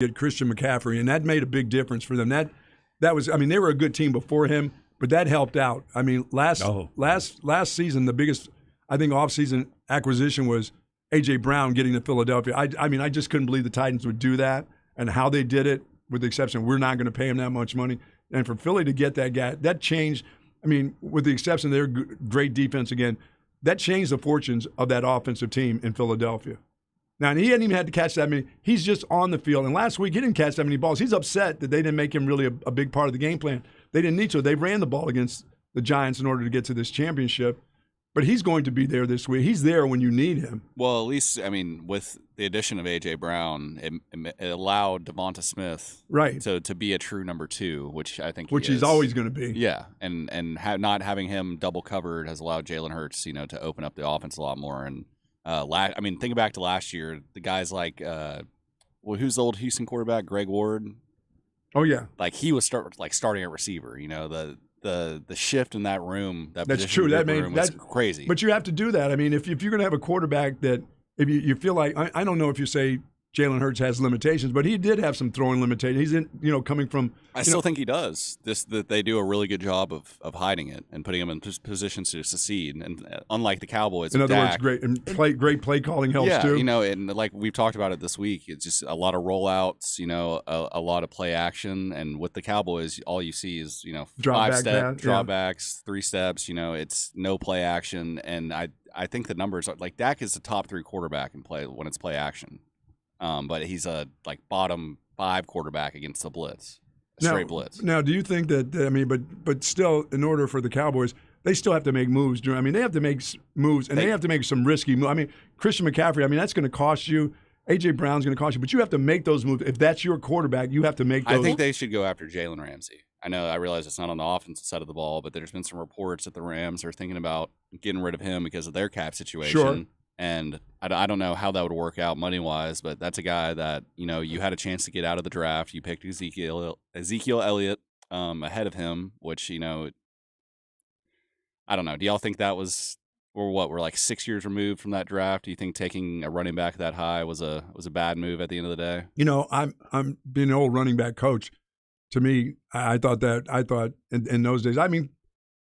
get Christian McCaffrey, and that made a big difference for them. That was, I mean, they were a good team before him, but that helped out. I mean, last season, the biggest, I think, offseason acquisition was A.J. Brown getting to Philadelphia. I mean, I just couldn't believe the Titans would do that and how they did it, with the exception we're not going to pay him that much money. And for Philly to get that guy, that changed. I mean, with the exception of their great defense again, that changed the fortunes of that offensive team in Philadelphia. Now, and he hadn't even had to catch that many. He's just on the field. And last week, he didn't catch that many balls. He's upset that they didn't make him really a big part of the game plan. They didn't need to. They ran the ball against the Giants in order to get to this championship. But he's going to be there this week. He's there when you need him. Well, at least, I mean, with the addition of A.J. Brown, it allowed Devonta Smith to be a true number 2, which I think he's always going to be. Yeah, and not having him double covered has allowed Jalen Hurts, to open up the offense a lot more. And I mean, think back to last year, the guys like, who's the old Houston quarterback, Greg Ward? Oh yeah, like he was starting at receiver. The shift in that room, that's true. That's crazy. But you have to do that. I mean, if you're going to have a quarterback that, if you feel like, I don't know if you say Jalen Hurts has limitations, but he did have some throwing limitations. He's coming from. I still think he does. That they do a really good job of hiding it and putting him in positions to succeed. And unlike the Cowboys, in other words, great play calling helps too. And like we've talked about it this week, it's just a lot of rollouts. A lot of play action. And with the Cowboys, all you see is drawbacks, 3 steps. It's no play action. And I think the numbers are like Dak is the top 3 quarterback in play when it's play action. But he's a bottom 5 quarterback against the blitz, straight blitz. Now, do you think that? I mean, but still, in order for the Cowboys, they still have to make moves. I mean, they have to make moves, and they have to make some risky moves. I mean, Christian McCaffrey. I mean, that's going to cost you. A.J. Brown's going to cost you, but you have to make those moves. If that's your quarterback, you have to make those. I think they should go after Jalen Ramsey. I realize it's not on the offensive side of the ball, but there's been some reports that the Rams are thinking about getting rid of him because of their cap situation. Sure. And I don't know how that would work out money-wise, but that's a guy that, you had a chance to get out of the draft. You picked Ezekiel Elliott ahead of him, which, I don't know. Do y'all think that we're like 6 years removed from that draft? Do you think taking a running back that high was a bad move at the end of the day? I'm being an old running back coach. To me, I thought in those days, I mean,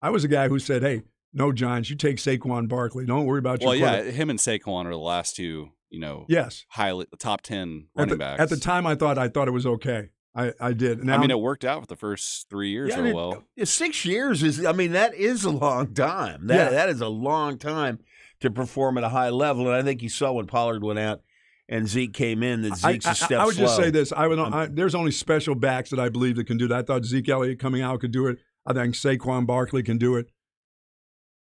I was a guy who said, hey, no, Giants, you take Saquon Barkley. Don't worry about your quarterback. Him and Saquon are the last two, yes, highly the top 10 running backs. At the time, I thought it was okay. I did. Now, it worked out for the first 3 years well. 6 years that is a long time. That is a long time to perform at a high level. And I think you saw when Pollard went out and Zeke came in that Zeke's a step slow. I would just say this. There's only special backs that I believe that can do that. I thought Zeke Elliott coming out could do it. I think Saquon Barkley can do it.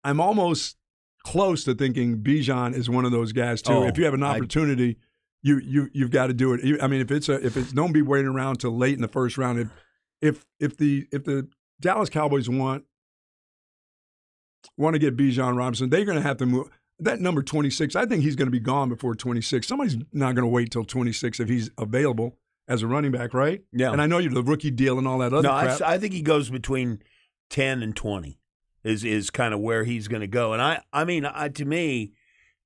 I'm almost close to thinking Bijan is one of those guys too. If you have an opportunity, you've got to do it. I mean, if it's don't be waiting around till late in the first round. If the Dallas Cowboys want to get Bijan Robinson, they're going to have to move that number 26. I think he's going to be gone before 26. Somebody's not going to wait till 26 if he's available as a running back, right? Yeah. And I know you're the rookie deal and all that other crap. I think he goes between 10 and 20. Is kind of where he's going to go, and to me,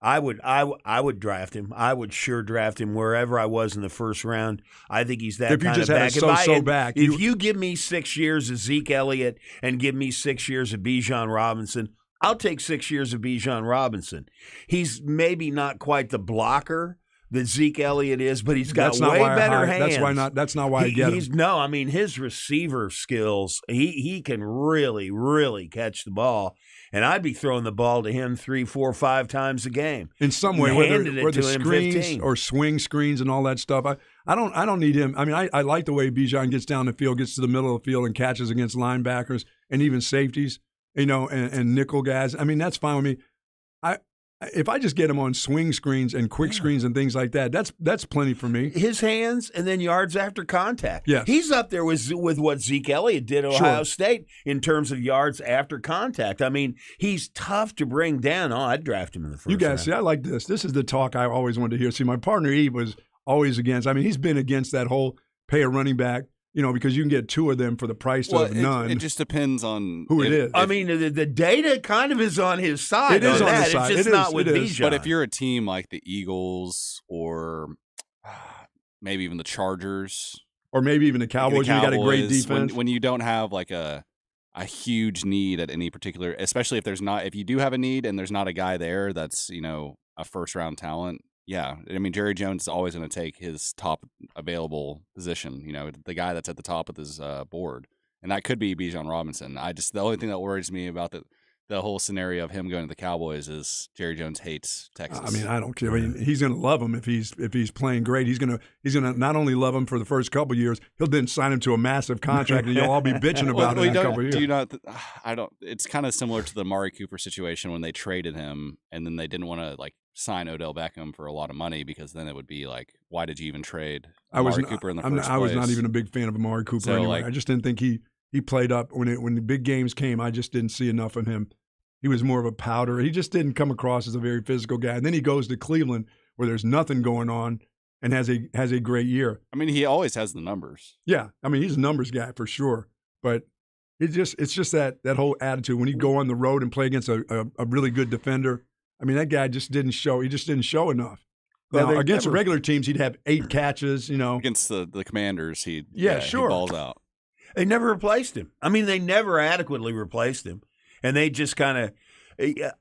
I would draft him. I would sure draft him wherever I was in the first round. I think he's that kind of back. If you give me 6 years of Zeke Elliott and give me 6 years of Bijan Robinson, I'll take 6 years of Bijan Robinson. He's maybe not quite the blocker that Zeke Elliott is, but he's got way better hands. That's not why I get him. No, I mean, his receiver skills, he can really, really catch the ball. And I'd be throwing the ball to him 3, 4, 5 times a game. In some way, whether screens or swing screens and all that stuff. I don't need him. I mean, I like the way Bijan gets down the field, gets to the middle of the field and catches against linebackers and even safeties, and nickel guys. I mean, that's fine with me. If I just get him on swing screens and quick screens and things like that, that's plenty for me. His hands and then yards after contact. Yes. He's up there with what Zeke Elliott did at Ohio State in terms of yards after contact. I mean, he's tough to bring down. I'd draft him in the first round. You guys, see, I like this. This is the talk I always wanted to hear. See, my partner Eve was always against. I mean, he's been against that whole pay a running back. Because you can get 2 of them for the price of none. It just depends on who it is. I mean, the data kind of is on his side. It is on his side. It's just not with Bijan. But if you're a team like the Eagles or maybe even the Chargers. Or maybe even the Cowboys. You got a great defense. When you don't have like a huge need at any particular, especially if you do have a need and there's not a guy there that's, a first-round talent. Yeah, I mean, Jerry Jones is always going to take his top available position, the guy that's at the top of his board. And that could be Bijan Robinson. The only thing that worries me about the whole scenario of him going to the Cowboys is Jerry Jones hates Texas. I mean, I don't care. I mean, he's going to love him if he's playing great. He's going to not only love him for the first couple of years, he'll then sign him to a massive contract, and you'll all be bitching about it in a couple of years. Do you not? I don't. It's kind of similar to the Amari Cooper situation when they traded him, and then they didn't want to sign Odell Beckham for a lot of money because then it would be like, why did you even trade Amari Cooper in the first place? I was not even a big fan of Amari Cooper anyway. I just didn't think he played up when the big games came. I just didn't see enough of him. He was more of a powder. He just didn't come across as a very physical guy. And then he goes to Cleveland where there's nothing going on and has a great year. I mean, he always has the numbers. Yeah, I mean, he's a numbers guy for sure. But it's just that whole attitude when he'd go on the road and play against a really good defender. I mean, that guy just didn't show. He just didn't show enough. Against the regular teams, he'd have 8 catches. Against the Commanders, he balls out. They never replaced him. I mean, they never adequately replaced him. And they just kind of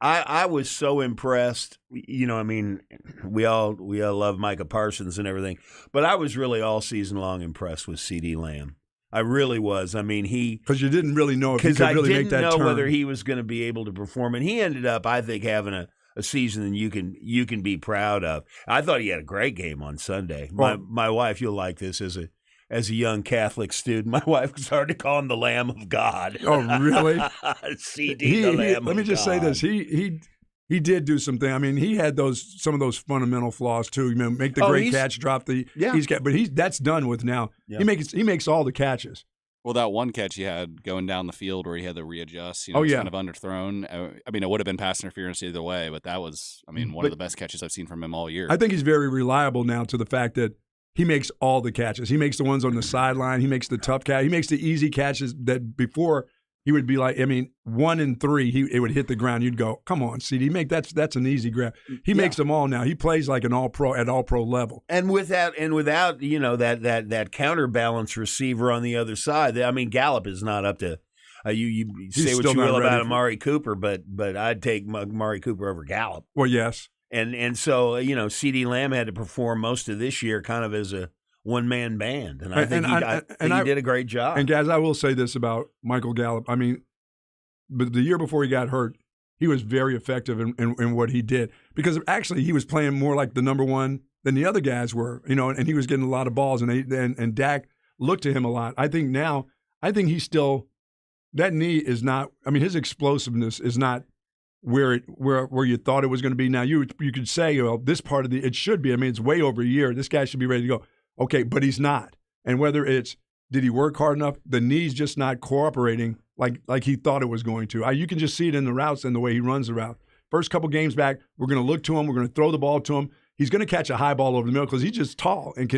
I was so impressed. I mean, we all love Micah Parsons and everything. But I was really all season long impressed with CeeDee Lamb. I really was. I mean, because you didn't really know if he could really make that turn. Because I didn't know whether he was going to be able to perform. And he ended up, I think, having a season that you can be proud of. I thought he had a great game on Sunday. My wife, you'll like this, as a young Catholic student, my wife started to call him the Lamb of God. Oh, really? CD, the Lamb of God. Let me just say this. He did do something. I mean, he had some of those fundamental flaws too. Make the great catch, drop the but that's done with now. Yeah. He makes all the catches. Well, that one catch he had going down the field where he had to readjust, kind of underthrown. I mean, it would have been pass interference either way, but that was, one of the best catches I've seen from him all year. I think he's very reliable now to the fact that he makes all the catches. He makes the ones on the sideline. He makes the tough catch. He makes the easy catches that before he would be like, 1 in 3, it would hit the ground. You'd go, come on, CD, that's an easy grab. He makes them all now. He plays like an all-pro at all-pro level. And without that counterbalance receiver on the other side. I mean, Gallup is not up to. You say what you will about Amari Cooper, but I'd take Amari Cooper over Gallup. Well, yes. And so, CeeDee Lamb had to perform most of this year kind of as a one-man band. And I think he did a great job. And, guys, I will say this about Michael Gallup. I mean, but the year before he got hurt, he was very effective in what he did. Because actually he was playing more like the number one than the other guys were, and he was getting a lot of balls. And Dak looked to him a lot. I think he's still – that knee is not – his explosiveness is not – where you thought it was going to be. Now you could say, this part of it should be. It's way over a year. This guy should be ready to go. Okay, but he's not. And whether it's did he work hard enough, the knee's just not cooperating like he thought it was going to. You can just see it in the routes and the way he runs the route. First couple games back, we're going to look to him. We're going to throw the ball to him. He's going to catch a high ball over the middle because he's just tall and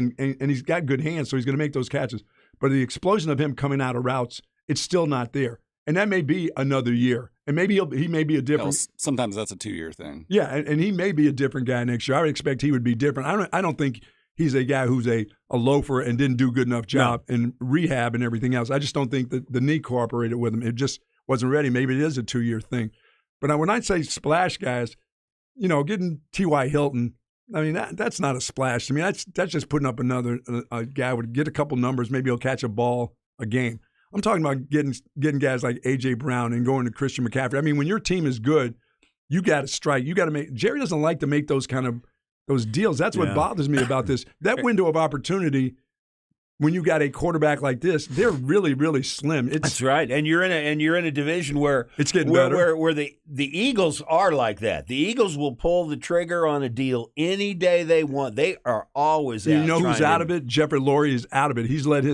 he's got good hands, so he's going to make those catches. But the explosion of him coming out of routes, it's still not there. And that may be another year. And maybe he may be a different. Sometimes that's a 2-year thing. Yeah, and he may be a different guy next year. I would expect he would be different. I don't think he's a guy who's a loafer and didn't do a good enough job in rehab and everything else. I just don't think that the knee cooperated with him. It just wasn't ready. Maybe it is a 2-year thing. But when I say splash guys, getting T.Y. Hilton, that's not a splash to me. That's just putting up another guy would get a couple numbers. Maybe he'll catch a ball a game. I'm talking about getting guys like A.J. Brown and going to Christian McCaffrey. When your team is good, you got to strike. You got to make. Jerry doesn't like to make those deals. That's what bothers me about this. That window of opportunity, when you got a quarterback like this, they're really, really slim. That's right, and you're in a division where it's getting better. Where the Eagles are like that. The Eagles will pull the trigger on a deal any day they want. They are always out. You know who's out of it? Jeffrey Lurie is out of it. He's let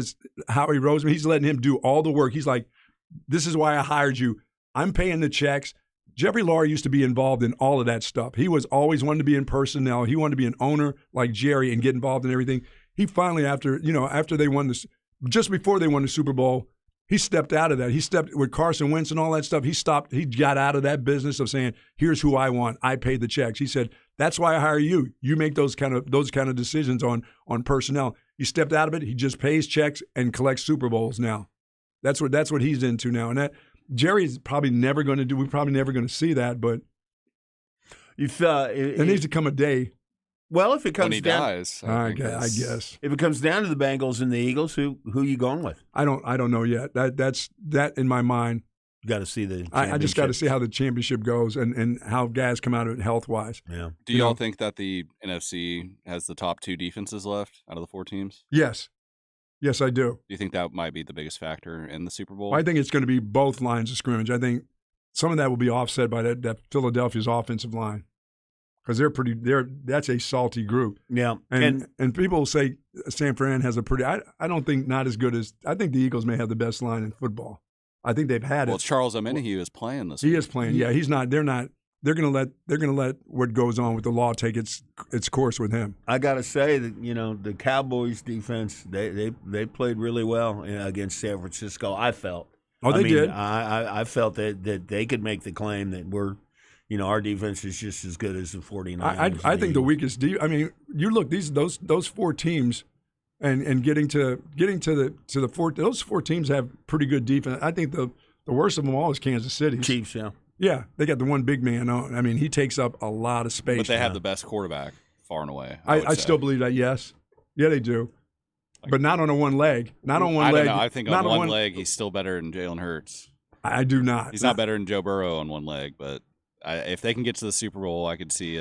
Howie Roseman. He's letting him do all the work. He's like, this is why I hired you. I'm paying the checks. Jeffrey Lurie used to be involved in all of that stuff. He was always wanted to be in personnel. He wanted to be an owner like Jerry and get involved in everything. He finally, after they won just before they won the Super Bowl, he stepped out of that. He stepped with Carson Wentz and all that stuff. He stopped. He got out of that business of saying, "Here's who I want. I pay the checks." He said, "That's why I hire you. You make those kind of decisions on personnel." He stepped out of it. He just pays checks and collects Super Bowls now. That's what he's into now. And that Jerry's probably never going to do. We're probably never going to see that. But there needs to come a day. Well, if it comes when he down, dies, I guess if it comes down to the Bengals and the Eagles, who you going with? I don't know yet. That's in my mind. You got to see the. I just got to see how the championship goes and how guys come out of it health wise. Yeah. Do y'all think that the NFC has the top 2 defenses left out of the 4 teams? Yes, I do. Do you think that might be the biggest factor in the Super Bowl? I think it's going to be both lines of scrimmage. I think some of that will be offset by that Philadelphia's offensive line. Because that's a salty group. Yeah. And people will say San Fran has a pretty, I don't think not as good as, I think the Eagles may have the best line in football. I think they've had it. Well, Charles Omenihu is playing this week. He week. is playing, yeah. He's not, they're going to let what goes on with the law take its course with him. I got to say that, the Cowboys defense, they played really well against San Francisco, I felt. They did. I felt that they could make the claim that we're, our defense is just as good as the 49ers. I think the weakest. You look those 4 teams, and getting to the 4. Those 4 teams have pretty good defense. I think the worst of them all is Kansas City. Chiefs, yeah. Yeah, they got the one big man on. He takes up a lot of space. But they have the best quarterback far and away. I still believe that. Yes, yeah, they do. But not on a one leg. Not on one leg. Don't know. I think on one leg he's still better than Jalen Hurts. I do not. He's not better than Joe Burrow on one leg, but. If they can get to the Super Bowl, I could see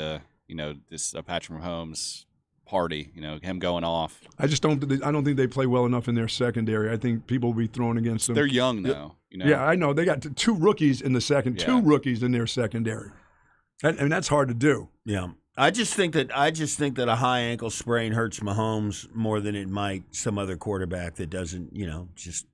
this Patrick Mahomes party. Him going off. I don't think they play well enough in their secondary. I think people will be thrown against them. They're young though. Yeah, I know. They got 2 rookies in the second. Yeah. 2 rookies in their secondary, and that's hard to do. Yeah. I just think that a high ankle sprain hurts Mahomes more than it might some other quarterback that doesn't just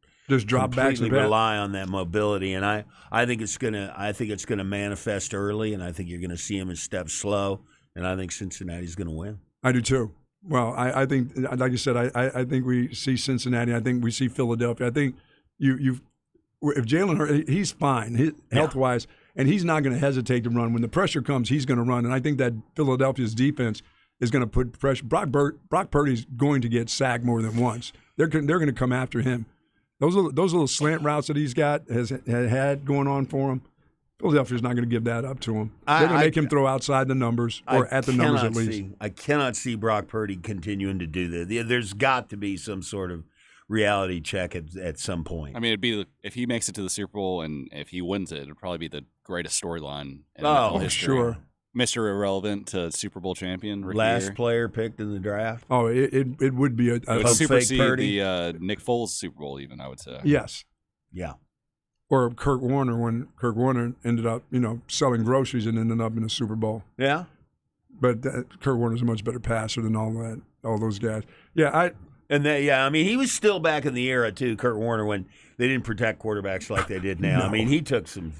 drop back and rely on that mobility, and I think it's gonna manifest early, and I think you're gonna see him in steps slow, and I think Cincinnati's gonna win. I do too. Well, I think, like you said, I think we see Cincinnati. I think we see Philadelphia. I think if Jalen Hurts, he's fine health wise, and he's not going to hesitate to run when the pressure comes. He's going to run, and I think that Philadelphia's defense is going to put pressure. Brock Purdy's going to get sacked more than once. They're going to come after him. Those little slant routes that he's had going on for him, Philadelphia's not going to give that up to him. They're going to make him throw outside the numbers, or at the numbers at least. I cannot see Brock Purdy continuing to do that. There's got to be some sort of reality check at some point. It'd be if he makes it to the Super Bowl and if he wins it, it'd probably be the greatest storyline in NFL history. Sure. Mr. Irrelevant to Super Bowl champion. Last player picked in the draft. Oh, it would be it would supersede the Nick Foles Super Bowl even, I would say. Yes. Yeah. Or Kurt Warner when Kurt Warner ended up, selling groceries and ended up in a Super Bowl. Yeah. But Kurt Warner's a much better passer than all those guys. Yeah, he was still back in the era too, Kurt Warner, when they didn't protect quarterbacks like they did now. No. He took some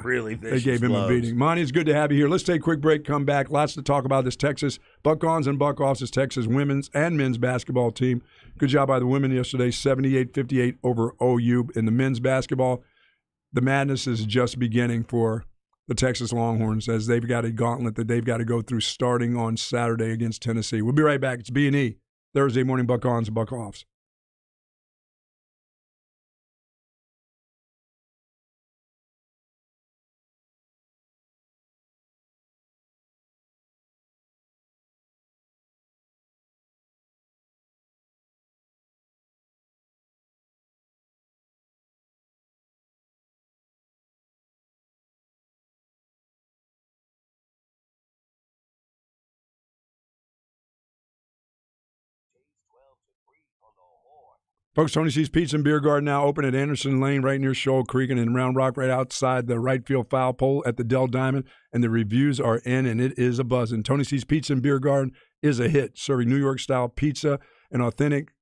really vicious They gave him blows. a beating. Monty, it's good to have you here. Let's take a quick break, come back. Lots to talk about this Texas Buck-Ons and Buck-Offs, this Texas women's and men's basketball team. Good job by the women yesterday, 78-58 over OU in the men's basketball. The madness is just beginning for the Texas Longhorns as they've got a gauntlet that they've got to go through starting on Saturday against Tennessee. We'll be right back. It's B&E, Thursday morning Buck-Ons and Buck-Offs. Folks, Tony C's Pizza and Beer Garden now open at Anderson Lane right near Shoal Creek and in Round Rock right outside the right field foul pole at the Dell Diamond. And the reviews are in, and it is a buzzing. Tony C's Pizza and Beer Garden is a hit, serving New York-style pizza and authentic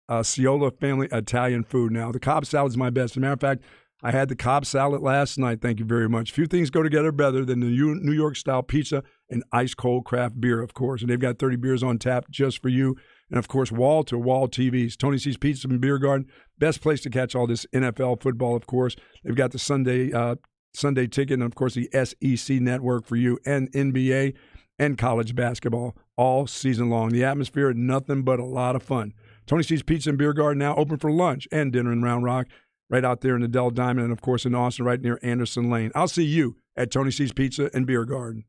Ciola family Italian food. Now, the Cobb salad is my best. As a matter of fact, I had the Cobb salad last night. Thank you very much. Few things go together better than the New York-style pizza and ice-cold craft beer, of course. And they've got 30 beers on tap just for you. And, of course, wall-to-wall TVs. Tony C's Pizza and Beer Garden, best place to catch all this NFL football, of course. They've got the Sunday ticket and, of course, the SEC network for you and NBA. and college basketball all season long. The atmosphere, nothing but a lot of fun. Tony C's Pizza and Beer Garden now open for lunch and dinner in Round Rock, right out there in the Dell Diamond, and, of course, in Austin, right near Anderson Lane. I'll see you at Tony C's Pizza and Beer Garden.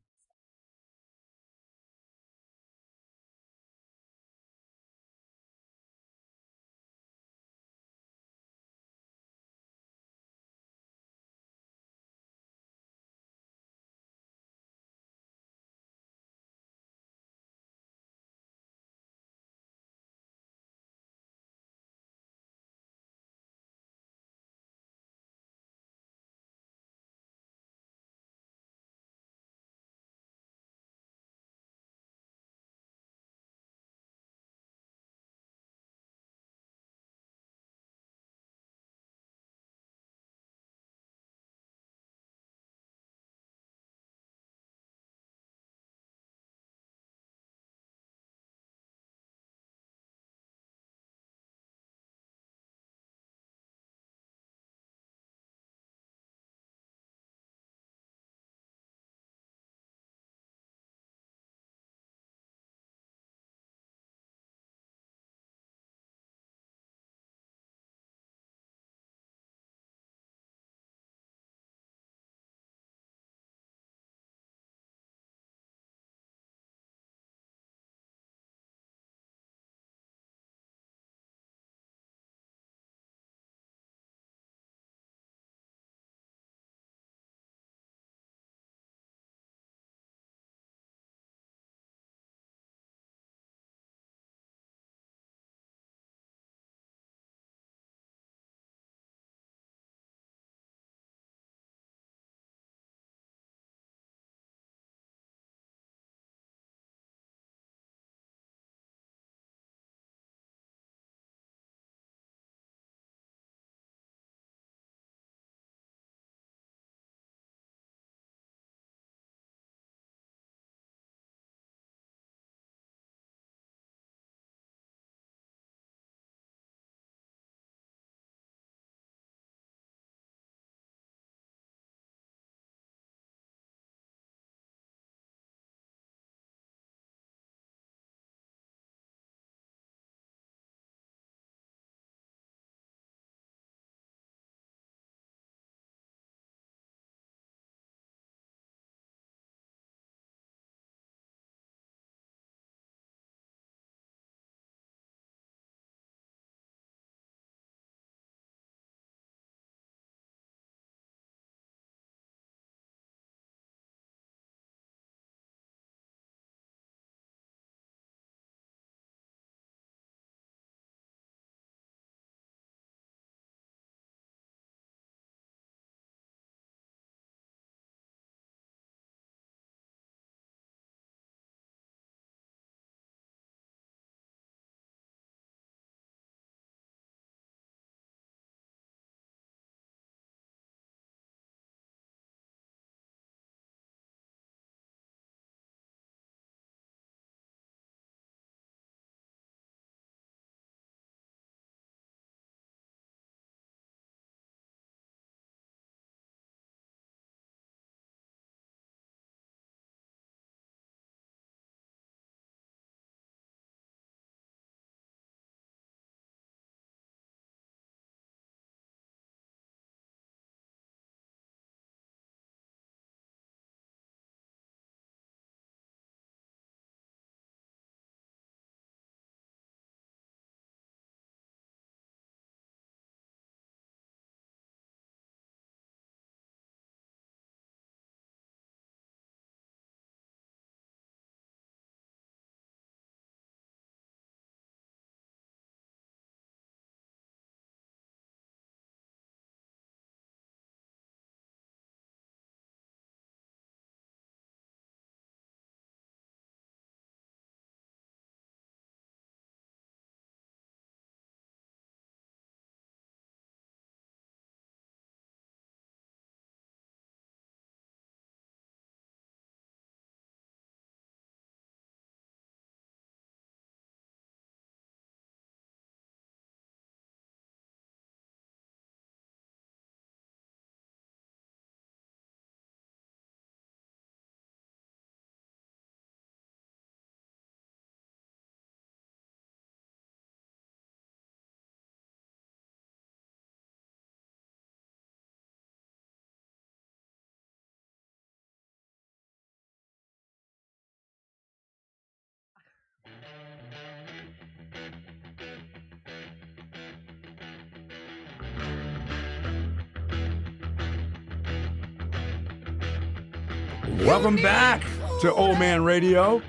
Welcome back to Old Man Radio.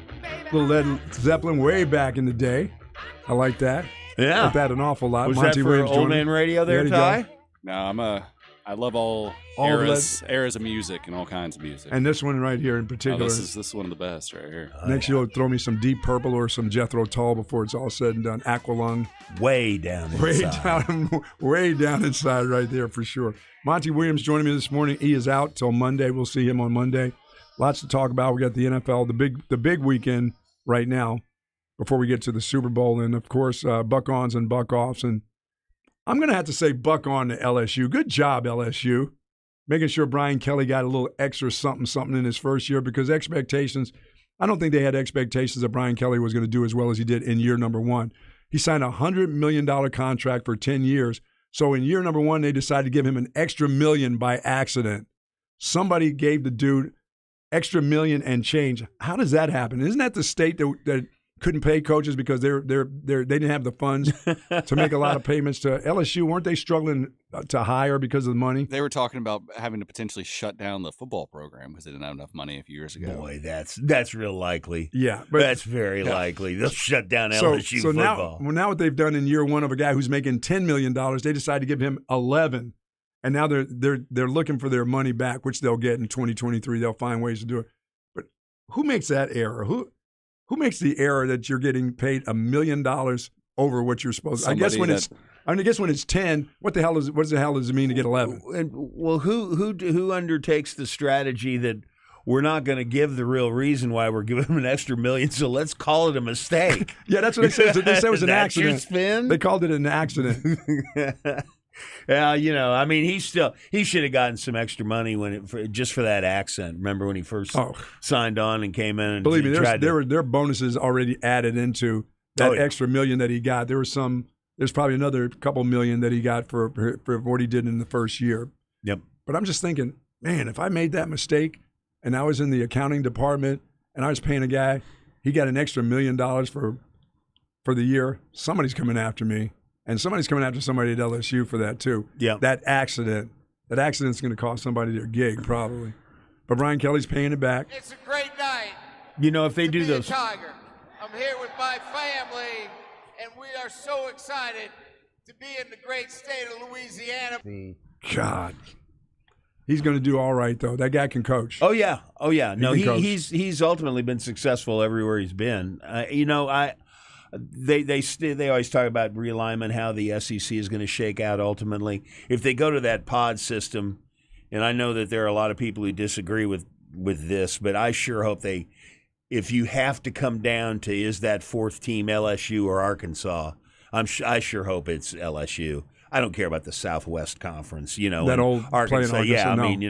Little Led Zeppelin way back in the day. I like that. Yeah. I like that an awful lot. Was Monty that for Williams Old Man Radio there, Ty? No, I love all eras of music and all kinds of music. And this one right here in particular. This is one of the best right here. Next you'll throw me some Deep Purple or some Jethro Tull before it's all said and done. Aqualung. Way down inside. Way down inside right there for sure. Monty Williams joining me this morning. He is out till Monday. We'll see him on Monday. Lots to talk about. We got the NFL, the big weekend right now before we get to the Super Bowl. And, of course, buck-ons and buck-offs. And I'm going to have to say buck on to LSU. Good job, LSU. Making sure Brian Kelly got a little extra something in his first year because expectations, I don't think they had expectations that Brian Kelly was going to do as well as he did in year number one. He signed a $100 million contract for 10 years. So in year number one, they decided to give him an extra $1 million by accident. Somebody gave the dude extra $1 million and change. How does that happen? Isn't that the state that couldn't pay coaches because they didn't have the funds to make a lot of payments to LSU? Weren't they struggling to hire because of the money? They were talking about having to potentially shut down the football program because they didn't have enough money a few years ago. Boy, that's real likely. Yeah, but that's very likely. They'll shut down LSU football. Now what they've done in year one of a guy who's making $10 million, they decided to give him $11 million. And now they're looking for their money back, which they'll get in 2023. They'll find ways to do it. But who makes that error? Who makes the error that you're getting paid $1 million over what you're supposed to? I guess when it's 10, what the hell does it mean to get 11? Well, who undertakes the strategy that we're not going to give the real reason why we're giving him an extra $1 million, so let's call it a mistake? Yeah, that's what they said. They said it was an accident. Your spin? They called it an accident. Yeah, I mean, he should have gotten some extra money just for that accent. Remember when he first signed on and came in? And believe me, there were bonuses already added into that extra $1 million that he got. There's probably another couple million that he got for what he did in the first year. Yep. But I'm just thinking, man, if I made that mistake and I was in the accounting department and I was paying a guy, he got an extra $1 million for the year. Somebody's coming after me. And somebody's coming after somebody at LSU for that, too. Yeah. That accident's going to cost somebody their gig, probably. But Brian Kelly's paying it back. It's a great night. If they do those. Tiger. I'm here with my family, and we are so excited to be in the great state of Louisiana. God. He's going to do all right, though. That guy can coach. Oh, yeah. No, he's ultimately been successful everywhere he's been. They always talk about realignment, how the SEC is going to shake out ultimately. If they go to that pod system, and I know that there are a lot of people who disagree with this, but I sure hope if you have to come down to is that fourth team LSU or Arkansas, I sure hope it's LSU. I don't care about the Southwest Conference, that old Arkansas. Yeah, no. I mean,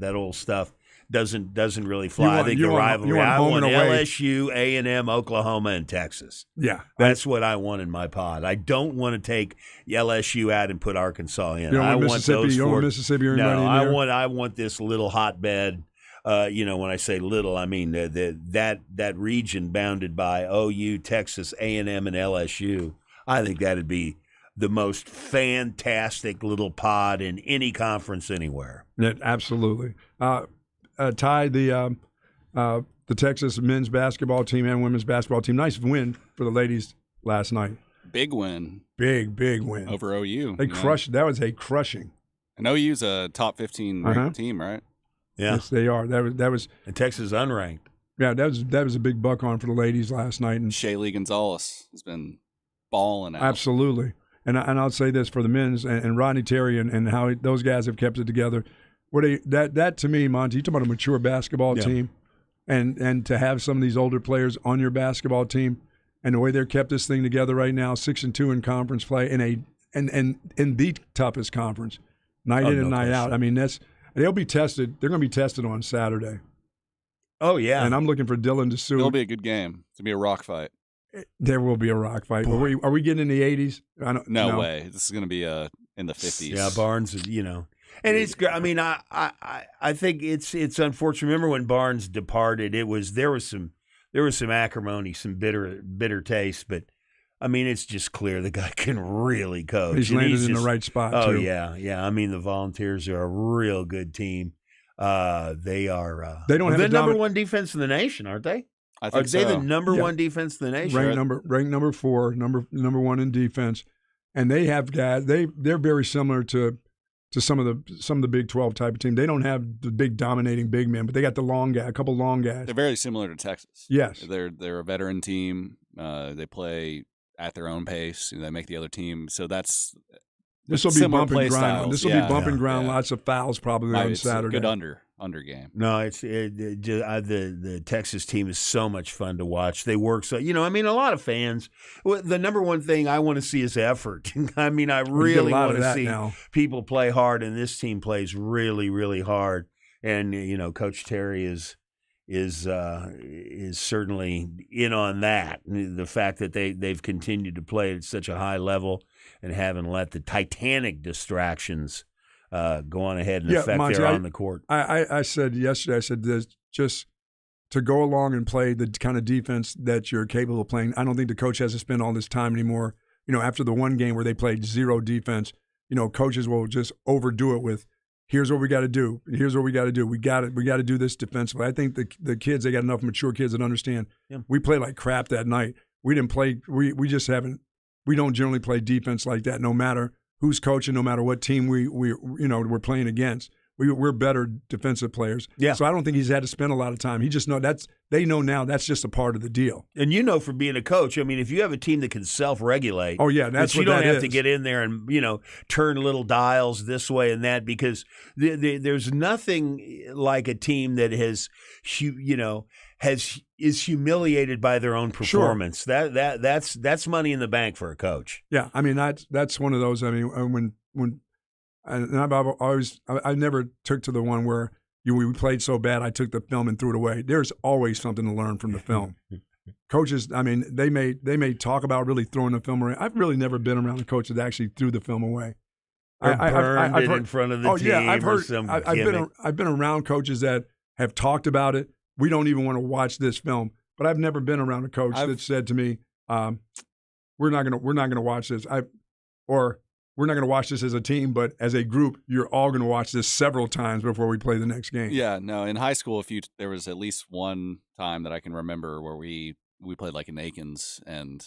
that old stuff. Doesn't really fly. I think the rivalry. I want LSU, A&M, Oklahoma, and Texas. Yeah, that's what I want in my pod. I don't want to take LSU out and put Arkansas in. You don't want Mississippi. You don't want Mississippi or anybody in there? I want this little hotbed. When I say little, I mean that region bounded by OU, Texas, A&M, and LSU. I think that'd be the most fantastic little pod in any conference anywhere. Yeah, absolutely. Ty, the Texas men's basketball team and women's basketball team, nice win for the ladies last night. Big win. Big win. Over OU. They crushed. That was a crushing. And OU's a top 15 ranked team, right? Yeah. Yes, they are. That was. And Texas unranked. Yeah, that was a big buck on for the ladies last night. And Shaylee Gonzalez has been balling out. Absolutely. And I'll say this for the men's and Rodney Terry and how those guys have kept it together. That to me, Monty, you talk about a mature basketball team, and to have some of these older players on your basketball team, and the way they're kept this thing together right now, 6-2 in conference play, in the toughest conference, night in and night out. I mean, they'll be tested. They're going to be tested on Saturday. Oh yeah, and I'm looking for Dylan DeSue. It'll be a good game. It'll be a rock fight. There will be a rock fight. Are we getting in the 80s? No way. This is going to be in the 50s. Yeah, Barnes, And it's. I mean, I think it's unfortunate. Remember when Barnes departed? There was some there was some acrimony, some bitter taste, but I mean, it's just clear the guy can really coach. He's landed in the right spot, too. Oh, yeah. I mean, the Volunteers are a real good team. They are. They don't have the number one defense in the nation, aren't they? I think Are they the number one defense in the nation? Ranked number 4, number one in defense, and they have guys. They're very similar to some of the Big 12 type of team. They don't have the big dominating big men, but they got the long guy, a couple long guys. They're very similar to Texas. Yes, they're a veteran team. They play at their own pace. They make the other team. So that's this will be bump and grind. This will be bump and grind. Yeah. Lots of fouls probably on Saturday. It's a good under game. No, the Texas team is so much fun to watch. They work so a lot of fans. The number one thing I want to see is effort. I mean, I really want to see people play hard, and this team plays really, really hard. And Coach Terry is certainly in on that. The fact that they've continued to play at such a high level and haven't let the Titanic distractions go on ahead and affect Monty, their on the court. I said yesterday, there's just to go along and play the kind of defense that you're capable of playing. I don't think the coach has to spend all this time anymore. After the one game where they played zero defense, coaches will just overdo it with, here's what we got to do. Here's what we got to do. We got to do this defensively. I think the kids, they got enough mature kids that understand. Yeah. We played like crap that night. We didn't play. We just haven't. We don't generally play defense like that. No matter who's coaching, no matter what team we're playing against. We're better defensive players. Yeah. So I don't think he's had to spend a lot of time. He just they know now that's just a part of the deal. And for being a coach, I mean, if you have a team that can self-regulate, that's what you don't have to get in there and turn little dials this way and that, because there's nothing like a team that is humiliated by their own performance. Sure. That's money in the bank for a coach. Yeah, I mean that's one of those. I mean when. And I never took to the one where we played so bad I took the film and threw it away. There's always something to learn from the film. Coaches, I mean, they may talk about really throwing the film away. I've really never been around a coach that actually threw the film away. I've heard it in front of the team. Yeah, I've been around coaches that have talked about it. We don't even want to watch this film. But I've never been around a coach that said to me, "We're not gonna watch this." We're not going to watch this as a team, but as a group, you're all going to watch this several times before we play the next game. Yeah, no. In high school, there was at least one time that I can remember where we played like in Aikens, and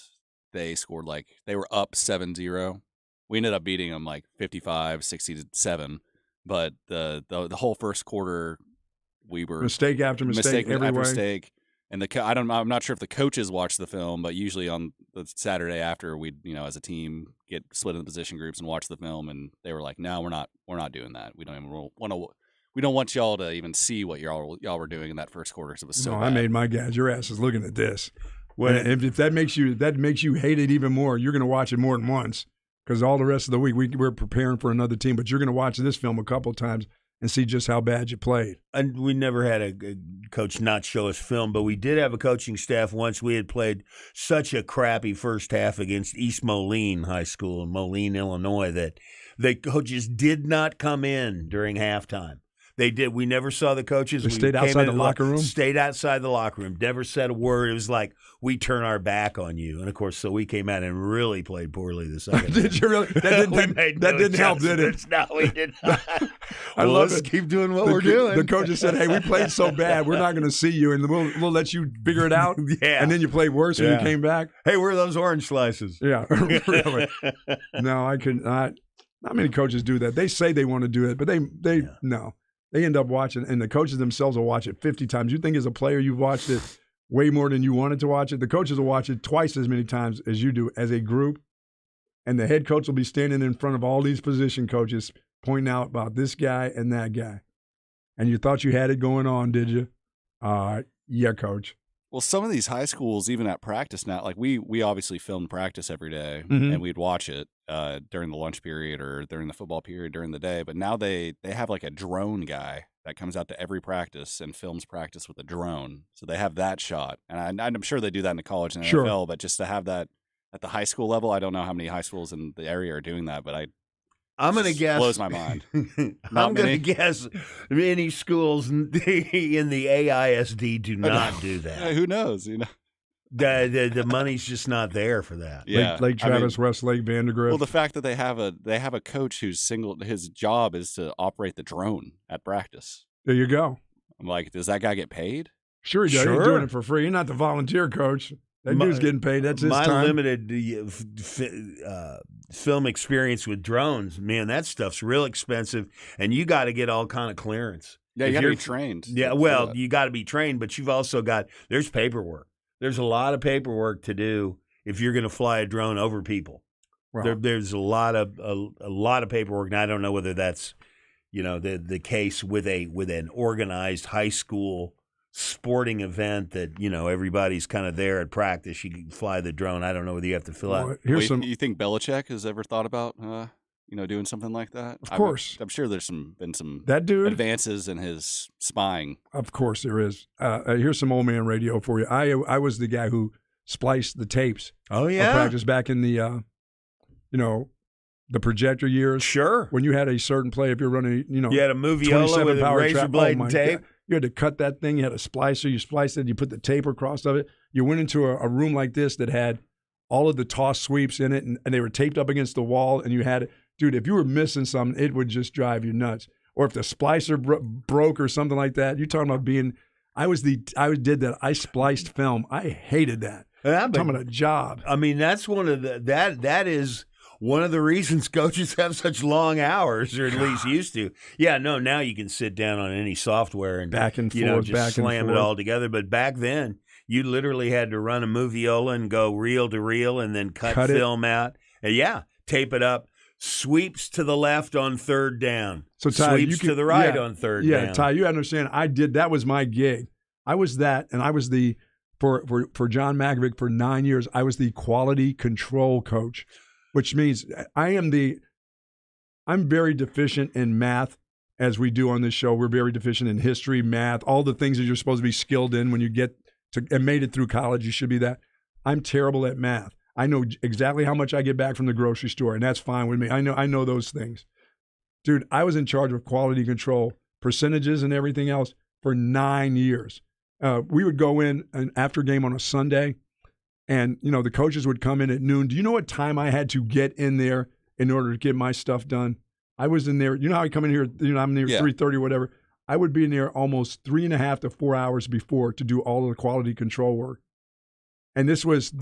they scored they were up 7-0. We ended up beating them 55-67, but the whole first quarter we were mistake after mistake every way. And I'm not sure if the coaches watched the film, but usually on the Saturday after, we'd as a team get split into position groups and watch the film, and they were like, "No, we're not doing that. We don't even want to. We don't want y'all to even see what y'all were doing in that first quarter." So it was so bad. I made my guys. Your ass is looking at this. If that makes you hate it even more, you're going to watch it more than once, because all the rest of the week we're preparing for another team. But you're going to watch this film a couple times and see just how bad you played. And we never had a coach not show us film, but we did have a coaching staff once. We had played such a crappy first half against East Moline High School in Moline, Illinois, that the coaches did not come in during halftime. They did. We never saw the coaches. They stayed outside the locker room? Stayed outside the locker room. Never said a word. It was like, we turn our back on you. And, of course, so we came out and really played poorly the second Did you really? That didn't help, did it? No, we did not. Let's keep doing what we're doing. The coaches said, hey, we played so bad, we're not going to see you, and we'll let you figure it out. Yeah. And then you played worse when you came back. Hey, where are those orange slices? Yeah, really. No, I could not. Not many coaches do that. They say they want to do it, but no. They end up watching, and the coaches themselves will watch it 50 times. You think as a player you've watched it way more than you wanted to watch it. The coaches will watch it twice as many times as you do as a group, and the head coach will be standing in front of all these position coaches pointing out about this guy and that guy. And you thought you had it going on, did you? Yeah, coach. Well, some of these high schools, even at practice now, we obviously filmed practice every day, mm-hmm. and we'd watch it during the lunch period or during the football period during the day. But now they have a drone guy that comes out to every practice and films practice with a drone. So they have that shot. And I'm sure they do that in the college and NFL, but just to have that at the high school level, I don't know how many high schools in the area are doing that, but I'm going to guess. Blows my mind. I'm going to guess many schools in the AISD do not do that. Who knows? You know, the money's just not there for that. Yeah, Lake Travis, Westlake, Vandergrift. Well, the fact that they have a coach who's his job is to operate the drone at practice. There you go. I'm like, does that guy get paid? Sure he does. Sure. He's doing it for free. He's not the volunteer coach. That dude's getting paid. That's his time. My limited film experience with drones, man, that stuff's real expensive, and you got to get all kind of clearance. Yeah, you got to be trained. Yeah, well, you got to be trained, but you've also there's paperwork. There's a lot of paperwork to do if you're going to fly a drone over people. Wow. There's a lot of paperwork, and I don't know whether that's the case with an organized high school sporting event that everybody's kind of there at practice. You can fly the drone. I don't know whether you have to fill out. You think Belichick has ever thought about doing something like that? Of course. I'm sure there's been some that dude advances in his spying. Of course there is. Here's some old man radio for you. I was the guy who spliced the tapes. Oh yeah, of practice back in the the projector years. Sure. When you had a certain play, if you're running, you had a moviola with a razor blade and tape. God. You had to cut that thing. You had a splicer. You spliced it. You put the tape across of it. You went into a room like this that had all of the toss sweeps in it, and they were taped up against the wall. And you had, dude, if you were missing something, it would just drive you nuts. Or if the splicer broke or something like that, you're talking about being. I did that. I spliced film. I hated that. I'm talking about a job. I mean, that's one of that is one of the reasons coaches have such long hours, or at least used to. Yeah, no, now you can sit down on any software and back and forth, just slam it all together. But back then, you literally had to run a moviola and go reel to reel and then cut film out. And tape it up. Sweeps to the left on third down. So Ty, sweeps to the right on third down. Yeah, Ty, you understand. That was my gig. I was that, and I was for John Malkovich for 9 years, I was the quality control coach. Which means I'm very deficient in math, as we do on this show. We're very deficient in history, math, all the things that you're supposed to be skilled in when you get to and made it through college. You should be that. I'm terrible at math. I know exactly how much I get back from the grocery store, and that's fine with me. I know those things. Dude, I was in charge of quality control, percentages and everything else for 9 years. We would go in after game on a Sunday, and, the coaches would come in at noon. Do you know what time I had to get in there in order to get my stuff done? I was in there. You know how I come in here, I'm in here 3:30 or whatever. I would be in there almost 3.5 to 4 hours before to do all of the quality control work. And this was,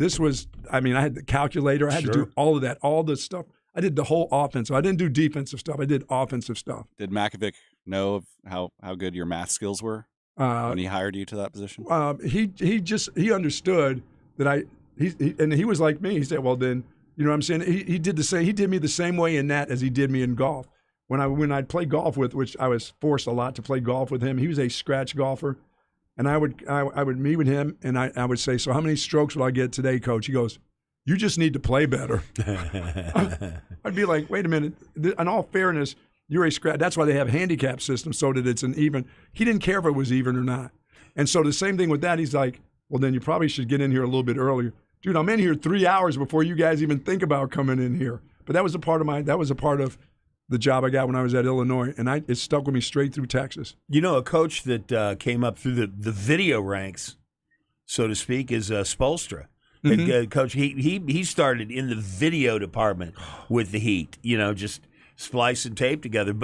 I had the calculator. I had to do all of that, all the stuff. I did the whole offense. So I didn't do defensive stuff. I did offensive stuff. Did Malkovich know of how good your math skills were when he hired you to that position? He understood that and he was like me. He said, well, then, you know what I'm saying? He did the same. He did me the same way in that as he did me in golf. When I'd play golf with, which I was forced a lot to play golf with him, he was a scratch golfer. And I would meet with him, and I would say, so how many strokes will I get today, Coach? He goes, you just need to play better. I'd be like, wait a minute. In all fairness, you're a scratch. That's why they have handicap systems, so that it's an even. He didn't care if it was even or not. And so the same thing with that. He's like, well, then you probably should get in here a little bit earlier. Dude, I'm in here 3 hours before you guys even think about coming in here. But that was a part of the job I got when I was at Illinois, and it stuck with me straight through Texas. A coach that came up through the video ranks, so to speak, is Spoelstra. Mm-hmm. Coach, he started in the video department with the Heat, just splicing tape together.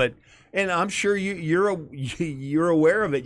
And I'm sure you're aware of it.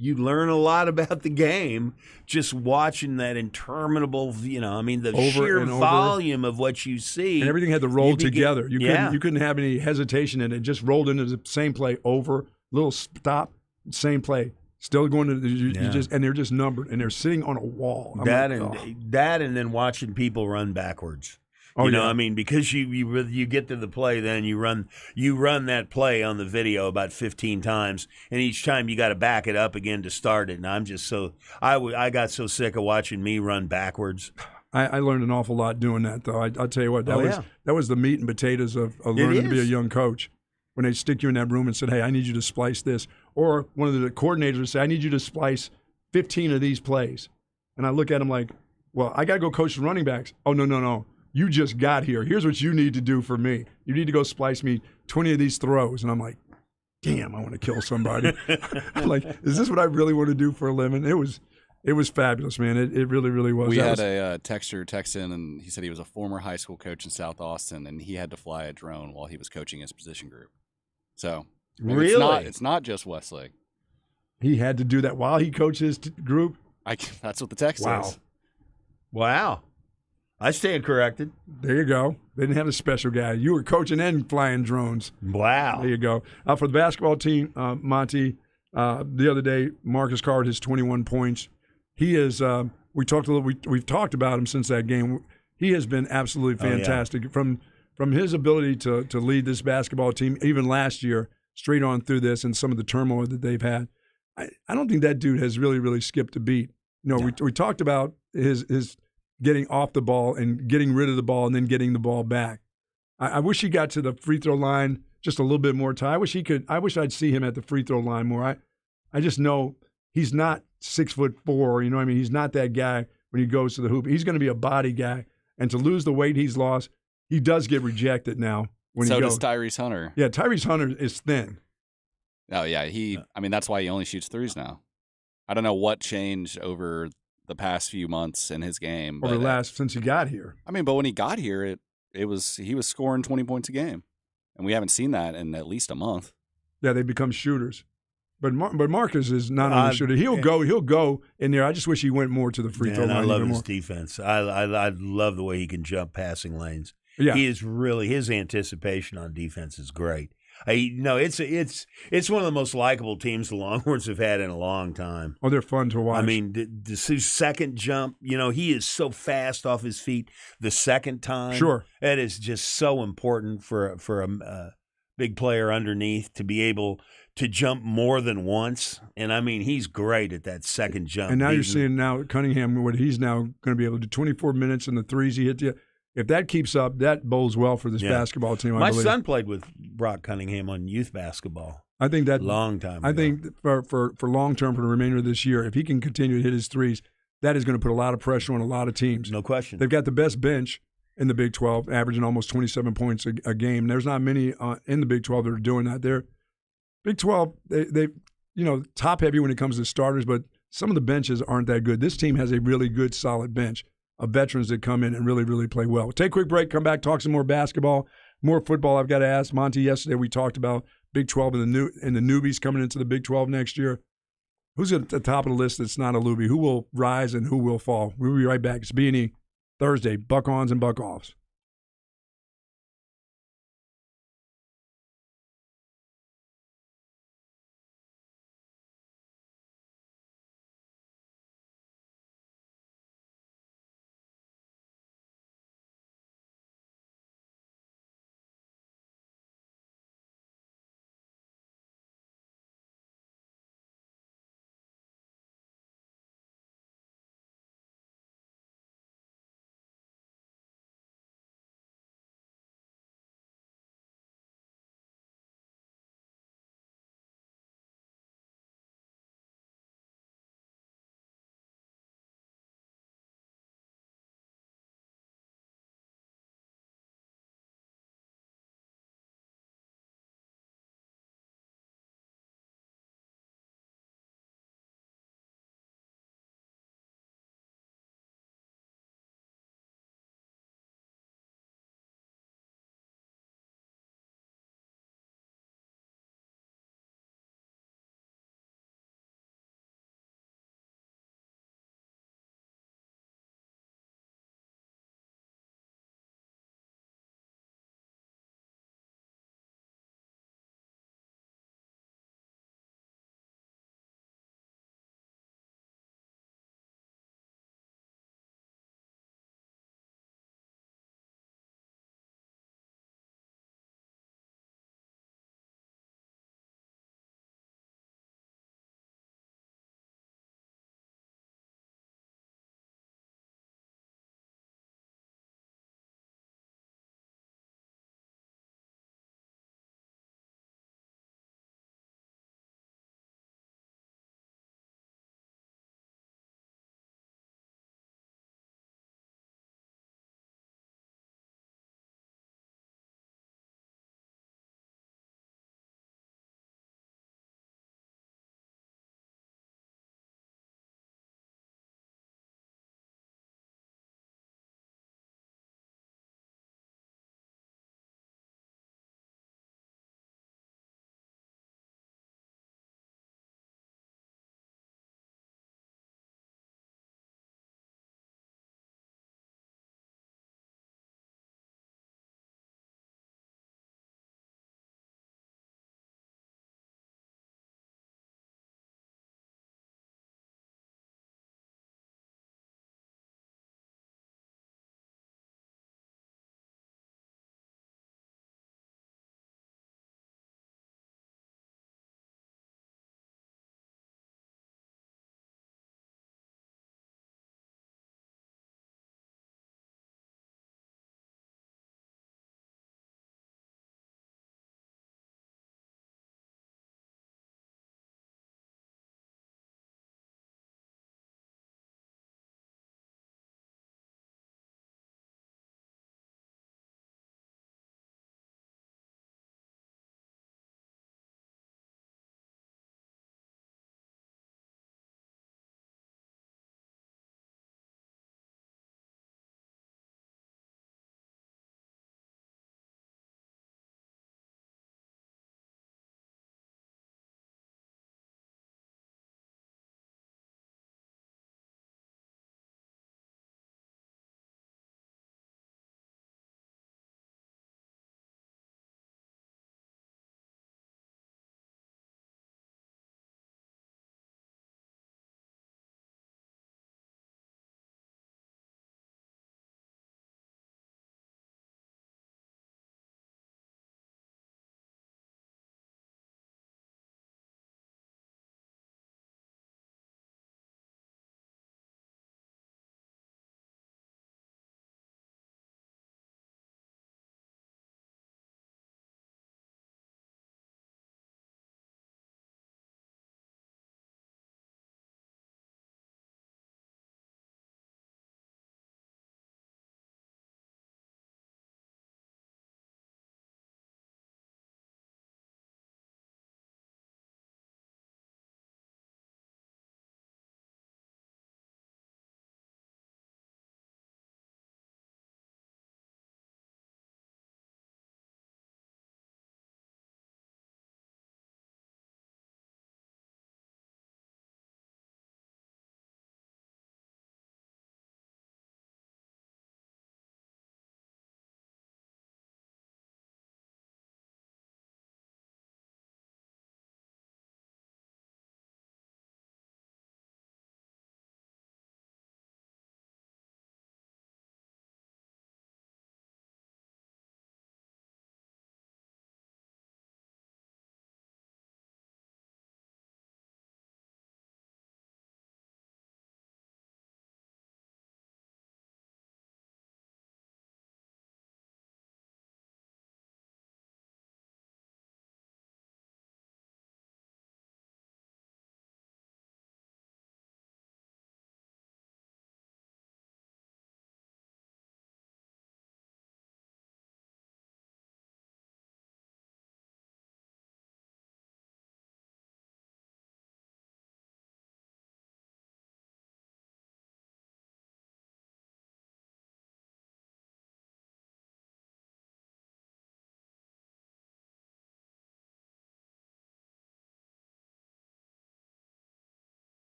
You learn a lot about the game just watching that interminable, the sheer volume of what you see. And everything had to roll together. You couldn't have any hesitation in it. It just rolled into the same play over, little stop, same play. Still going to and they're just numbered and they're sitting on a wall. And then watching people run backwards. Because you get to the play, then you run that play on the video about 15 times, and each time you got to back it up again to start it. And I'm just I got so sick of watching me run backwards. I learned an awful lot doing that, though. I'll tell you what, that was the meat and potatoes of learning to be a young coach. When they stick you in that room and said, hey, I need you to splice this. Or one of the coordinators would say, I need you to splice 15 of these plays. And I look at him like, well, I got to go coach the running backs. Oh, no. you just got here. Here's what you need to do for me. You need to go splice me 20 of these throws. And I'm like, damn, I want to kill somebody. I'm like, is this what I really want to do for a living? It was fabulous, man. It really, really was. We had a texter text in, and he said he was a former high school coach in South Austin, and he had to fly a drone while he was coaching his position group. So really, it's not just Westlake. He had to do that while he coached his group. That's what the text says. Wow. I stand corrected. There you go. They didn't have a special guy. You were coaching and flying drones. Wow. There you go. For the basketball team, Monty, the other day, Marcus Card has 21 points. He is. We've talked about him since that game. He has been absolutely fantastic. Oh, yeah. From his ability to lead this basketball team, even last year, straight on through this and some of the turmoil that they've had. I don't think that dude has really, really skipped a beat. No. We talked about his getting off the ball and getting rid of the ball and then getting the ball back. I wish he got to the free throw line just a little bit more time. I wish I'd see him at the free throw line more. I just know he's not 6'4", you know what I mean? He's not that guy when he goes to the hoop. He's going to be a body guy. And to lose the weight he's lost, he does get rejected now. So does Tyrese Hunter. Yeah, Tyrese Hunter is thin. Oh, yeah. That's why he only shoots threes now. I don't know what changed over the past few months in his game. Since he got here. But when he got here, he was scoring 20 points a game. And we haven't seen that in at least a month. Yeah, they become shooters. But Marcus is not only a shooter. He'll go in there. I just wish he went more to the free throw line. I love his defense. I love the way he can jump passing lanes. Yeah. He is really, his anticipation on defense is great. It's one of the most likable teams the Longhorns have had in a long time. Oh, they're fun to watch. The second jump, he is so fast off his feet the second time. Sure. That is just so important for a big player underneath to be able to jump more than once. And, he's great at that second jump. And now you're seeing Cunningham, what he's now going to be able to do 24 minutes in the threes he hit. If that keeps up, that bodes well for this basketball team. My son played with Brock Cunningham on youth basketball. I think that long time ago. I think for long term for the remainder of this year, if he can continue to hit his threes, that is going to put a lot of pressure on a lot of teams. No question. They've got the best bench in the Big 12, averaging almost 27 points a game. There's not many in the Big 12 that are doing that. They're Big 12. They top heavy when it comes to starters, but some of the benches aren't that good. This team has a really good, solid bench of veterans that come in and really, really play well. We'll take a quick break, come back, talk some more basketball, more football. I've got to ask Monty. Yesterday we talked about Big 12 and the newbies coming into the Big 12 next year. Who's at the top of the list that's not a newbie? Who will rise and who will fall? We'll be right back. It's B&E Thursday, Buck-ons and Buck-offs.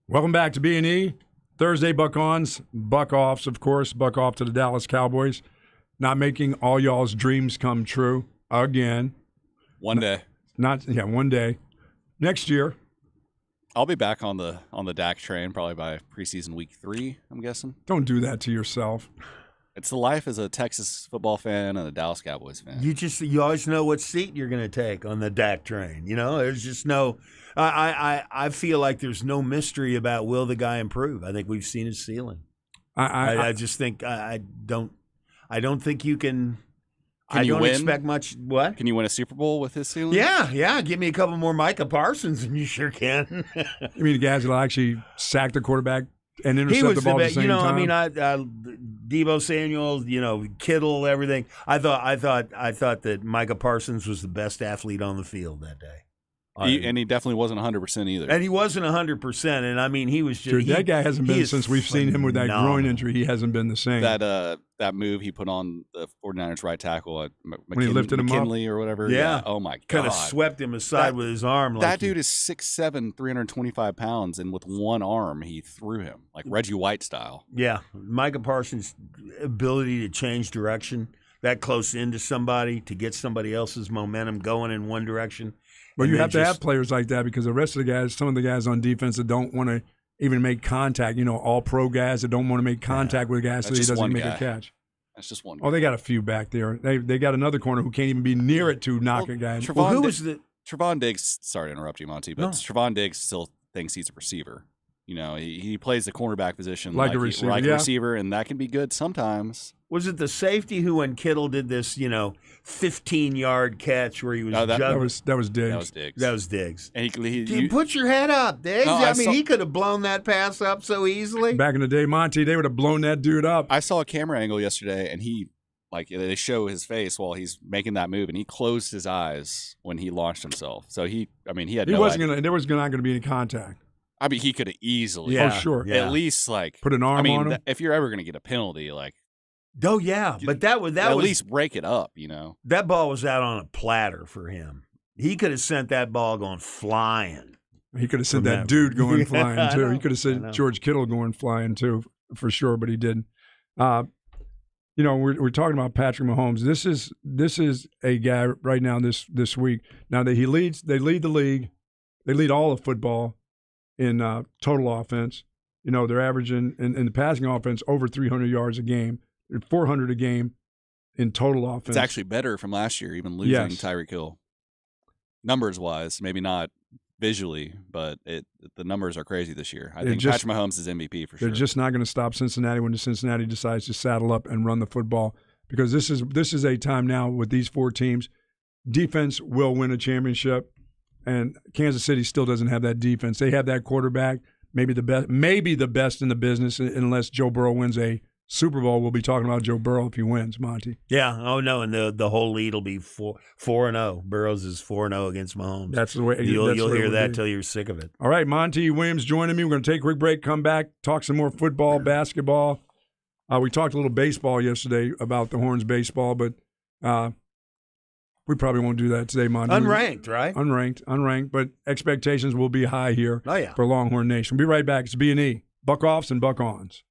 Welcome back to B&E. Thursday, buck-ons, buck-offs, of course. Buck off to the Dallas Cowboys. Not making all y'all's dreams come true again. One day. One day. Next year. I'll be back on the Dak train probably by preseason week 3, I'm guessing. Don't do that to yourself. It's the life as a Texas football fan and a Dallas Cowboys fan. You always know what seat you're going to take on the Dak train. There's just no. I feel like there's no mystery about will the guy improve. I think we've seen his ceiling. I just think I don't think you can. I don't expect much. What? Can you win a Super Bowl with his ceiling? Yeah. Give me a couple more Micah Parsons, and you sure can. You mean the guys that actually sack the quarterback and intercept the ball at the same time? Deebo Samuel, Kittle, everything. I thought that Micah Parsons was the best athlete on the field that day. And he definitely wasn't 100% either. And he wasn't 100%. And I mean, he was just. Dude, that guy hasn't been since we've seen him with that groin injury. He hasn't been the same. That move he put on the 49ers right tackle at when he lifted him up, or whatever. Yeah. Oh my god. Kind of swept him aside with his arm. That dude is 6'7", 325 pounds, and with one arm he threw him like Reggie White style. Yeah, Micah Parsons' ability to change direction that close into somebody to get somebody else's momentum going in one direction. Well, you have to have players like that because the rest of the guys, some of the guys on defense that don't want to even make contact, all pro guys that don't want to make contact with guys so he doesn't make a catch. That's just one guy. Oh, they got a few back there. They got another corner who can't even be near it to knock a guy. Trevon Diggs, sorry to interrupt you, Monty, but Trevon Diggs still thinks he's a receiver. He plays the cornerback position like a receiver, and that can be good sometimes. Was it the safety who, when Kittle did this, 15-yard catch where he was juggling? That was Diggs. That was Diggs. And you put your head up, Diggs. No, he could have blown that pass up so easily. Back in the day, Monty, they would have blown that dude up. I saw a camera angle yesterday, and they show his face while he's making that move, and he closed his eyes when he launched himself. So he had there was not going to be any contact. I mean, he could have easily. Yeah. Oh, sure. At least put an arm on him. If you're ever going to get a penalty, oh yeah, but that was at least break it up. That ball was out on a platter for him. He could have sent that ball going flying. He could have sent that dude going flying too. He could have sent George Kittle going flying too, for sure. But he didn't. We're talking about Patrick Mahomes. This is a guy right now this week. Now that they lead the league. They lead all of football in total offense. They're averaging in the passing offense over 300 yards a game. They're 400 a game in total offense. It's actually better from last year, even losing Tyreek Hill. Numbers wise, maybe not visually, but the numbers are crazy this year. I think Patrick Mahomes is MVP for sure. They're just not going to stop Cincinnati when Cincinnati decides to saddle up and run the football, because this is a time now with these four teams. Defense will win a championship, and Kansas City still doesn't have that defense. They have that quarterback, maybe the best in the business, unless Joe Burrow wins a Super Bowl. We'll be talking about Joe Burrow if he wins, Monty. Yeah. Oh no, and the whole lead will be 4-0. Burrows is 4-0 against Mahomes. That's the way you'll hear that till you're sick of it. All right, Monty Williams joining me. We're going to take a quick break, come back, talk some more football, basketball. We talked a little baseball yesterday about the Horns baseball, but we probably won't do that today, Monty. Unranked, right? Unranked, but expectations will be high here for Longhorn Nation. We'll be right back. It's B&E, Buck-Offs and Buck-Ons.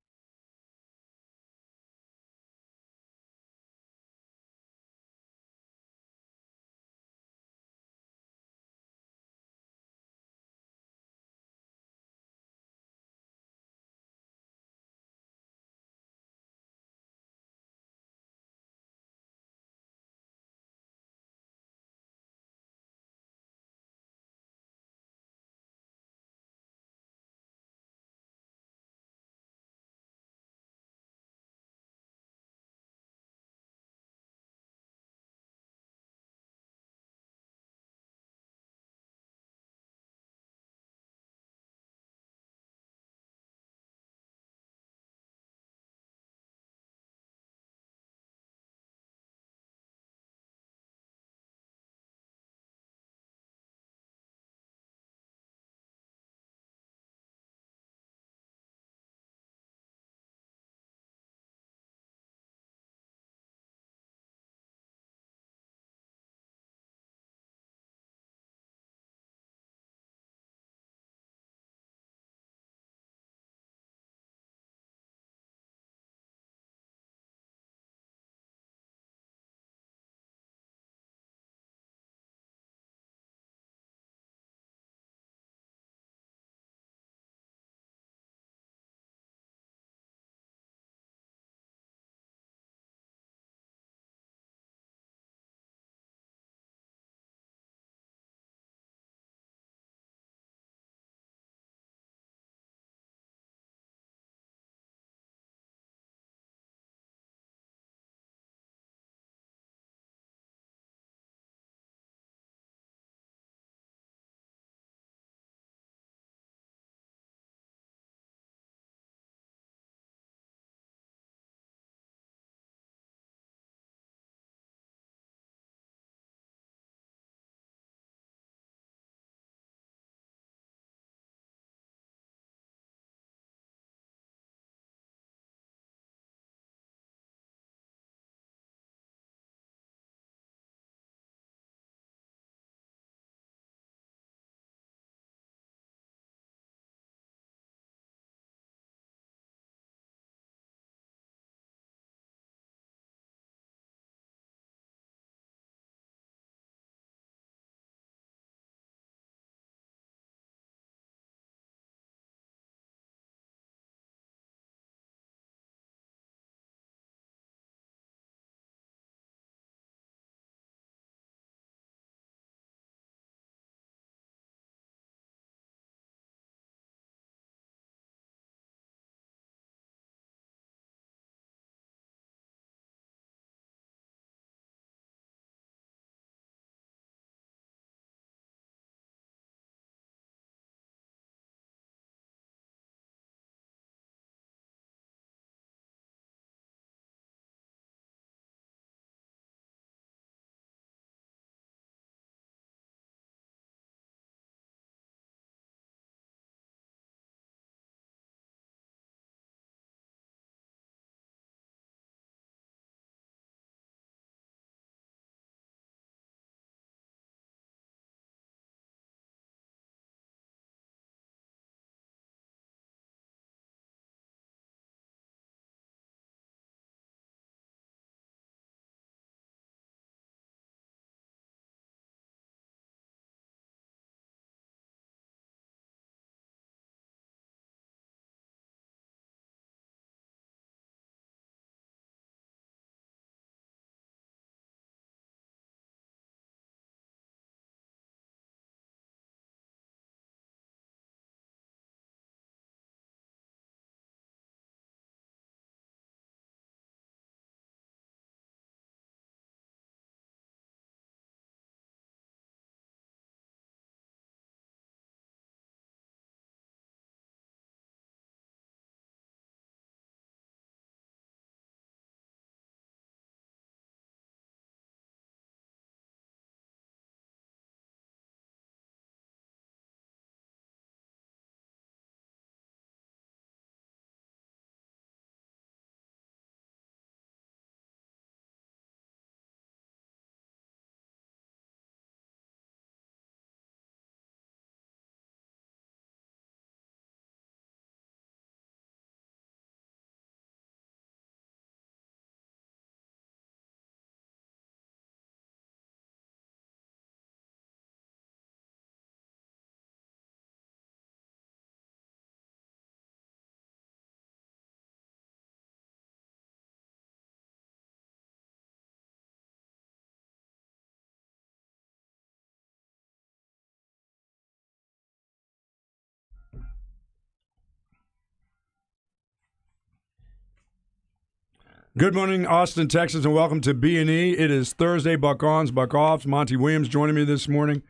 Good morning, Austin, Texas, and welcome to B&E. It is Thursday, Buck Ons, Buck Offs. Monty Williams joining me this morning,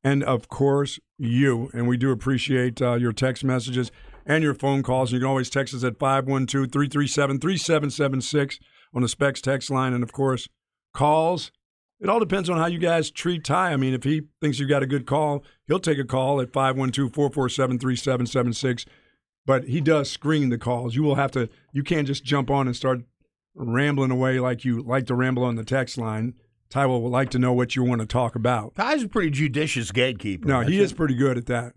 and, of course, you. And we do appreciate your text messages and your phone calls. You can always text us at 512-337-3776 on the Specs text line. And, of course, calls. It all depends on how you guys treat Ty. I mean, if he thinks you got a good call, he'll take a call at 512-447-3776. But he does screen the calls. You can't just jump on and start rambling away like you like to ramble on the text line. Ty will like to know what you want to talk about. Ty's a pretty judicious gatekeeper. No, he is pretty good at that.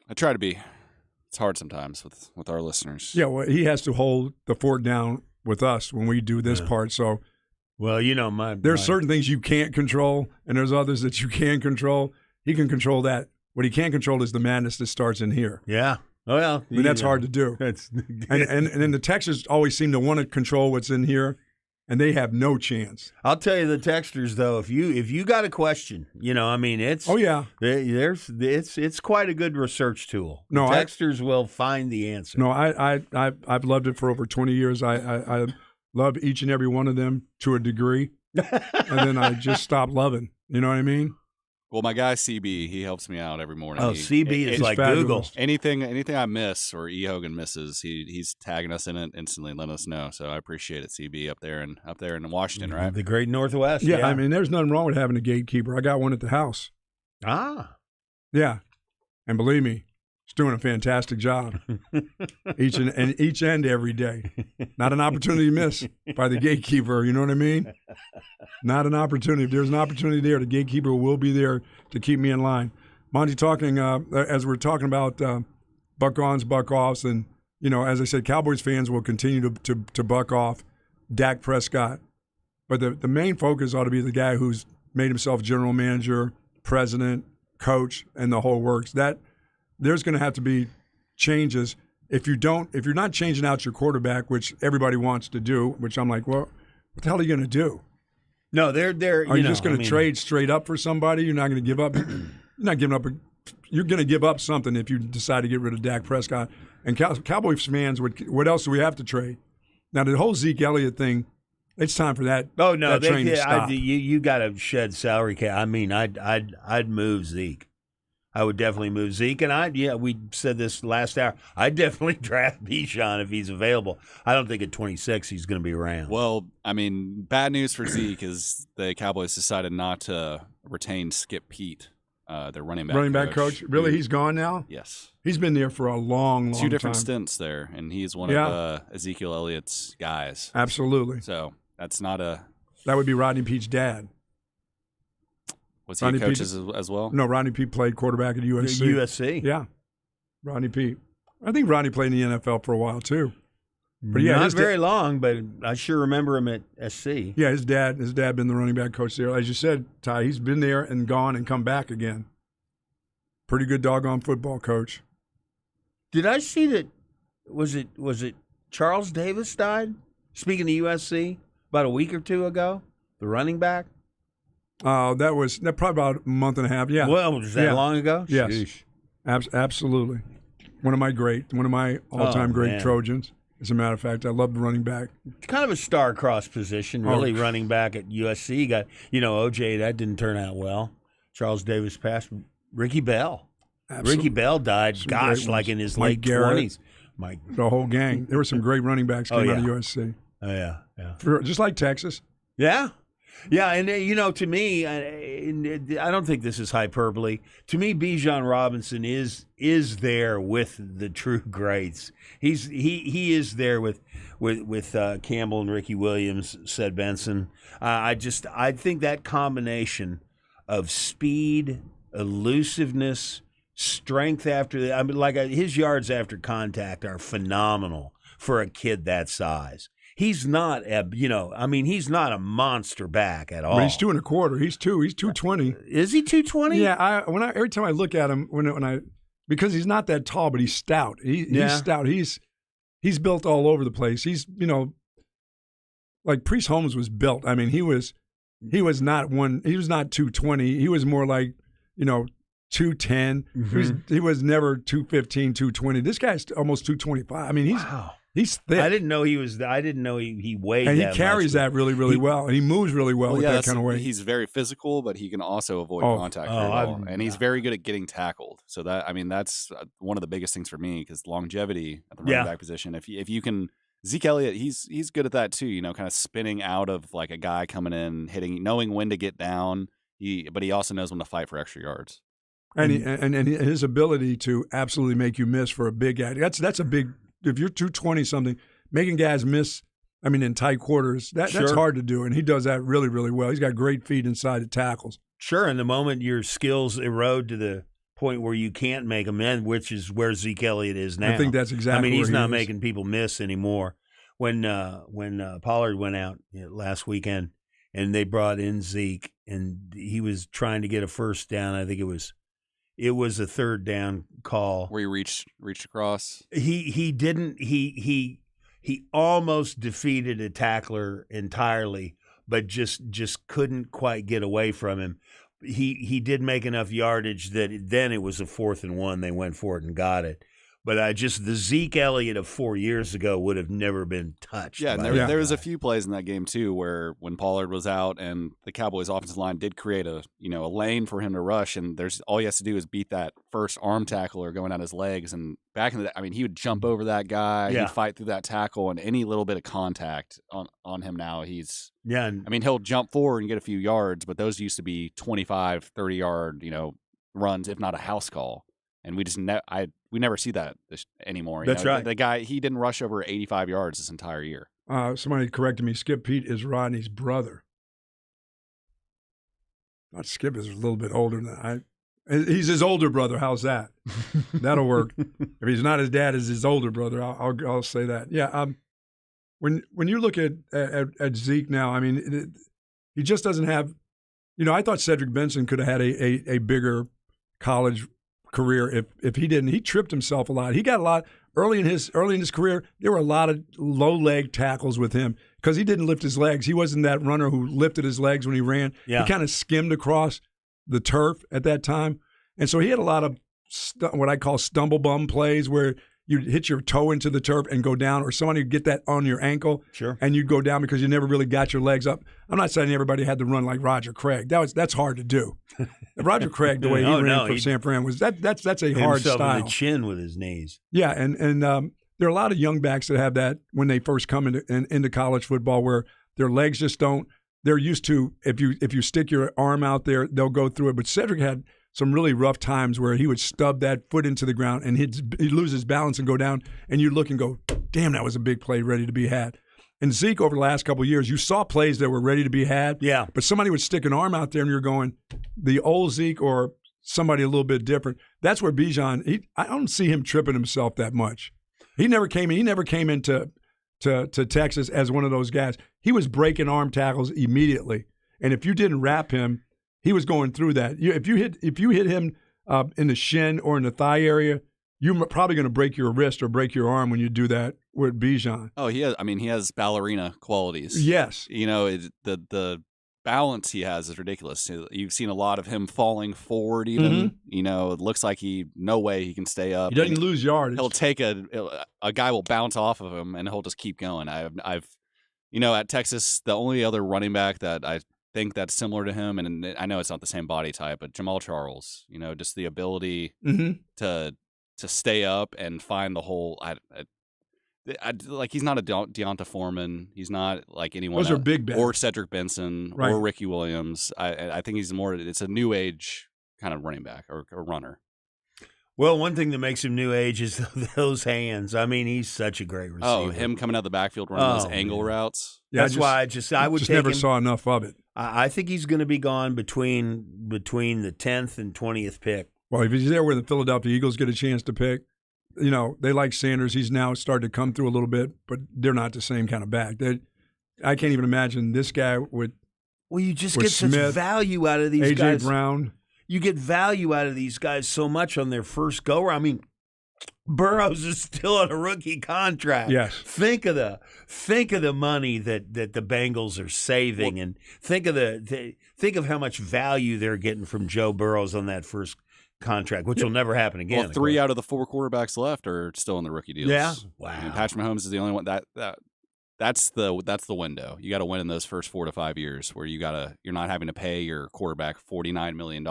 I try to be. It's hard sometimes with our listeners. Yeah, well, he has to hold the fort down with us when we do this part. So, well, there's certain things you can't control, and there's others that you can control. He can control that. What he can't control is the madness that starts in here. Yeah. Well, I mean, that's hard to do. And then the texters always seem to want to control what's in here, and they have no chance. I'll tell you, the texters though, if you got a question, it's it's quite a good research tool. No, the texters will find the answer. No, I've loved it for over 20 years. I love each and every one of them to a degree, and then I just stopped loving. You know what I mean? Well, my guy CB, he helps me out every morning. Oh, CB is like fabulous. Google. Anything I miss or E. Hogan misses, he's tagging us in it instantly, letting us know. So I appreciate it, CB, up there in Washington, right? The Great Northwest. Yeah, I mean, there's nothing wrong with having a gatekeeper. I got one at the house. Ah, yeah, and believe me, he's doing a fantastic job each and every day. Not an opportunity missed by the gatekeeper. You know what I mean? Not an opportunity. If there's an opportunity there, the gatekeeper will be there to keep me in line. Monty, talking as we're talking about buck ons, buck offs, and as I said, Cowboys fans will continue to buck off Dak Prescott, but the main focus ought to be the guy who's made himself general manager, president, coach, and the whole works. That there's going to have to be changes. If you're not changing out your quarterback, which everybody wants to do, which I'm like, well, what the hell are you going to do? No, they're. Are you just going to trade straight up for somebody? You're not going to give up. You're not giving up. You're going to give up something if you decide to get rid of Dak Prescott. And Cowboys fans, what else do we have to trade? Now the whole Zeke Elliott thing, it's time for that. Oh no, that train to stop. You got to shed salary cap. I mean, I'd move Zeke. I would definitely move Zeke, and we said this last hour. I'd definitely draft Bijan if he's available. I don't think at 26 he's going to be around. Well, I mean, bad news for Zeke is the Cowboys decided not to retain Skip Pete, their running back coach. Really, he's gone now? Yes. He's been there for a long time. 2 different stints there, and he's one of Ezekiel Elliott's guys. Absolutely. So that's not a – that would be Rodney Pete's dad. Was he a coach as well? No, Rodney Pete played quarterback at USC. USC? Yeah. Rodney Pete. I think Rodney played in the NFL for a while, too. But not very long, but I sure remember him at SC. Yeah, his dad been the running back coach there. As you said, Ty, he's been there and gone and come back again. Pretty good doggone football coach. Did I see that? Was it Charles Davis died? Speaking of USC, about a week or two ago, the running back. That was probably about a month and a half. Yeah. Well, was that long ago? Yes. Absolutely. One of my all-time great Trojans. As a matter of fact, I love the running back. It's kind of a star-crossed position, really, running back at USC. You got, OJ, that didn't turn out well. Charles Davis passed. Ricky Bell. Absolutely. Ricky Bell died, like in his late 20s. The whole gang. There were some great running backs came out of USC. Oh, yeah. Just like Texas. Yeah. Yeah, and to me, I don't think this is hyperbole. To me, Bijan Robinson is there with the true greats. He is there with Campbell and Ricky Williams, said Benson. I think that combination of speed, elusiveness, strength his yards after contact are phenomenal for a kid that size. He's not he's not a monster back at all. But he's 2 1/4. He's 220. Is he 220? Yeah. Every time I look at him, because he's not that tall, but he's stout. He's stout. He's built all over the place. He's like Priest Holmes was built. I mean, he was not 220. He was more like 210. Mm-hmm. He was never 215, 220. This guy's almost 225. I mean, He's thick. I didn't know he was. I didn't know he weighed. And he that carries much, that really, really well, and he moves really well with that kind of weight. He's very physical, but he can also avoid contact very well, and he's very good at getting tackled. So that's one of the biggest things for me, because longevity at the running back position. If you can, Zeke Elliott, he's good at that too. You know, kind of spinning out of like a guy coming in, hitting, knowing when to get down. But he also knows when to fight for extra yards. And his ability to absolutely make you miss for a big guy. That's a big. If you're 220 something, making guys miss, in tight quarters, that's hard to do, and he does that really, really well. He's got great feet inside the tackles. Sure, and the moment your skills erode to the point where you can't make them in, which is where Zeke Elliott is now. I think that's exactly. He's not making people miss anymore. When Pollard went out last weekend, and they brought in Zeke, and he was trying to get a first down. I think it was a third down call where he reached across. He didn't. He almost defeated a tackler entirely, but just couldn't quite get away from him. He did make enough yardage that then it was a 4th and 1. They went for it and got it. But the Zeke Elliott of 4 years ago would have never been touched. Yeah, and there was a few plays in that game too where when Pollard was out and the Cowboys' offensive line did create a lane for him to rush, and all he has to do is beat that first arm tackler going out his legs. And back in the he would jump over that guy, he'd fight through that tackle, and any little bit of contact on him now, he'll jump forward and get a few yards, but those used to be 25, 30-yard runs, if not a house call. And we just we never see that anymore. That's right. The guy, he didn't rush over 85 yards this entire year. Somebody corrected me. Skip Pete is Rodney's brother. Not Skip is a little bit older than he's his older brother. How's that? That'll work. If he's not his dad, is his older brother. I'll say that. Yeah. When you look at Zeke now, he just doesn't have. I thought Cedric Benson could have had a bigger college career if he didn't. He tripped himself a lot. He got a lot early in his career. There were a lot of low leg tackles with him because he didn't lift his legs. He wasn't that runner who lifted his legs when he ran. Yeah. He kind of skimmed across the turf at that time, and so he had a lot of what I call stumble bum plays where you'd hit your toe into the turf and go down, or somebody would get that on your ankle, sure, and you'd go down because you never really got your legs up. I'm not saying everybody had to run like Roger Craig. That's hard to do. Roger Craig, the way he ran for San Fran was that's a hard style. In the chin with his knees. Yeah, and there are a lot of young backs that have that when they first come into college football, where their legs just don't. They're used to if you stick your arm out there, they'll go through it. But Cedric had some really rough times where he would stub that foot into the ground and he'd lose his balance and go down, and you'd look and go, damn, that was a big play ready to be had. And Zeke, over the last couple of years, you saw plays that were ready to be had. Yeah. But somebody would stick an arm out there and you're going, the old Zeke or somebody a little bit different. That's where Bijan, I don't see him tripping himself that much. He never came into Texas as one of those guys. He was breaking arm tackles immediately. And if you didn't wrap him, he was going through that. If you hit him in the shin or in the thigh area, you're probably going to break your wrist or break your arm when you do that with Bijan. Oh, he has ballerina qualities. Yes. The balance he has is ridiculous. You've seen a lot of him falling forward even. Mm-hmm. It looks like no way he can stay up. He doesn't lose yardage. He'll take a guy will bounce off of him and he'll just keep going. I've at Texas, the only other running back that I think that's similar to him, and I know it's not the same body type, but Jamal Charles, just the ability to stay up and find the hole. He's not a Deonta Foreman. He's not like anyone Those else, are big backs. or Cedric Benson, right, or Ricky Williams. I think he's more. It's a new age kind of running back or runner. Well, one thing that makes him new age is those hands. He's such a great receiver. Oh, him coming out the backfield running those angle routes. Yeah, that's why I would take never him. Saw enough of it. I think he's going to be gone between the 10th and 20th pick. Well, if he's there where the Philadelphia Eagles get a chance to pick, they like Sanders. He's now started to come through a little bit, but they're not the same kind of back. I can't even imagine this guy with. Well, you just get Smith, such value out of these AJ guys. AJ Brown. You get value out of these guys so much on their first go. Burrows is still on a rookie contract. Yes. Think of the money that the Bengals are saving, and think of how much value they're getting from Joe Burrows on that first contract, which will never happen again. Well, 3 out of the 4 quarterbacks left are still in the rookie deals. Yeah, wow. I mean, Patrick Mahomes is the only one that's the window. You got to win in those first 4 to 5 years, where you're not having to pay your quarterback $49 million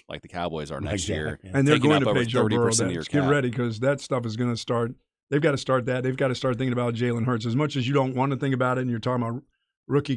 like the Cowboys are next year, and they're going to pay Joe Burrow. Get ready, because that stuff is going to start. They've got to start that. They've got to start thinking about Jalen Hurts. As much as you don't want to think about it, and you're talking about rookie,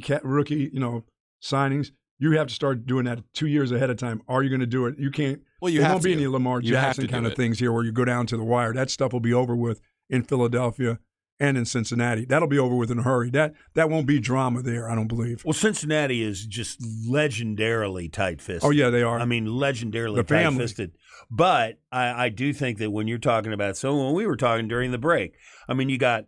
signings, you have to start doing that 2 years ahead of time. Are you going to do it? You can't. Well, there won't be any Lamar Jackson kind of things here where you go down to the wire. That stuff will be over with in Philadelphia and in Cincinnati. That'll be over with in a hurry. That won't be drama there, I don't believe. Well, Cincinnati is just legendarily tight-fisted. Oh, yeah, they are. I mean, legendarily tight-fisted. But I do think that when you're talking about – so when we were talking during the break, I mean, you got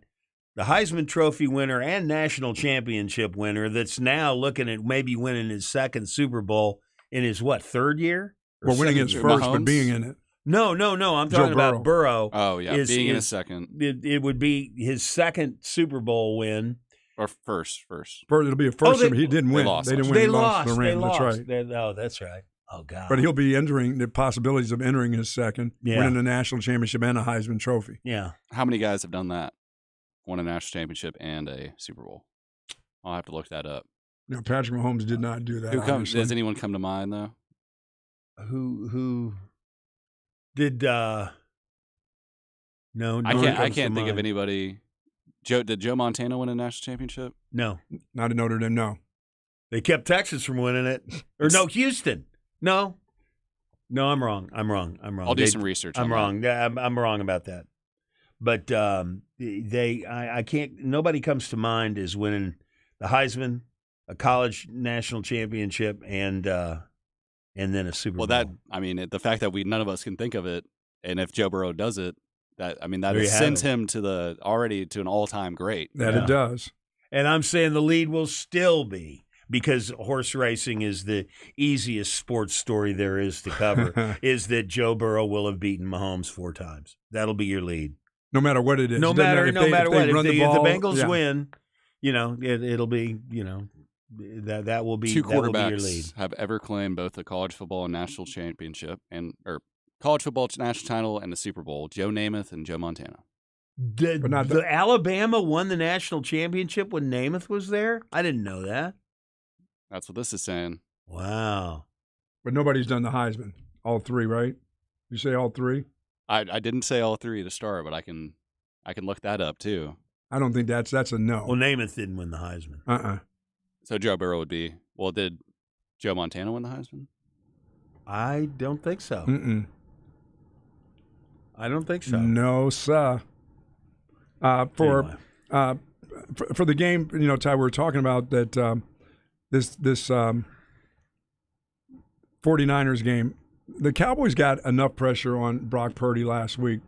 the Heisman Trophy winner and national championship winner that's now looking at maybe winning his second Super Bowl in his, third year? Well, winning his first, but being in it. No. I'm talking about Burrow. Oh, yeah, being in his second. It would be his second Super Bowl win. Or first. It'll be a first. He didn't win. They didn't win. They lost. The Rams. That's right. That's right. Oh, God. But he'll be entering the possibilities of entering his second, winning a national championship and a Heisman Trophy. Yeah. How many guys have done that? Won a national championship and a Super Bowl. I'll have to look that up. No, Patrick Mahomes did not do that. Does anyone come to mind, though? Who did no? I can't think of anybody. Did Joe Montana win a national championship? No, not at Notre Dame. No, they kept Texas from winning it. Or no, Houston. No, I'm wrong. I'll do some research. I'm wrong. Yeah, I'm wrong about that. But I can't. Nobody comes to mind as winning the Heisman, a college national championship, and then a Super Bowl. Well, the fact that none of us can think of it, and if Joe Burrow does it, that sends him to an all-time great. It does. And I'm saying the lead will still be, because horse racing is the easiest sports story there is to cover, is that Joe Burrow will have beaten Mahomes 4 times. That'll be your lead. No matter what it is. No matter what. If the Bengals win, it'll be, that will be 2 quarterbacks that will be your lead. Have ever claimed both the college football and national championship or college football national title and the Super Bowl. Joe Namath and Joe Montana. The Alabama won the national championship when Namath was there? I didn't know that. That's what this is saying. Wow. But nobody's done the Heisman. All 3, right? You say all 3? I didn't say all 3 to start, but I can look that up too. I don't think that's a no. Well, Namath didn't win the Heisman. So Joe Burrow would be. Well, did Joe Montana win the Heisman? I don't think so. I don't think so. No, sir. For the game, Ty, we were talking about that this 49ers game. The Cowboys got enough pressure on Brock Purdy last week.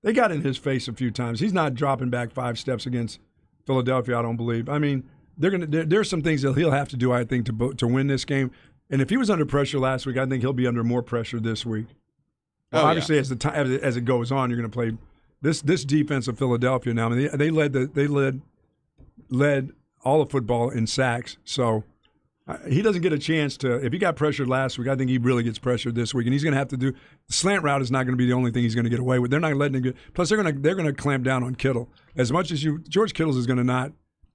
They got in his face a few times. He's not dropping back 5 steps against Philadelphia, I don't believe. I mean, there's some things that he'll have to do, I think, to win this game. And if he was under pressure last week, I think he'll be under more pressure this week. Well, obviously, as it goes on, you're going to play this defense of Philadelphia now. I mean, they led all of football in sacks. So he doesn't get a chance to. If he got pressured last week, I think he really gets pressured this week, and he's going to have to do. The slant route is not going to be the only thing he's going to get away with. They're not letting him get. Plus, they're going to clamp down on Kittle as much as George Kittle is going to not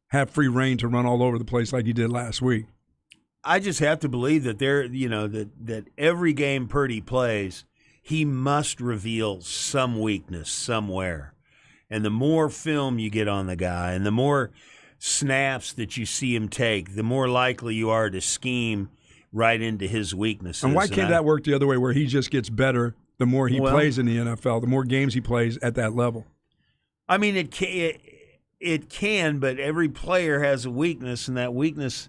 have free reign to run all over the place like he did last week. I just have to believe that that every game Purdy plays, he must reveal some weakness somewhere. And the more film you get on the guy and the more snaps that you see him take, the more likely you are to scheme right into his weaknesses. And why can't that work the other way, where he just gets better the more he plays in the NFL, the more games he plays at that level? I mean, it can, but every player has a weakness, and that weakness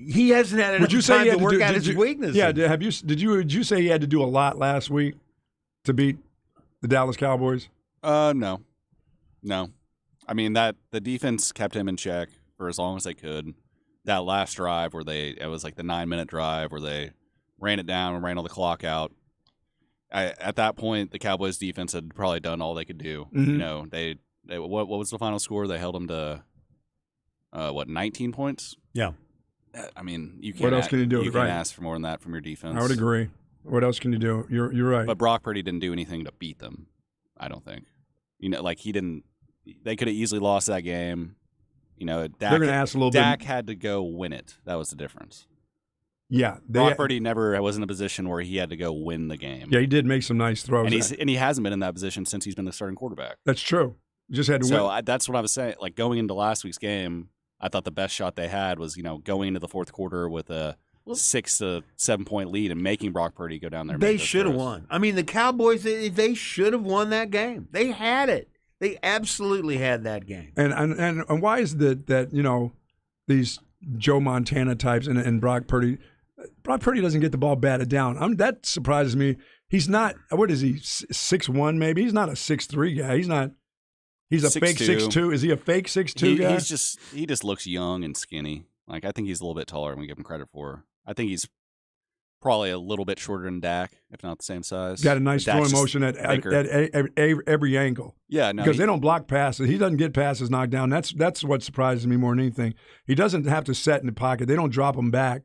he hasn't had enough time to work out his weaknesses. Yeah, did you say he had to do a lot last week to beat the Dallas Cowboys? No. I mean, the defense kept him in check for as long as they could. That last drive where it was like the 9-minute drive where they ran it down and ran all the clock out. At that point, the Cowboys defense had probably done all they could do. Mm-hmm. They what was the final score? They held them to 19 points? Yeah. I mean, you can't. What else can you do? You can't ask for more than that from your defense. I would agree. What else can you do? You're right. But Brock Purdy didn't do anything to beat them, I don't think. Like he didn't – they could have easily lost that game. They're going to ask a little Dak bit. had to go win it. That was the difference. Yeah. Brock Purdy never was in a position where he had to go win the game. Yeah, he did make some nice throws. And he hasn't been in that position since he's been the starting quarterback. That's true. Just had to win. So that's what I was saying. Like going into last week's game, I thought the best shot they had was, going into the fourth quarter with a 6 to 7 point lead and making Brock Purdy go down there. They should have won. I mean, the Cowboys, they should have won that game. They had it. They absolutely had that game. And why is that these Joe Montana types and Brock Purdy doesn't get the ball batted down. That surprises me. He's not, what is he, 6'1" maybe? He's not a 6'3" guy. He's not. He's a 6'2". fake 6'2". Is he a fake 6'2" guy? He just looks young and skinny. Like I think he's a little bit taller than we give him credit for. I think he's probably a little bit shorter than Dak, if not the same size. Got a nice throwing motion at every angle. Yeah, no, because they don't block passes. He doesn't get passes knocked down. That's what surprises me more than anything. He doesn't have to set in the pocket. They don't drop him back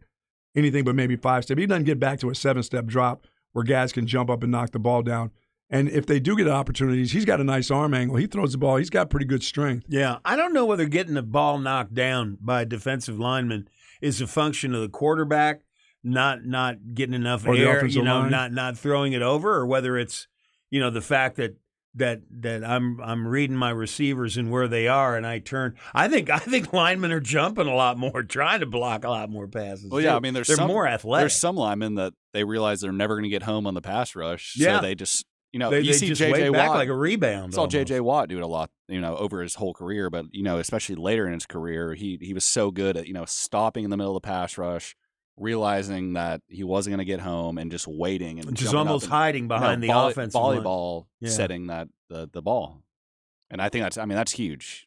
anything but maybe 5-step. He doesn't get back to a 7-step drop where guys can jump up and knock the ball down. And if they do get opportunities, he's got a nice arm angle. He throws the ball. He's got pretty good strength. Yeah, I don't know whether getting the ball knocked down by a defensive lineman is a function of the quarterback not getting enough air, not throwing it over, or whether it's the fact that I'm reading my receivers and where they are, and I turn. I think linemen are jumping a lot more, trying to block a lot more passes. Well, yeah, I mean, they're more athletic. There's some linemen that they realize they're never going to get home on the pass rush, yeah. so they just. They you see just J.J. wait back Watt like a rebound. Saw J.J. Watt do it a lot, over his whole career. But especially later in his career, he was so good at stopping in the middle of the pass rush, realizing that he wasn't going to get home, and just waiting and just almost hiding behind the offensive volleyball setting that the ball. And I think that's huge.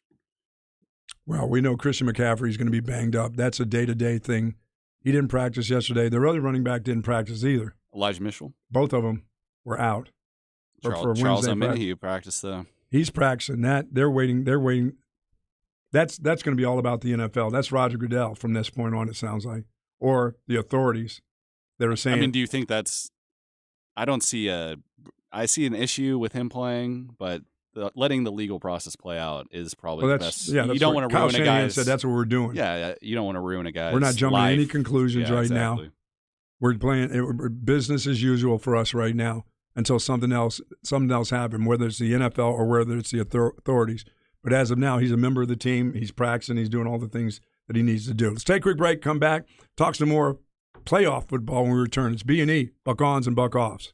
Well, we know Christian McCaffrey is going to be banged up. That's a day-to-day thing. He didn't practice yesterday. Their other running back didn't practice either. Elijah Mitchell. Both of them were out. Charles Omenihu practiced though. He's practicing that. They're waiting. That's going to be all about the NFL. That's Roger Goodell from this point on, it sounds like, or the authorities that are saying. I mean, do you think that's? I see an issue with him playing, but letting the legal process play out is probably the best. Yeah, you don't want to ruin a guy's. Said that's what we're doing. Yeah, you don't want to ruin a guy's. We're not jumping life. to any conclusions right now. We're playing business as usual for us right now until something else happens, whether it's the NFL or whether it's the authorities. But as of now, he's a member of the team. He's practicing. He's doing all the things that he needs to do. Let's take a quick break, come back, talk some more playoff football when we return. It's B&E, Buck-Ons and Buck-Offs.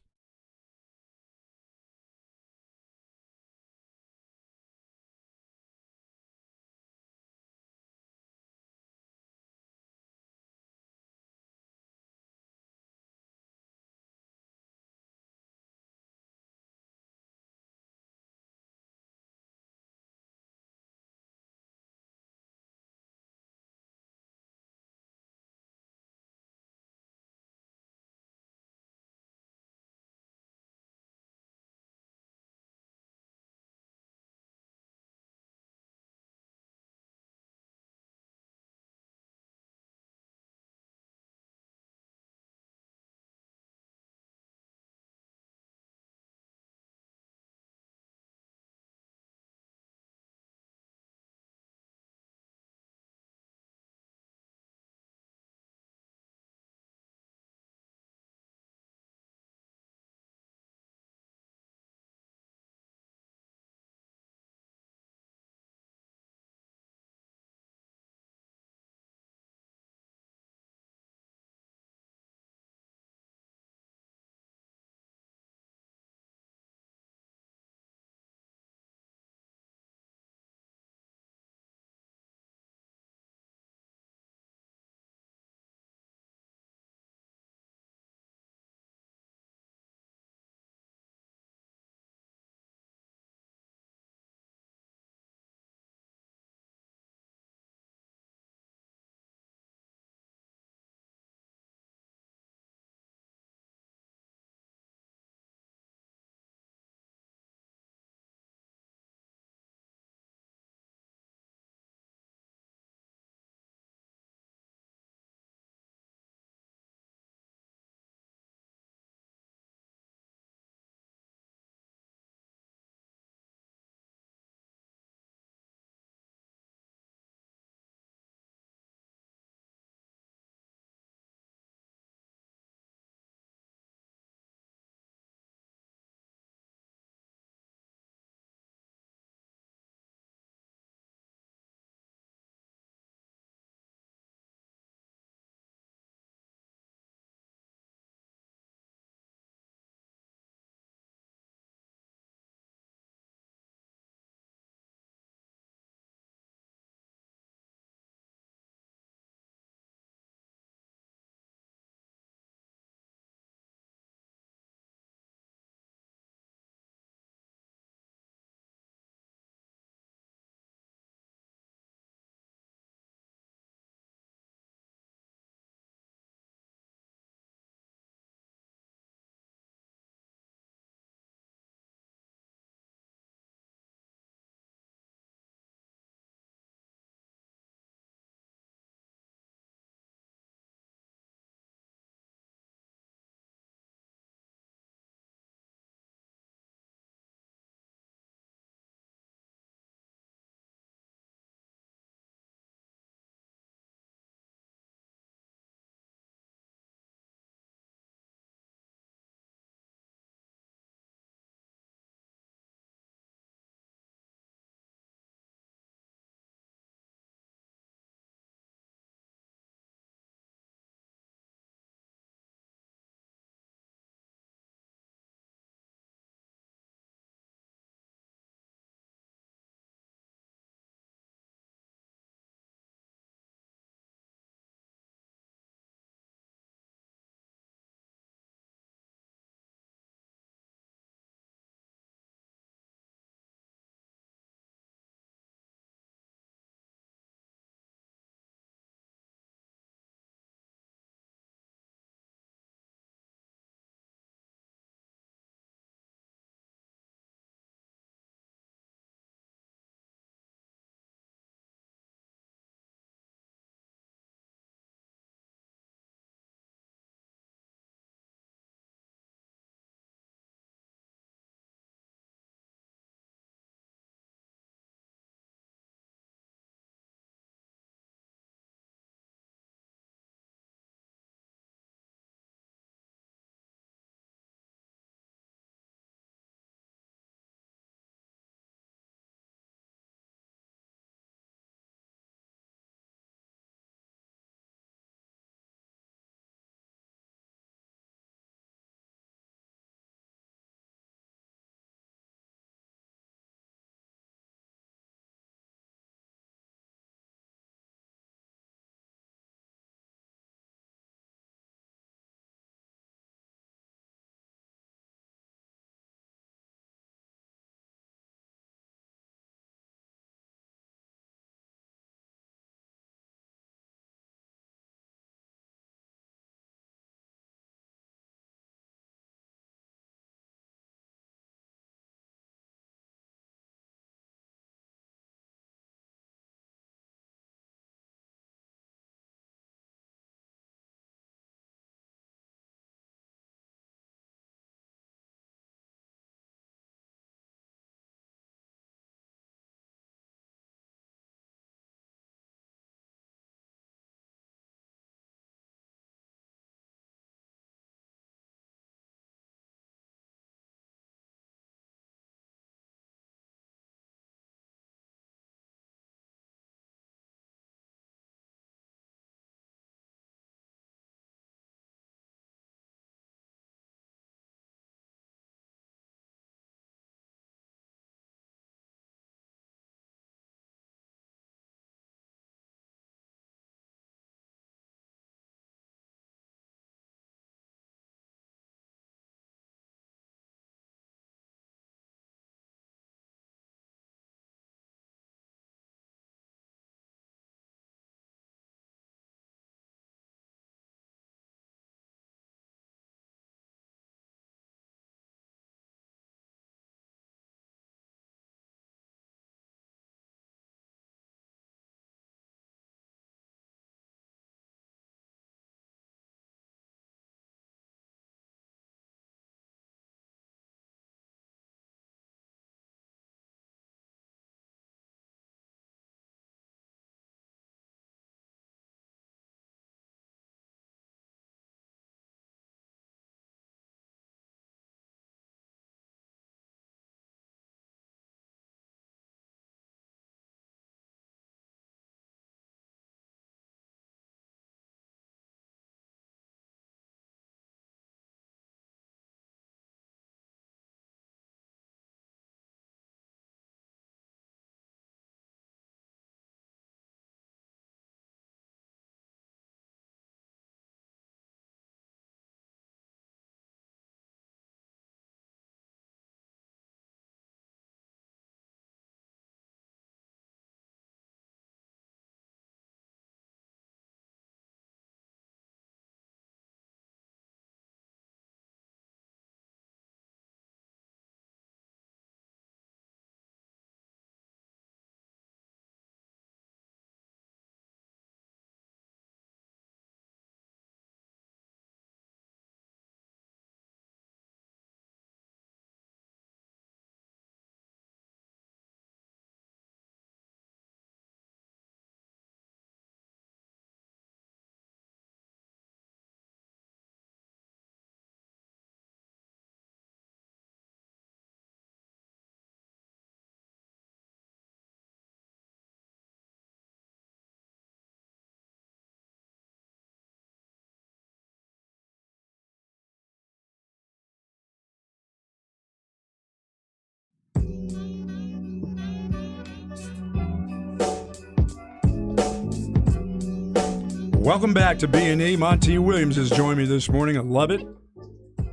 Welcome back to B&E. Monty Williams has joined me this morning. I love it.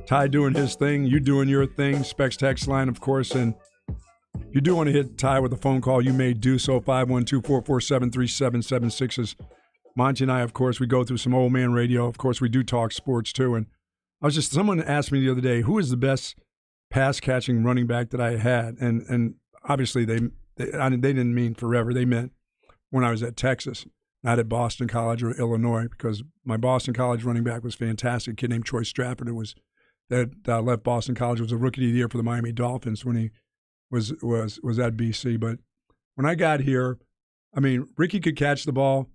Ty doing his thing, you doing your thing. Specs text line, of course. And if you do want to hit Ty with a phone call, you may do so. 512-447-3776 is Monty and I, of course, we go through some old man radio. Of course, we do talk sports, too. And someone asked me the other day, who is the best pass-catching running back that I had? And obviously, they didn't mean forever. They meant when I was at Texas, not at Boston College or Illinois, because my Boston College running back was fantastic. A kid named Troy Stratford that left Boston College, was a rookie of the year for the Miami Dolphins when he was at BC. But when I got here, I mean, Ricky could catch the ball. A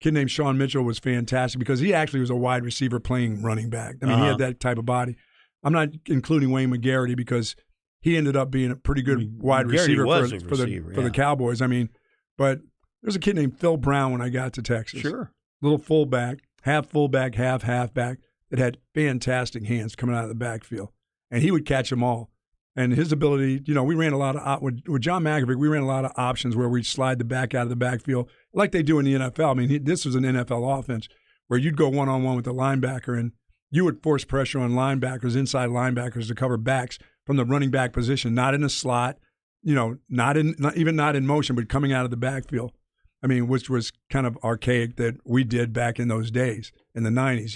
kid named Sean Mitchell was fantastic because he actually was a wide receiver playing running back. I mean, he had that type of body. I'm not including Wayne McGarity because he ended up being a pretty good wide receiver for the Cowboys. I mean, but there's a kid named Phil Brown when I got to Texas. Sure. Little fullback, half halfback that had fantastic hands coming out of the backfield. And he would catch them all. And his ability, we ran a lot of, with John McAvick, we ran a lot of options where we'd slide the back out of the backfield like they do in the NFL. I mean, this was an NFL offense where you'd go one-on-one with the linebacker and you would force pressure on linebackers, inside linebackers to cover backs from the running back position, not in a slot, not in motion, but coming out of the backfield. I mean, which was kind of archaic that we did back in those days in the 90s.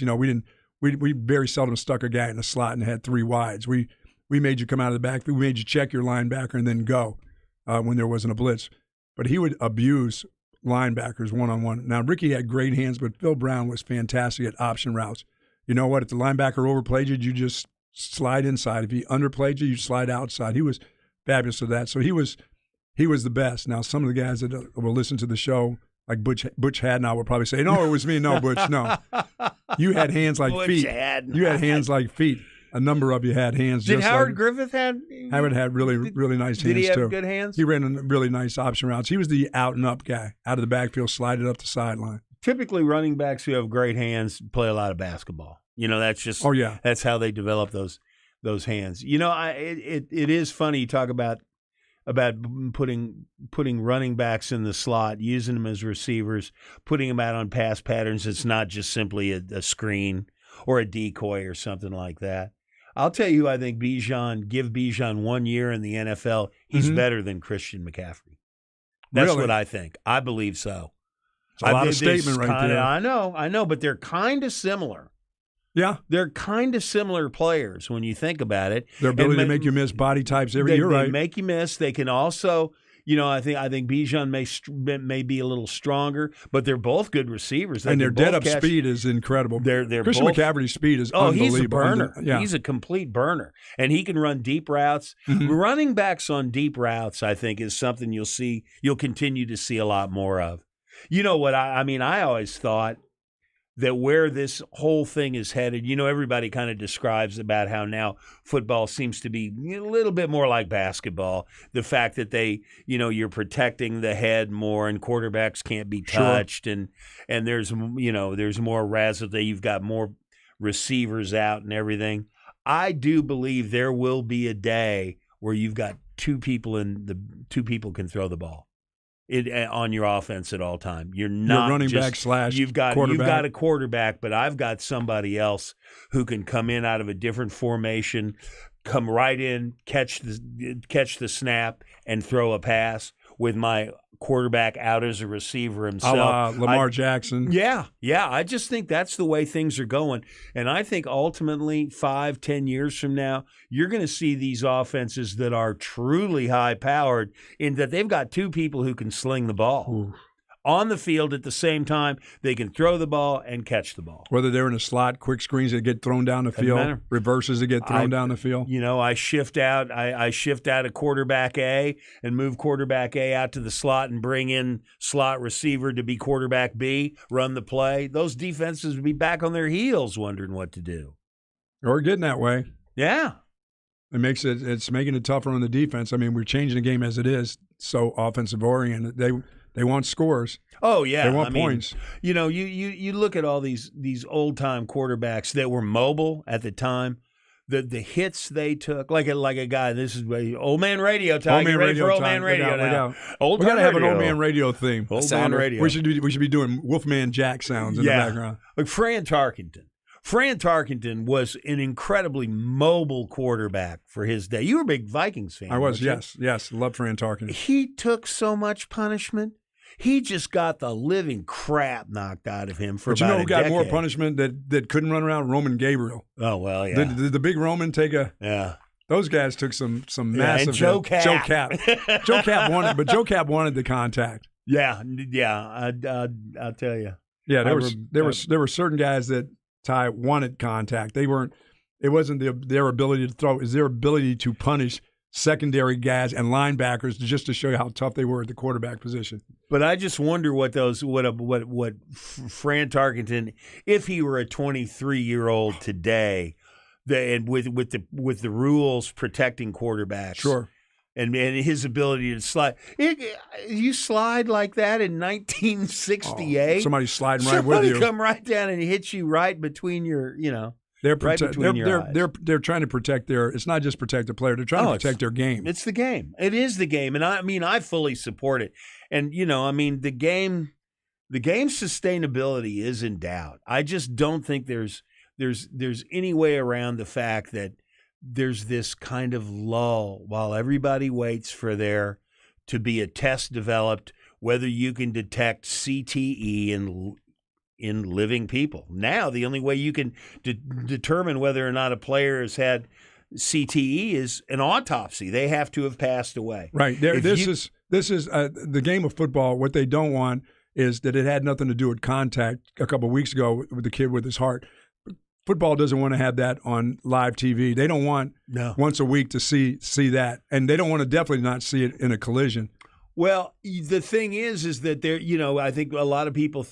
We very seldom stuck a guy in a slot and had three wides. We made you come out of the backfield. We made you check your linebacker and then go when there wasn't a blitz. But he would abuse linebackers one-on-one. Now, Ricky had great hands, but Phil Brown was fantastic at option routes. You know what? If the linebacker overplayed you, you just slide inside. If he underplayed you, you slide outside. He was fabulous at that. So he was the best. Now, some of the guys that will listen to the show, like Butch Hadnall, will probably say, "No, it was me." No, Butch, no. You had hands like feet. You had hands like feet. A number of you had hands. Did Howard Griffith had? Howard had really nice hands too. Did he have good hands? He ran really nice option routes. He was the out and up guy, out of the backfield, slide it up the sideline. Typically, running backs who have great hands play a lot of basketball. That's just. Oh yeah. That's how they develop those hands. It is funny you talk about putting running backs in the slot, using them as receivers, putting them out on pass patterns. It's not just simply a screen or a decoy or something like that. I'll tell you, I think give Bijan 1 year in the NFL, he's better than Christian McCaffrey. That's really? What I think. I believe so. It's a lot of statement right there. I know, but they're kind of similar. Yeah. They're kind of similar players when you think about it. Their ability to make you miss body types you're right. They make you miss. They can also, I think Bijan may be a little stronger, but they're both good receivers. And their dead-up speed is incredible. Christian McCaffrey's speed is unbelievable. He's a burner. Yeah. He's a complete burner. And he can run deep routes. Mm-hmm. Running backs on deep routes, I think, is something you'll continue to see a lot more of. You know what? I always thought that where this whole thing is headed, everybody kind of describes about how now football seems to be a little bit more like basketball. The fact that you're protecting the head more and quarterbacks can't be touched, sure. and there's more razzle. You've got more receivers out and everything. I do believe there will be a day where you've got two people can throw the ball. On your offense at all time. You're not running back / you've got a quarterback, but I've got somebody else who can come in out of a different formation, come right in, catch the snap, and throw a pass with my quarterback out as a receiver himself. A la Lamar Jackson. Yeah. I just think that's the way things are going. And I think ultimately 5-10 years from now, you're going to see these offenses that are truly high-powered in that they've got two people who can sling the ball. Ooh. On the field at the same time. They can throw the ball and catch the ball. Whether they're in a slot, quick screens that get thrown down the field, reverses that get thrown down the field. I shift out a quarterback A and move quarterback A out to the slot and bring in slot receiver to be quarterback B, run the play. Those defenses would be back on their heels wondering what to do. Or getting that way. Yeah. It's making it tougher on the defense. I mean, we're changing the game as it is, so offensive oriented. They want scores. Oh yeah, they want points. You look at all these old time quarterbacks that were mobile at the time, the hits they took, like a guy. This is old man radio time. Get ready for old man radio now. We gotta have an old man radio theme. Old man radio. We should be doing Wolfman Jack sounds in the background. Like Fran Tarkenton. Fran Tarkenton was an incredibly mobile quarterback for his day. You were a big Vikings fan. I was, yes. Love Fran Tarkenton. He took so much punishment. He just got the living crap knocked out of him for about a decade. But you know who got more punishment that couldn't run around? Roman Gabriel. Oh, well, yeah. Did the big Roman take a – yeah. Those guys took some massive – and Joe Cap. Joe Cap wanted – but Joe Cap wanted the contact. Yeah, I'll tell you. Yeah, there were certain guys that Ty wanted contact. They weren't – it wasn't their ability to throw. It was their ability to punish – secondary guys and linebackers just to show you how tough they were at the quarterback position. But I just wonder what Fran Tarkenton, if he were a 23-year-old today, and with the rules protecting quarterbacks, sure, and his ability to slide, you slide like that in 1968. Somebody sliding right with you. Somebody come right down and hit you right between your, They're right between your eyes. They're trying to protect it's not just protect the player. They're trying to protect their game. It's the game. It is the game, and I fully support it. And the game sustainability is in doubt. I just don't think there's any way around the fact that there's this kind of lull while everybody waits for there to be a test developed whether you can detect CTE in living people. Now, the only way you can determine whether or not a player has had CTE is an autopsy. They have to have passed away. Right. This is the game of football. What they don't want is that it had nothing to do with contact a couple of weeks ago with the kid with his heart. Football doesn't want to have that on live TV. They don't want once a week to see that, and they don't want to definitely not see it in a collision. Well, the thing is that there, I think a lot of people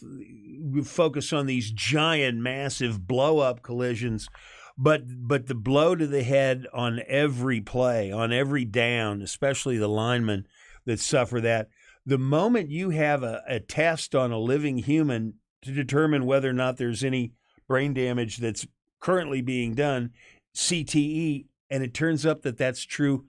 focus on these giant, massive blow-up collisions, but the blow to the head on every play, on every down, especially the linemen that suffer that, the moment you have a test on a living human to determine whether or not there's any brain damage that's currently being done, CTE, and it turns up that that's true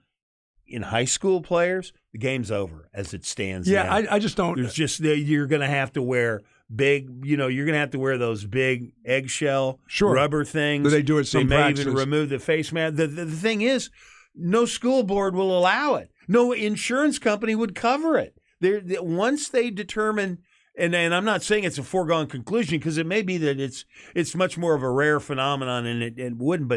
in high school players, the game's over as it stands now. I just don't. There's just you're going to have to wear big. You're going to have to wear those big eggshell rubber things. They do it. Some may practices. even remove the face mask. The thing is, no school board will allow it. No insurance company would cover it. Once they determine. And I'm not saying it's a foregone conclusion because it may be that it's much more of a rare phenomenon and it wouldn't.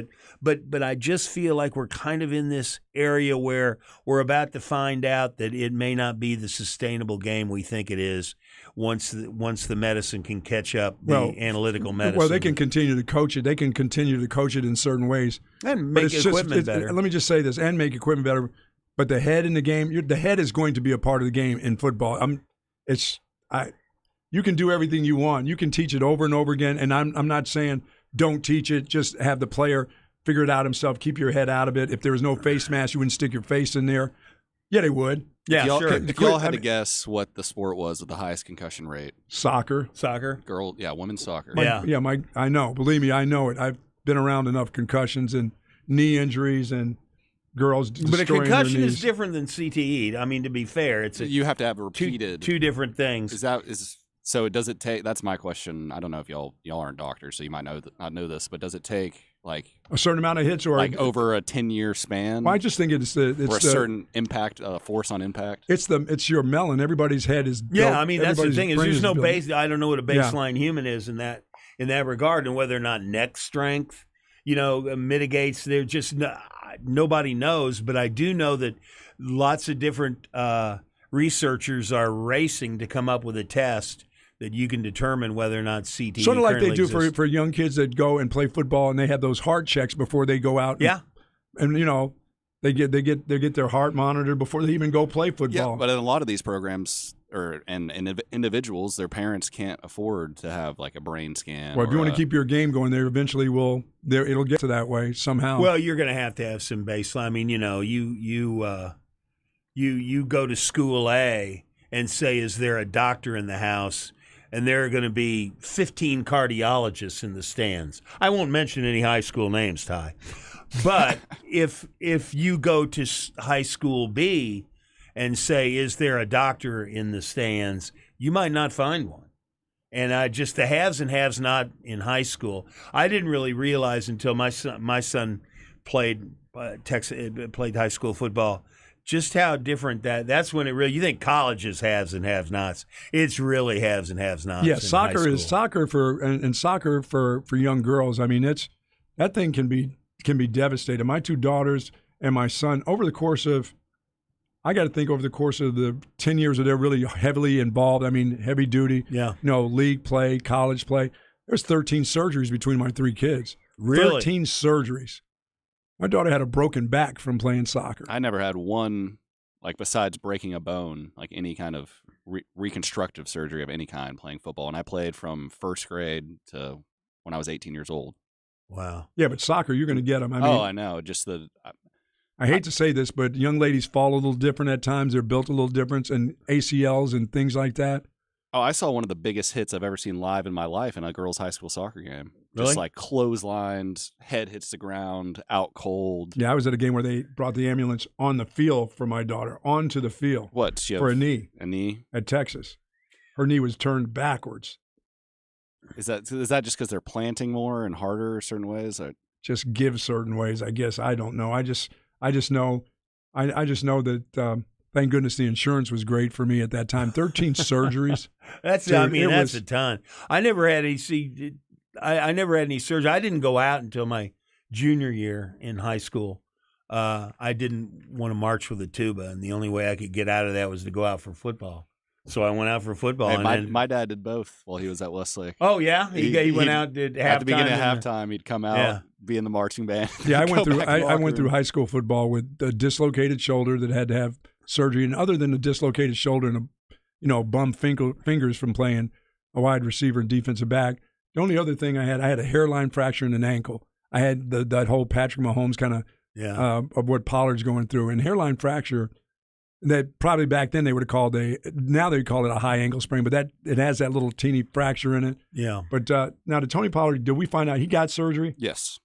But I just feel like we're kind of in this area where we're about to find out that it may not be the sustainable game we think it is once the medicine can catch up, analytical medicine. Well, they can continue to coach it. They can continue to coach it in certain ways. And make equipment better. Let me just say this, and make equipment better. But the head in the game, the head is going to be a part of the game in football. You can do everything you want. You can teach it over and over again. And I'm not saying don't teach it. Just have the player figure it out himself. Keep your head out of it. If there was no face mask, you wouldn't stick your face in there. Yeah, they would. Yeah, sure. If y'all had to guess what the sport was with the highest concussion rate. Soccer. Women's soccer. I know. Believe me, I know it. I've been around enough concussions and knee injuries and girls destroying their knees. But a concussion is different than CTE. I mean, to be fair, you have to have a repeated. Two different things. So does it take? That's my question. I don't know if y'all aren't doctors, so you might not know this. But does it take like a certain amount of hits, or over a 10-year span? Well, I just think it's a certain impact, force on impact. It's your melon. Everybody's head is built. Yeah, I mean that's the thing. There's no base. I don't know what a baseline human is in that regard, and whether or not neck strength, mitigates. They're just nobody knows. But I do know that lots of different researchers are racing to come up with a test that you can determine whether or not CTE sort of like they do exists. for young kids that go and play football and they have those heart checks before they go out. Yeah, and they get their heart monitored before they even go play football. Yeah, but in a lot of these programs and individuals, their parents can't afford to have like a brain scan. Well, if you want to keep your game going, there eventually it'll get to that way somehow. Well, you're going to have some baseline. I mean, you go to school A and say, is there a doctor in the house? And there are going to be 15 cardiologists in the stands. I won't mention any high school names, Ty. But if you go to high school B and say, is there a doctor in the stands, you might not find one. And just the haves and haves not in high school. I didn't really realize until my son played played high school football, just how different that's when it really, you think college is haves and have nots. It's really haves and have nots. Yeah, soccer is soccer for young girls. I mean, that thing can be devastating. My 2 daughters and my son, over the course of the 10 years that they're really heavily involved, I mean, heavy duty, league play, college play, there's 13 surgeries between my 3 kids. Really? 13 surgeries. My daughter had a broken back from playing soccer. I never had one, like besides breaking a bone, like any kind of reconstructive surgery of any kind playing football. And I played from first grade to when I was 18 years old. Wow. Yeah, but soccer, you're going to get them. I mean, I know. Just I hate to say this, but young ladies fall a little different at times. They're built a little different, and ACLs and things like that. Oh, I saw one of the biggest hits I've ever seen live in my life in a girls' high school soccer game. Really? Just like clotheslined, head hits the ground, out cold. Yeah, I was at a game where they brought the ambulance on the field for my daughter, onto the field. What? For a knee. A knee? At Texas. Her knee was turned backwards. Is that just because they're planting more and harder certain ways? Or? Just give certain ways, I guess. I don't know. I just know that thank goodness the insurance was great for me at that time. 13 surgeries. That's a ton. I never had any I never had any surgery. I didn't go out until my junior year in high school. I didn't want to march with a tuba, and the only way I could get out of that was to go out for football. So I went out for football. Hey, my dad did both while he was at Westlake. Oh, yeah? He went out, did halftime. At the beginning of halftime, he'd come out, be in the marching band. Yeah, I went through high school football with a dislocated shoulder that had to have surgery. And other than the dislocated shoulder and bum fingers from playing a wide receiver and defensive back, the only other thing I had a hairline fracture in an ankle. I had that whole Patrick Mahomes kind of of what Pollard's going through. And hairline fracture, that probably back then they would have called now they call it a high ankle sprain, but it has that little teeny fracture in it. Yeah. But now to Tony Pollard, did we find out he got surgery? Yes.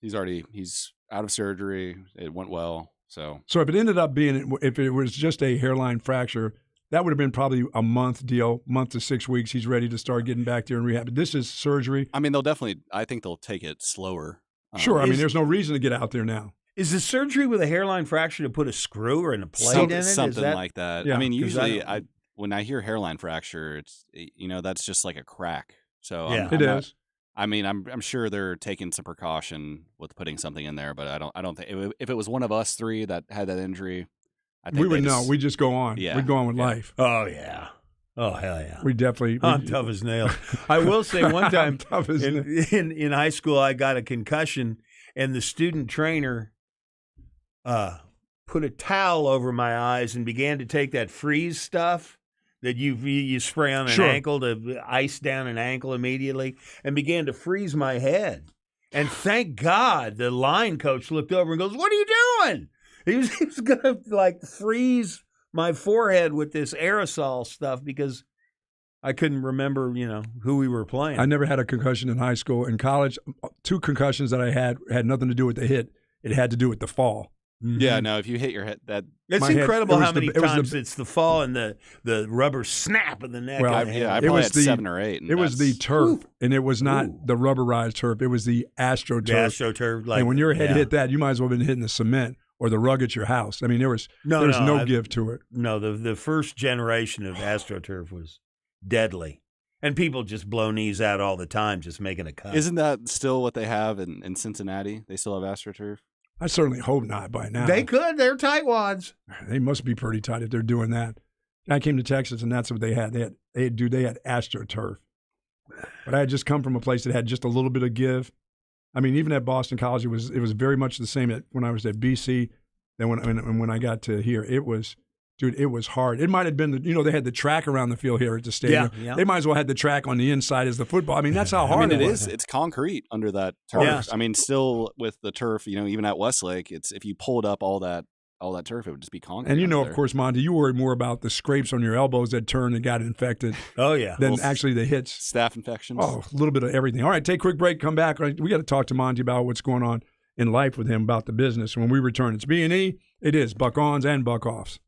He's out of surgery. It went well. So if it ended up if it was just a hairline fracture, that would have been probably a month to 6 weeks. He's ready to start getting back there and rehab. But this is surgery. I mean, I think they'll take it slower. Sure. I mean, there's no reason to get out there now. Is the surgery with a hairline fracture to put a screw or a plate in it? Something like that. Yeah, I mean, usually when I hear hairline fracture, it's that's just like a crack. So it is. I mean, I'm sure they're taking some precaution with putting something in there, but I don't think if it was one of us 3 that had that injury, I think we would know. We just go on. Yeah, we'd go on with life. Oh yeah. Oh hell yeah. We definitely. I'm tough as nails. I will say one time in high school I got a concussion and the student trainer put a towel over my eyes and began to take that freeze stuff that you spray on an ankle to ice down an ankle immediately, and began to freeze my head. And thank God the line coach looked over and goes, "What are you doing?" He was going to freeze my forehead with this aerosol stuff because I couldn't remember, who we were playing. I never had a concussion in high school. In college, 2 concussions that I had nothing to do with the hit. It had to do with the fall. Mm-hmm. Yeah, no, if you hit your head, it's incredible how many times it's the fall and the rubber snap of the neck. Well, I probably had 7 or 8. It was the turf, and it was not the rubberized turf. It was the AstroTurf. The AstroTurf. And when your head hit that, you might as well have been hitting the cement or the rug at your house. I mean, there was no give to it. No, the first generation of AstroTurf was deadly. And people just blow knees out all the time just making a cut. Isn't that still what they have in Cincinnati? They still have AstroTurf? I certainly hope not by now. They could. They're tightwads. They must be pretty tight if they're doing that. I came to Texas, and that's what they had. They had AstroTurf. But I had just come from a place that had just a little bit of give. I mean, even at Boston College, it was very much the same when I was at BC. Then when I got to here, it was hard. It might have been they had the track around the field here at the stadium. Yeah. They might as well have the track on the inside as the football. I mean, that's how hard it is. It's concrete under that turf. Yeah. I mean, still with the turf, even at Westlake, it's if you pulled up all that turf, it would just be concrete. And of course, Monty, you worried more about the scrapes on your elbows that turned and got infected. Oh yeah. Than actually the hits. Staph infections. Oh, a little bit of everything. All right, take a quick break. Come back. We got to talk to Monty about what's going on in life with him about the business. When we return, it's B&E. It is buck ons and buck offs.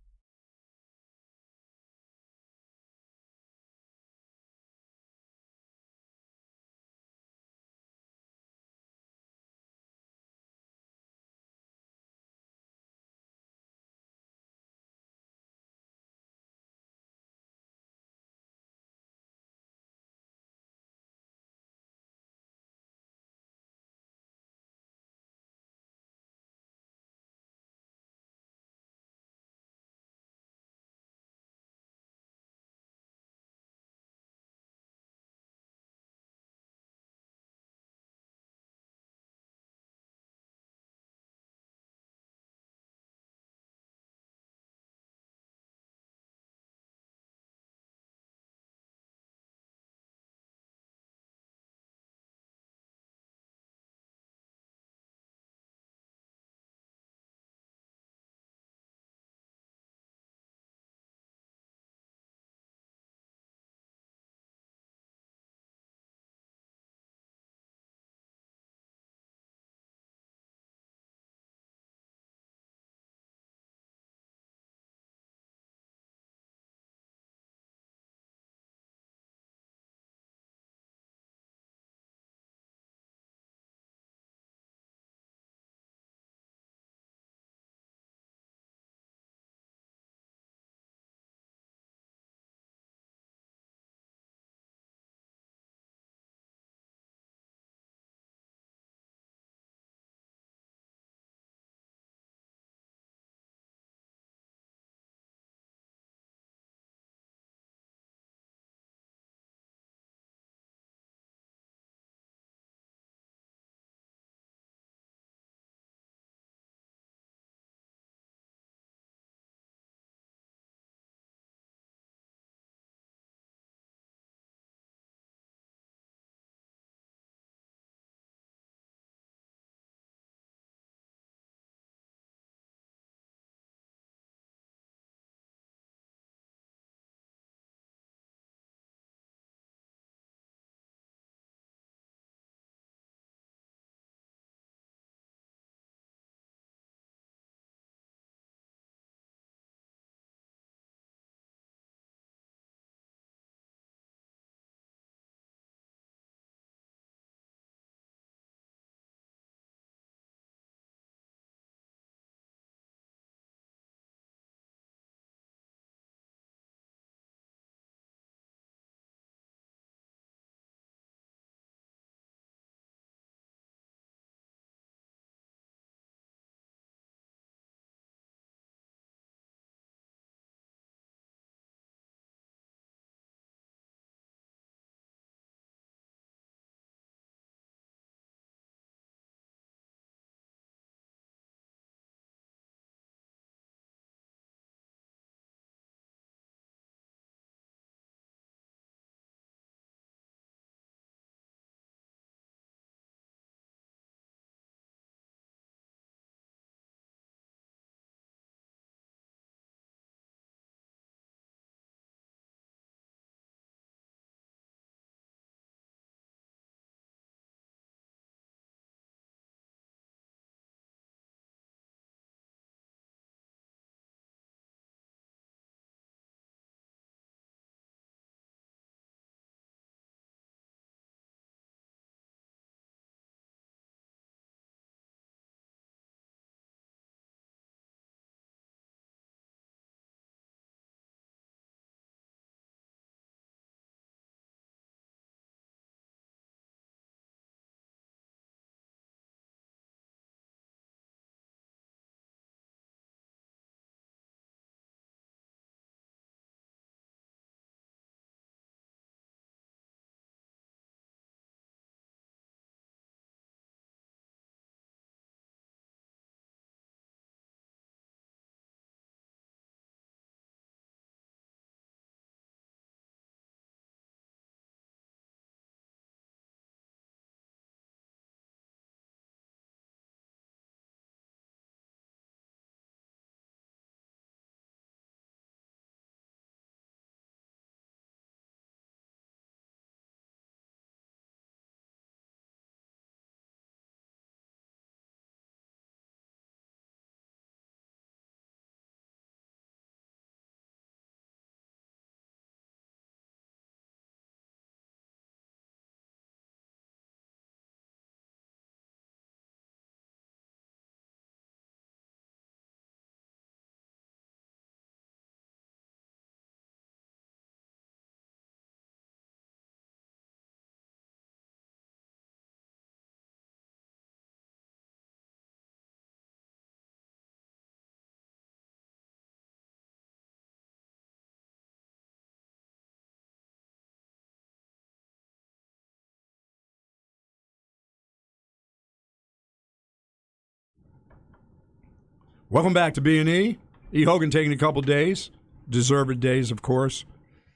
Welcome back to B&E. E. Hogan taking a couple days, deserved days, of course,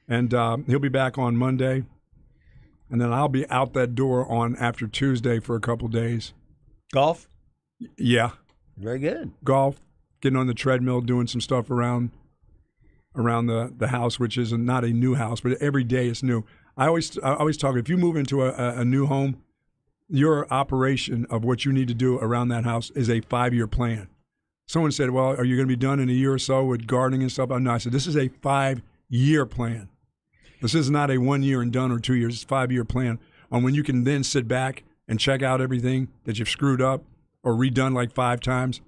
and he'll be back on Monday, and then I'll be out that door on after Tuesday for a couple days. Golf? Yeah. Very good. Golf, getting on the treadmill, doing some stuff around the house, which is not a new house, but every day is new. I always talk, if you move into a new home, your operation of what you need to do around that house is a 5-year plan. Someone said, well, are you going to be done in a year or so with gardening and stuff? No, I said, this is a 5-year plan. This is not a 1 year and done or 2 years. It's a 5-year plan on when you can then sit back and check out everything that you've screwed up or redone like 5 times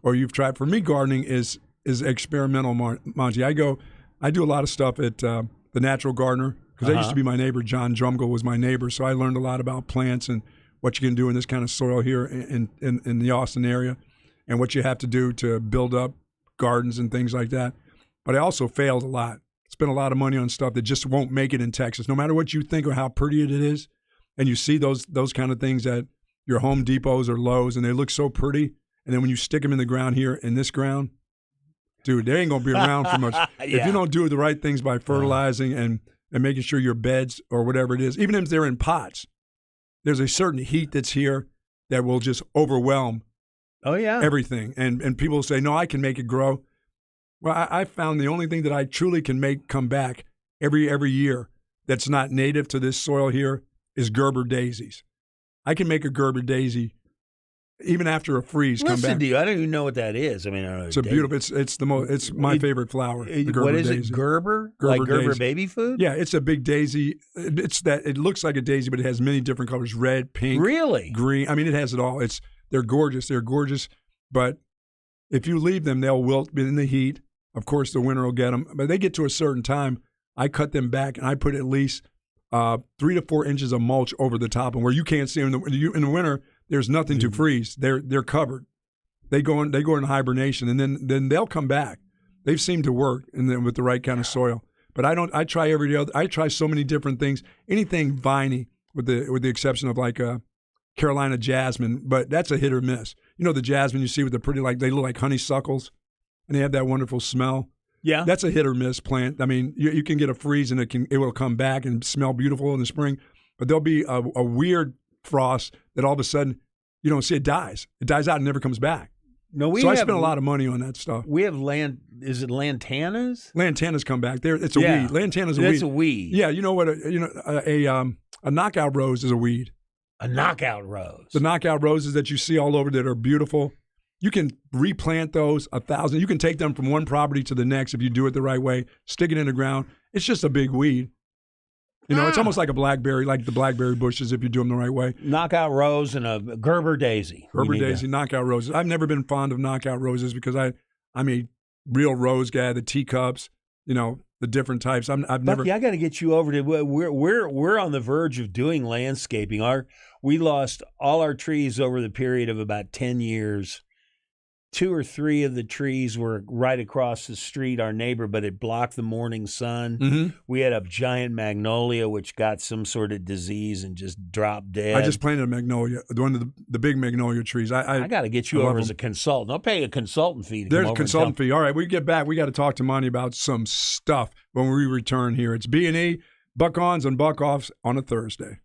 or you've tried. For me, gardening is experimental, Monty. I do a lot of stuff at the Natural Gardener because that used to be my neighbor. John Drumgle was my neighbor, so I learned a lot about plants and what you can do in this kind of soil here in the Austin area. And what you have to do to build up gardens and things like that. But I also failed a lot. Spent a lot of money on stuff that just won't make it in Texas. No matter what you think or how pretty it is, and you see those kind of things at your Home Depots or Lowe's, and they look so pretty, and then when you stick them in the ground here, in this ground, dude, they ain't going to be around for much. Yeah. If you don't do the right things by fertilizing and making sure your beds or whatever it is, even if they're in pots, there's a certain heat that's here that will just overwhelm everything. And people say, no, I can make it grow. Well, I found the only thing that I truly can make come back every year that's not native to this soil here is Gerber daisies. I can make a Gerber daisy even after a freeze come back. Listen to you. I don't even know what that is. I mean, I don't know. It's a beautiful. It's my favorite flower. The Gerber what is daisy. It? Gerber? Gerber like Gerber daisy. baby food? Yeah, it's a big daisy. It looks like a daisy, but it has many different colors: red, pink, really, green. I mean, it has it all. They're gorgeous. They're gorgeous. But if you leave them, they'll wilt in the heat. Of course, the winter will get them. But they get to a certain time, I cut them back, and I put at least 3 to 4 inches of mulch over the top, and where you can't see them in the winter, there's nothing to freeze. They're covered. They go in hibernation, and then they'll come back. They've seemed to work, and then with the right kind of soil. But I try I try so many different things. Anything viney, with the exception of like Carolina jasmine, but that's a hit or miss. You know the jasmine you see with the pretty, like they look like honeysuckles, and they have that wonderful smell. Yeah, that's a hit or miss plant. I mean, you can get a freeze and it will come back and smell beautiful in the spring, but there'll be a weird frost that all of a sudden you don't see. It dies out and never comes back. No, I spent a lot of money on that stuff. We have is it lantanas? Lantanas come back. It's a weed. Lantana's a weed. It's a weed. Yeah, you know what? A knockout rose is a weed. A knockout rose. The knockout roses that you see all over that are beautiful. You can replant those 1,000. You can take them from one property to the next if you do it the right way. Stick it in the ground. It's just a big weed. You know, it's almost like a blackberry, like the blackberry bushes if you do them the right way. Knockout rose and a Gerber daisy. Gerber daisy, knockout roses. I've never been fond of knockout roses because I'm a real rose guy. The teacups, you know, the different types. I've never. Bucky, I got to get you over to. We're on the verge of doing landscaping. We lost all our trees over the period of about 10 years. 2 or 3 of the trees were right across the street, our neighbor, but it blocked the morning sun. Mm-hmm. We had a giant magnolia, which got some sort of disease and just dropped dead. I just planted a magnolia, one of the big magnolia trees. I got to get you over as a consultant. I'll pay a consultant fee to come over. There's a consultant fee. All right, we get back. We got to talk to Monty about some stuff when we return here. It's B&E, Buck-Ons and Buck-Offs on a Thursday.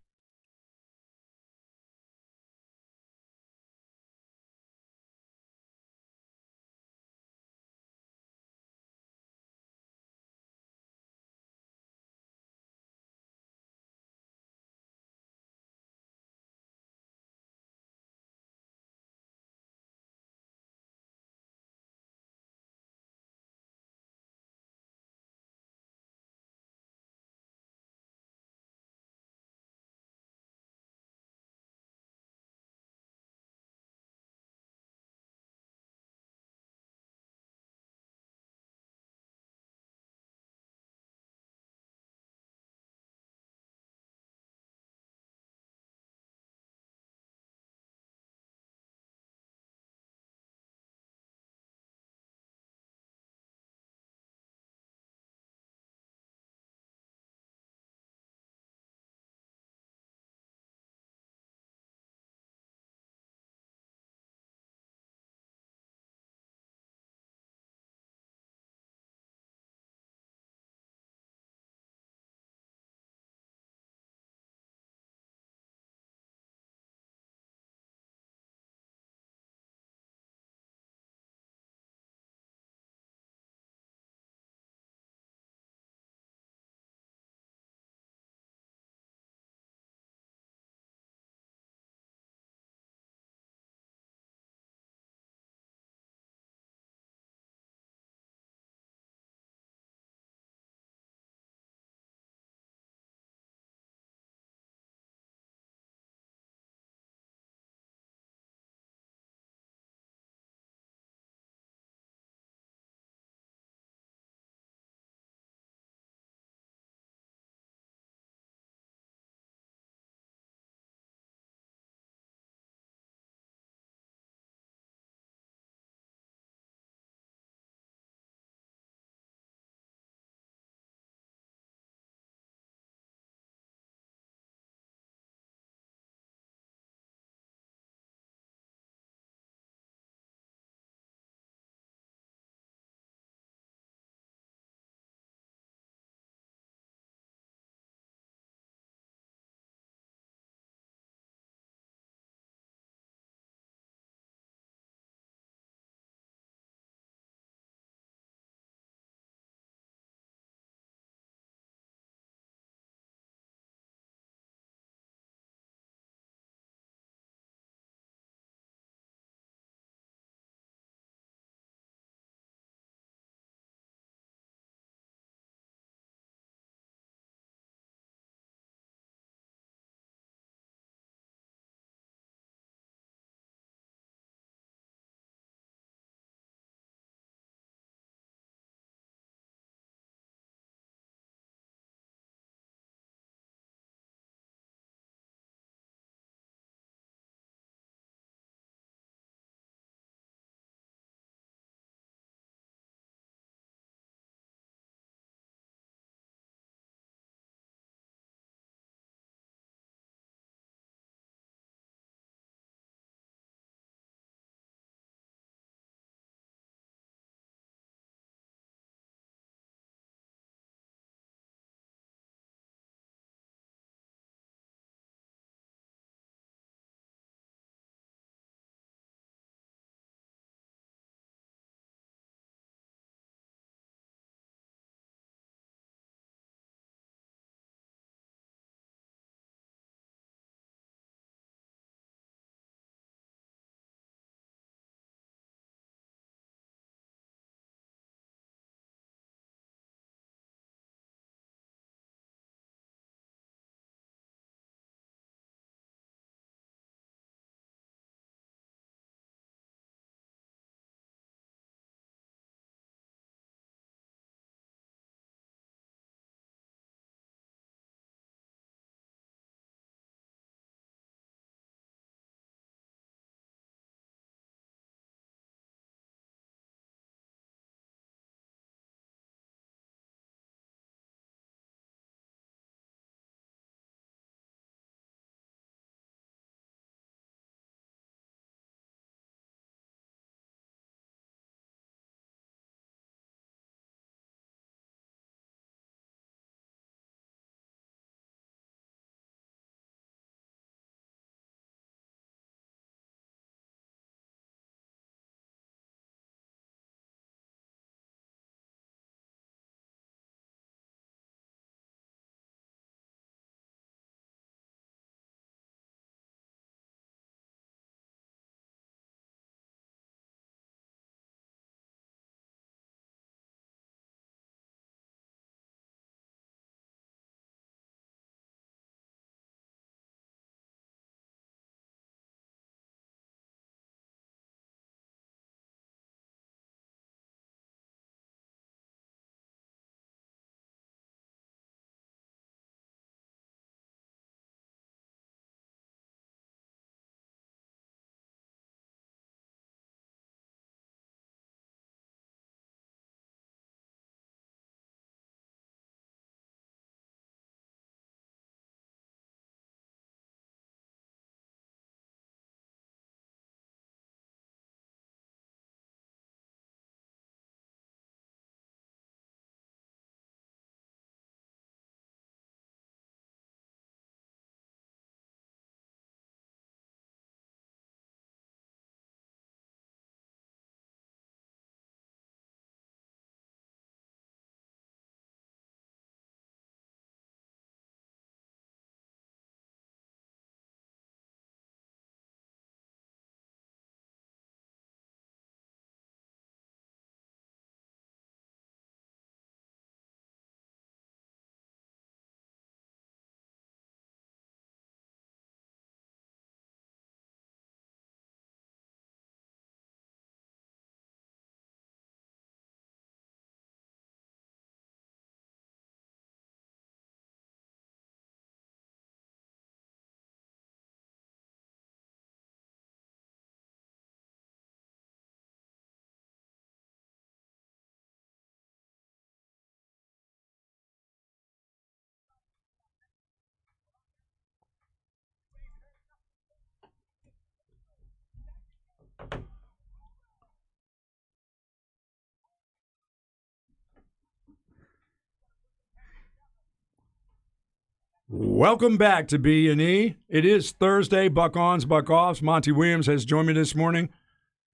Welcome back to B&E. It is Thursday, Buck Ons, Buck Offs. Monty Williams has joined me this morning.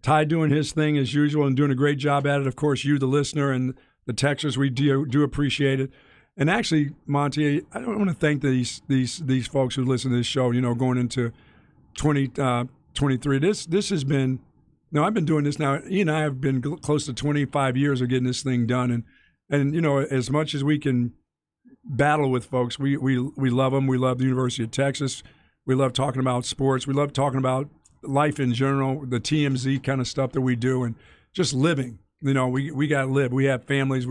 Ty doing his thing as usual and doing a great job at it. Of course, you, the listener, and the texters, we do appreciate it. And actually, Monty, I want to thank these folks who listen to this show, going into 2023. This has been, I've been doing this now. Ian and I have been close to 25 years of getting this thing done. And as much as we can battle with folks, we love them. We love the University of Texas. We love talking about sports. We love talking about life in general, the TMZ kind of stuff that we do, and just living. We got to live. We have families.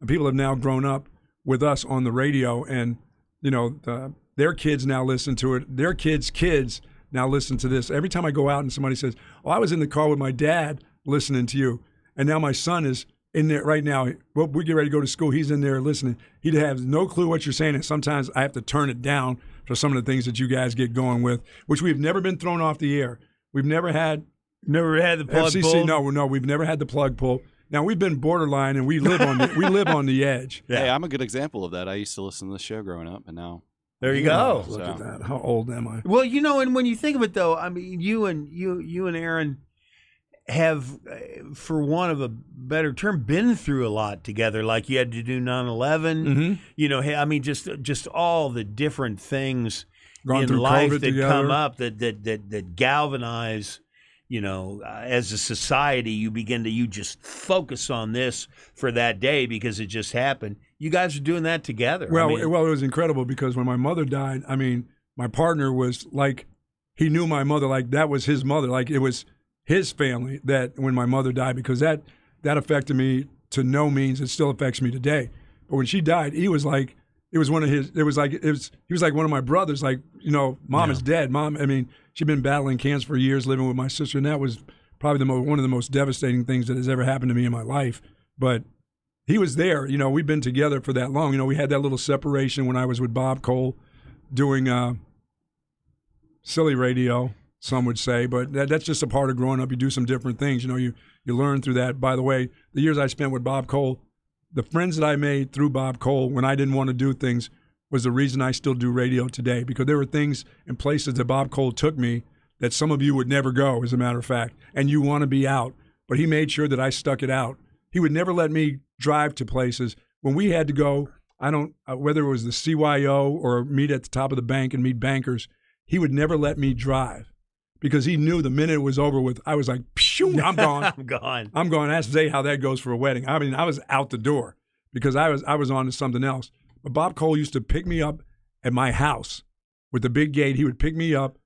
People have now grown up with us on the radio, and their kids now listen to it. Their kids now listen to this. Every time I go out and somebody says, "Oh, I was in the car with my dad listening to you," and now my son is in there right now. Well, we get ready to go to school. He's in there listening. He has no clue what you're saying, and sometimes I have to turn it down for some of the things that you guys get going with, which we've never been thrown off the air. We've never had the plug FCC. pull. No, we've never had the plug pull. Now we've been borderline, and we live on the edge. Yeah. Hey, I'm a good example of that. I used to listen to the show growing up, and now there you go. Look at that. How old am I? Well, and when you think of it, though, I mean, you and Erin have, for want of a better term, been through a lot together. Like you had to do 9/11. Mm-hmm. I mean, just all the different things Gone in through life COVID that together. come up that galvanize. As a society, you just focus on this for that day because it just happened. You guys are doing that together. Well, it was incredible because when my mother died, I mean, my partner was like, he knew my mother like that was his mother, like it was his family that when my mother died, because that affected me to no means. It still affects me today. But when she died, he was like, he was like one of my brothers. Like, Mom is dead. Mom, I mean, she'd been battling cancer for years, living with my sister, and that was probably one of the most devastating things that has ever happened to me in my life. But he was there. We've been together for that long. We had that little separation when I was with Bob Cole doing silly radio, some would say. But that's just a part of growing up. You do some different things. You learn through that. By the way, the years I spent with Bob Cole, the friends that I made through Bob Cole when I didn't want to do things was the reason I still do radio today, because there were things and places that Bob Cole took me that some of you would never go, as a matter of fact, and you want to be out. But he made sure that I stuck it out. He would never let me drive to places. When we had to go, whether it was the CYO or meet at the top of the bank and meet bankers, he would never let me drive because he knew the minute it was over with, I was like, phew, I'm gone. I'm gone. Ask Zay how that goes for a wedding. I mean, I was out the door because I was on to something else. But Bob Cole used to pick me up at my house with the big gate. He would pick me up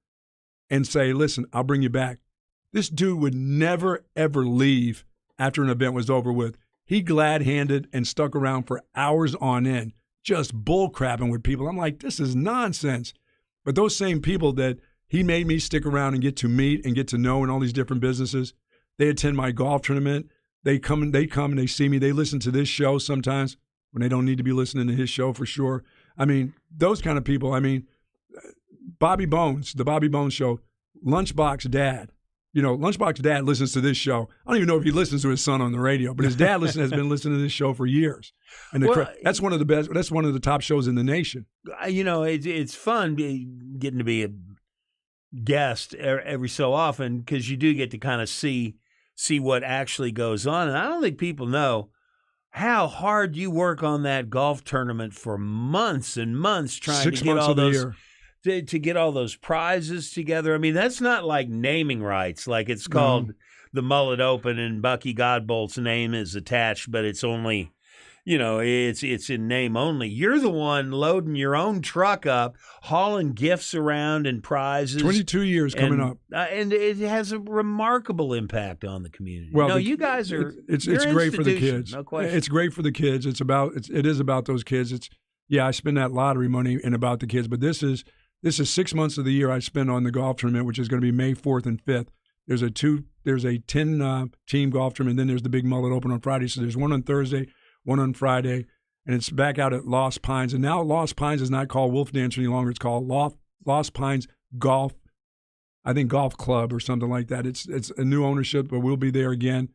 and say, "Listen, I'll bring you back." This dude would never, ever leave after an event was over with. He glad-handed and stuck around for hours on end, just bull-crapping with people. I'm like, this is nonsense. But those same people that he made me stick around and get to meet and get to know in all these different businesses, they attend my golf tournament. They come and they see me. They listen to this show sometimes when they don't need to be listening to his show for sure. I mean, those kind of people. I mean, Bobby Bones, the Bobby Bones Show, Lunchbox Dad. Lunchbox Dad listens to this show. I don't even know if he listens to his son on the radio, but his dad has been listening to this show for years. And that's one of the best. That's one of the top shows in the nation. It's fun getting to be a guest every so often because you do get to kind of see what actually goes on. And I don't think people know how hard you work on that golf tournament for months and months trying 6 to get months all of the those year. To get all those prizes together. I mean, that's not like naming rights. Like it's called the Mullet Open and Bucky Godbolt's name is attached, but it's only, it's in name only. You're the one loading your own truck up, hauling gifts around and prizes. 22 years coming up. And it has a remarkable impact on the community. Well, you guys are it's great for the kids. No question. It's great for the kids. It is about those kids. I spend that lottery money in about the kids, but this is 6 months of the year I spend on the golf tournament, which is going to be May 4th and 5th. There's a 10 team golf tournament, then there's the big Mullet Open on Friday. So there's one on Thursday, one on Friday, and it's back out at Lost Pines. And now Lost Pines is not called Wolf Dance any longer. It's called Lost Pines Golf, I think Golf Club or something like that. It's a new ownership, but we'll be there again.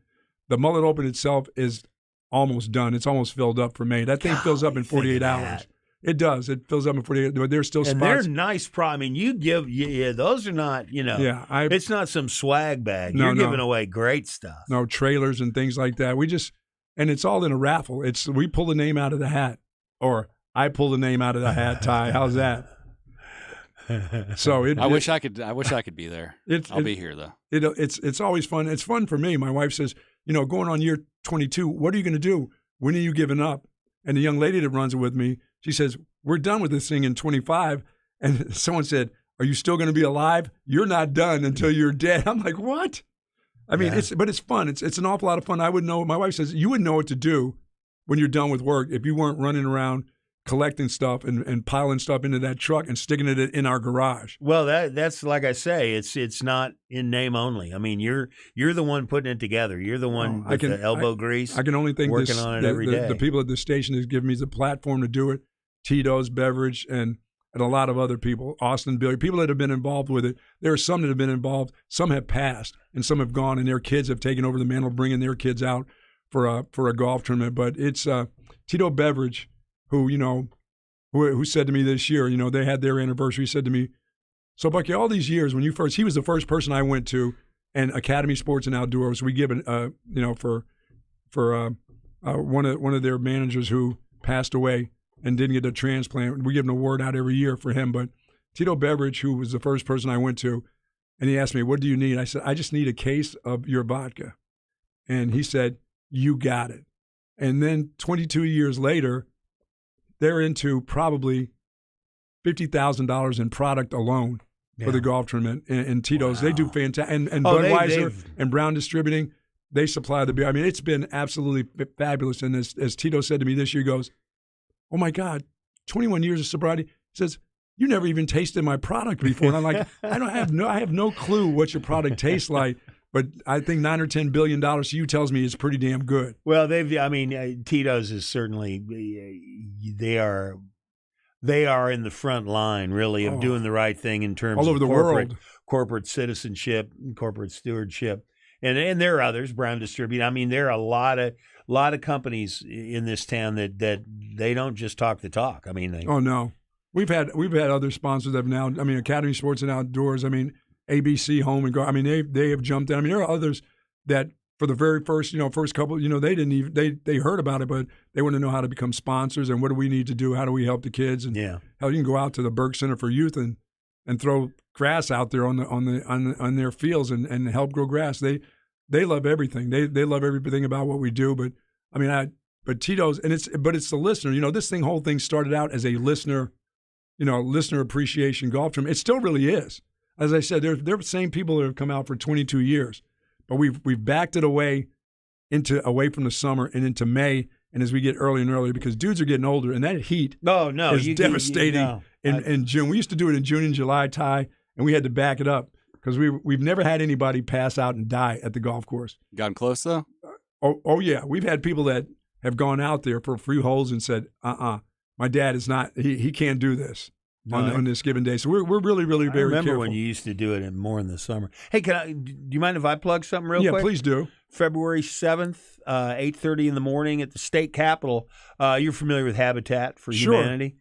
The Mullet Open itself is almost done. It's almost filled up for May. That thing fills up in 48 hours. It does. It fills up before but there's still and spots. They're nice. I mean, you give those are not it's not some swag bag. You're giving away great stuff. No trailers and things like that. And it's all in a raffle. We pull the name out of the hat, or I pull the name out of the hat. Ty, how's that? So I wish I could be there. I'll be here though. It's always fun. It's fun for me. My wife says, going on year 22, what are you going to do? When are you giving up? And the young lady that runs it with me, she says, we're done with this thing in 25. And someone said, are you still going to be alive? You're not done until you're dead. I'm like, what? I mean, but it's fun. It's an awful lot of fun. I would know. My wife says you would know what to do when you're done with work if you weren't running around collecting stuff and piling stuff into that truck and sticking it in our garage. Well, that's like I say, it's not in name only. I mean, you're the one putting it together. You're the one with the elbow grease. I can only think working on it every day. The people at the station has given me the platform to do it. Tito's Beverage and a lot of other people, Austin Billy, people that have been involved with it. There are some that have been involved. Some have passed, and some have gone, and their kids have taken over the mantle, bringing their kids out for a golf tournament. But it's Tito Beverage, who said to me this year, they had their anniversary. He said to me, so Bucky, all these years when he was the first person I went to, and Academy Sports and Outdoors, we give for one of their managers who passed away and didn't get a transplant. We give an award out every year for him. But Tito Beverage, who was the first person I went to, and he asked me, what do you need? I said, I just need a case of your vodka. And he said, you got it. And then 22 years later, they're into probably $50,000 in product alone for the golf tournament. And Tito's, they do fantastic. And Budweiser and Brown Distributing, they supply the beer. I mean, it's been absolutely fabulous. And as Tito said to me this year, he goes, oh my God, 21 years of sobriety. He says, you never even tasted my product before. And I'm like, I have no clue what your product tastes like, but I think $9 or $10 billion to you tells me it's pretty damn good. Well, Tito's is certainly, they are in the front line really of doing the right thing in terms all over of the world, corporate citizenship, corporate stewardship. And there are others, Brown Distribute. I mean, there are a lot of companies in this town that they don't just talk the talk. I mean, oh no, we've had other sponsors that have now. I mean, Academy Sports and Outdoors. I mean, ABC Home and Go. I mean, they have jumped in. I mean, there are others that for the very first couple, they didn't even they heard about it, but they want to know how to become sponsors and what do we need to do? How do we help the kids? And how you can go out to the Burke Center for Youth and throw grass out there on their fields and help grow grass. They love everything. They love everything about what we do. But I mean, but Tito's and it's the listener. This whole thing started out as a listener appreciation golf tournament. It still really is. As I said, they're the same people that have come out for 22 years, but we've backed it away away from the summer and into May. And as we get earlier and earlier, because dudes are getting older, and that heat is devastating in June. We used to do it in June and July, Ty, and we had to back it up because we've never had anybody pass out and die at the golf course. Gotten close, though? Oh yeah. We've had people that have gone out there for a few holes and said, my dad is not, he can't do this on this given day. So we're really, really very careful. I remember when you used to do it more in the summer. Hey, do you mind if I plug something real quick? Yeah, please do. February 7th, 8:30 in the morning at the state capitol. You're familiar with Habitat for Humanity?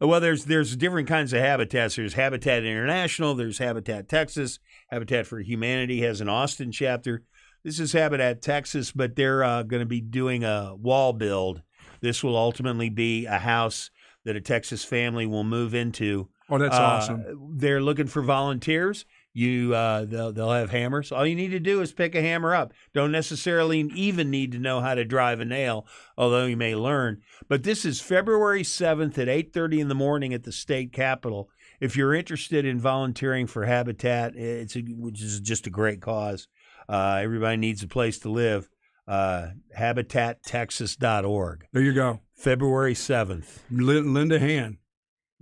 Well, there's different kinds of habitats. There's Habitat International. There's Habitat Texas. Habitat for Humanity has an Austin chapter. This is Habitat Texas, but they're going to be doing a wall build. This will ultimately be a house that a Texas family will move into. Oh, that's awesome. They're looking for volunteers. They'll have hammers. All you need to do is pick a hammer up. Don't necessarily even need to know how to drive a nail, although you may learn. But this is February 7th at 8:30 in the morning at the state capitol. If you're interested in volunteering for Habitat, which is just a great cause. Everybody needs a place to live. HabitatTexas.org. There you go. February 7th. Linda Hand.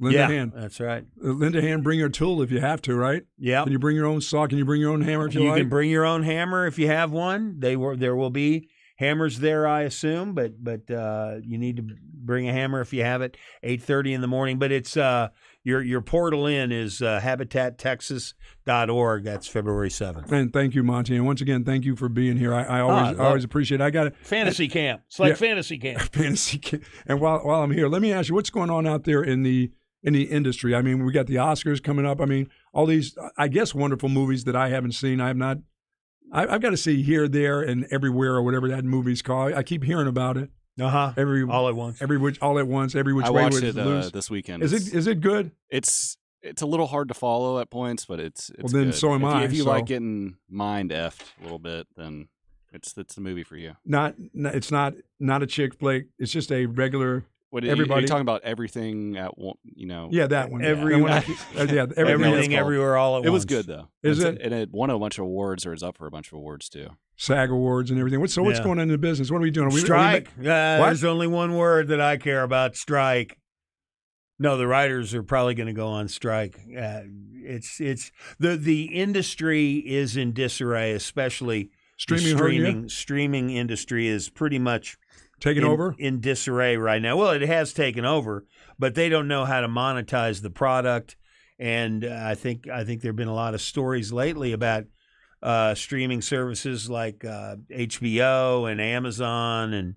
Hand. That's right. Linda Hand, bring your tool if you have to, right? Yeah. Can you bring your own saw? Can you bring your own hammer if you like? You can bring your own hammer if you have one. There will be hammers there, I assume, but you need to bring a hammer if you have it. 8:30 in the morning. But it's Your portal in is habitattexas.org. That's February 7th. And thank you, Monty. And once again, thank you for being here. I always appreciate it. I got it. Fantasy camp. It's like fantasy camp. Fantasy camp. And while I'm here, let me ask you, what's going on out there in the industry? I mean, we got the Oscars coming up. I mean, all these, I guess, wonderful movies that I haven't seen. I've got to see Here, There, and Everywhere, or whatever that movie's called. I keep hearing about it. All at once. Every which way I watched it this weekend. Is it good? It's a little hard to follow at points, but it's well, then good. So am I. If you like getting mind effed a little bit, then it's the movie for you. It's not a chick flick. It's just a regular. Everybody, you're talking about everything at one, Yeah, that one. Everything, everywhere, all at once. It was good though. Is it? And it won a bunch of awards, or is up for a bunch of awards too. SAG awards and everything. What's going on in the business? What are we doing? Strike. There's only one word that I care about: strike. No, the writers are probably going to go on strike. It's the industry is in disarray, especially streaming industry is pretty much taken over in disarray right now. Well, it has taken over, but they don't know how to monetize the product. And I think there've been a lot of stories lately about streaming services like HBO and Amazon and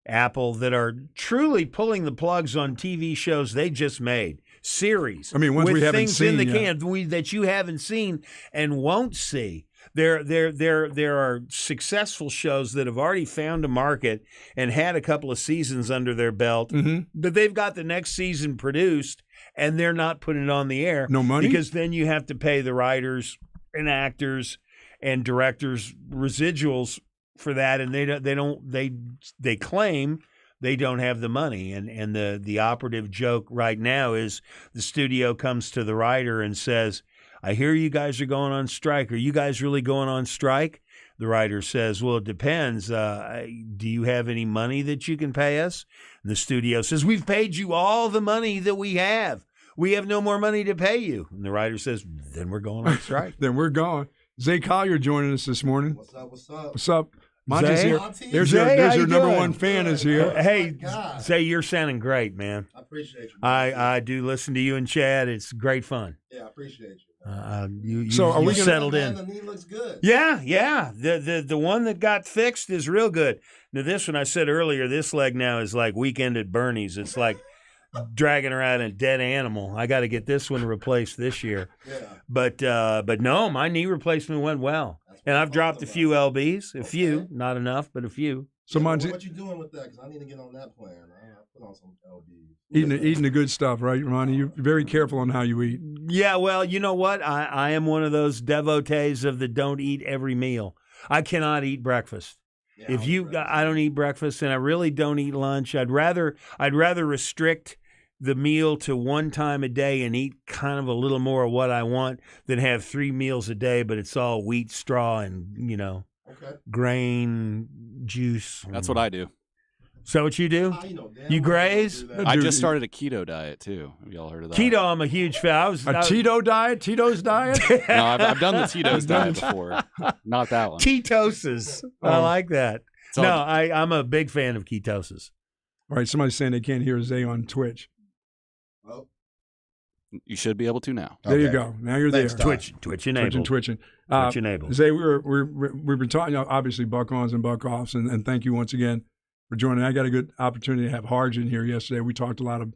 Apple that are truly pulling the plugs on TV shows they just made, series. I mean, ones we haven't seen in the can that you haven't seen and won't see. There are successful shows that have already found a market and had a couple of seasons under their belt, but they've got the next season produced and they're not putting it on the air. No money? Because then you have to pay the writers and actors and directors residuals for that, and they claim they don't have the money. And the operative joke right now is the studio comes to the writer and says, I hear you guys are going on strike. Are you guys really going on strike? The writer says, well, it depends. Do you have any money that you can pay us? And the studio says, we've paid you all the money that we have. We have no more money to pay you. And the writer says, then we're going on strike. Then we're gone. Zay Collier joining us this morning. What's up? What's up? Monty's Zay? here. There's your number one fan is here. Hey, Zay, you're sounding great, man. I appreciate you. I do listen to you and Chad. It's great fun. Yeah, I appreciate you. So are we settled in? The knee looks good. Yeah. The one that got fixed is real good. Now this one I said earlier, this leg now is like Weekend at Bernie's. It's like dragging around a dead animal. I got to get this one replaced this year. Yeah. But no, my knee replacement went well, and I've dropped a few lbs, a few, not enough, but a few. So Monty, what you doing with that? Because I need to get on that plan. I put on some lbs. Eating the good stuff, right, Ronnie? You're very careful on how you eat. Yeah, well, you know what? I am one of those devotees of the don't eat every meal. I cannot eat breakfast. Yeah, I don't eat breakfast, and I really don't eat lunch. I'd rather restrict the meal to one time a day and eat kind of a little more of what I want than have 3 meals a day, but it's all wheat, straw, and grain juice. That's what I do. So what you do? You graze? I just started a keto diet too. Have y'all heard of that? Keto, I'm a huge fan. Keto diet? Tito's diet? No, I've done the Tito's diet before. Not that one. Ketosis. I like that. I'm a big fan of ketosis. All right, somebody's saying they can't hear Zay on Twitch. Oh. You should be able to now. There you go. Now you're there. Twitch enabled. Twitch enabled. Zay, we've been talking, obviously, buck-ons and buck-offs, and thank you once again for joining. I got a good opportunity to have Harge in here yesterday. We talked a lot of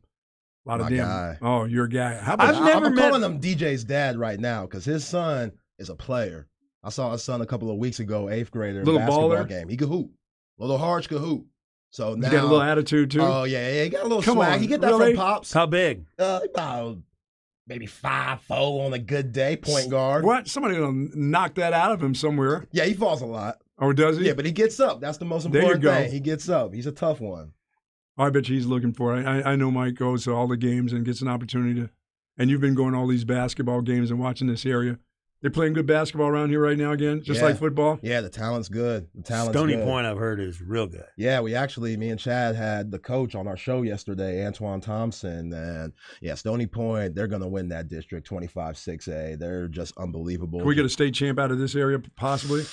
damn. Guy. Oh, you're a guy. I'm calling him DJ's dad right now because his son is a player. I saw his son a couple of weeks ago, 8th grader, little basketball baller game. He could hoop. Little Harge could hoop. So now he got a little attitude too. Oh yeah, he got a little Come swag. on, He get that really? from pops. How big? About maybe 5'4" on a good day, point guard. What? Somebody gonna knock that out of him somewhere. Yeah, he falls a lot. Oh, does he? Yeah, but he gets up. That's the most important thing. He gets up. He's a tough one. I bet you he's looking for it. I know Mike goes to all the games and gets an opportunity to. And you've been going to all these basketball games and watching this area. They're playing good basketball around here right now again, just like football. Yeah, the talent's good. Stony Point, I've heard, is real good. Yeah, me and Chad had the coach on our show yesterday, Antoine Thompson, and Stony Point, they're going to win that district 25-6A. They're just unbelievable. Can we get a state champ out of this area, possibly?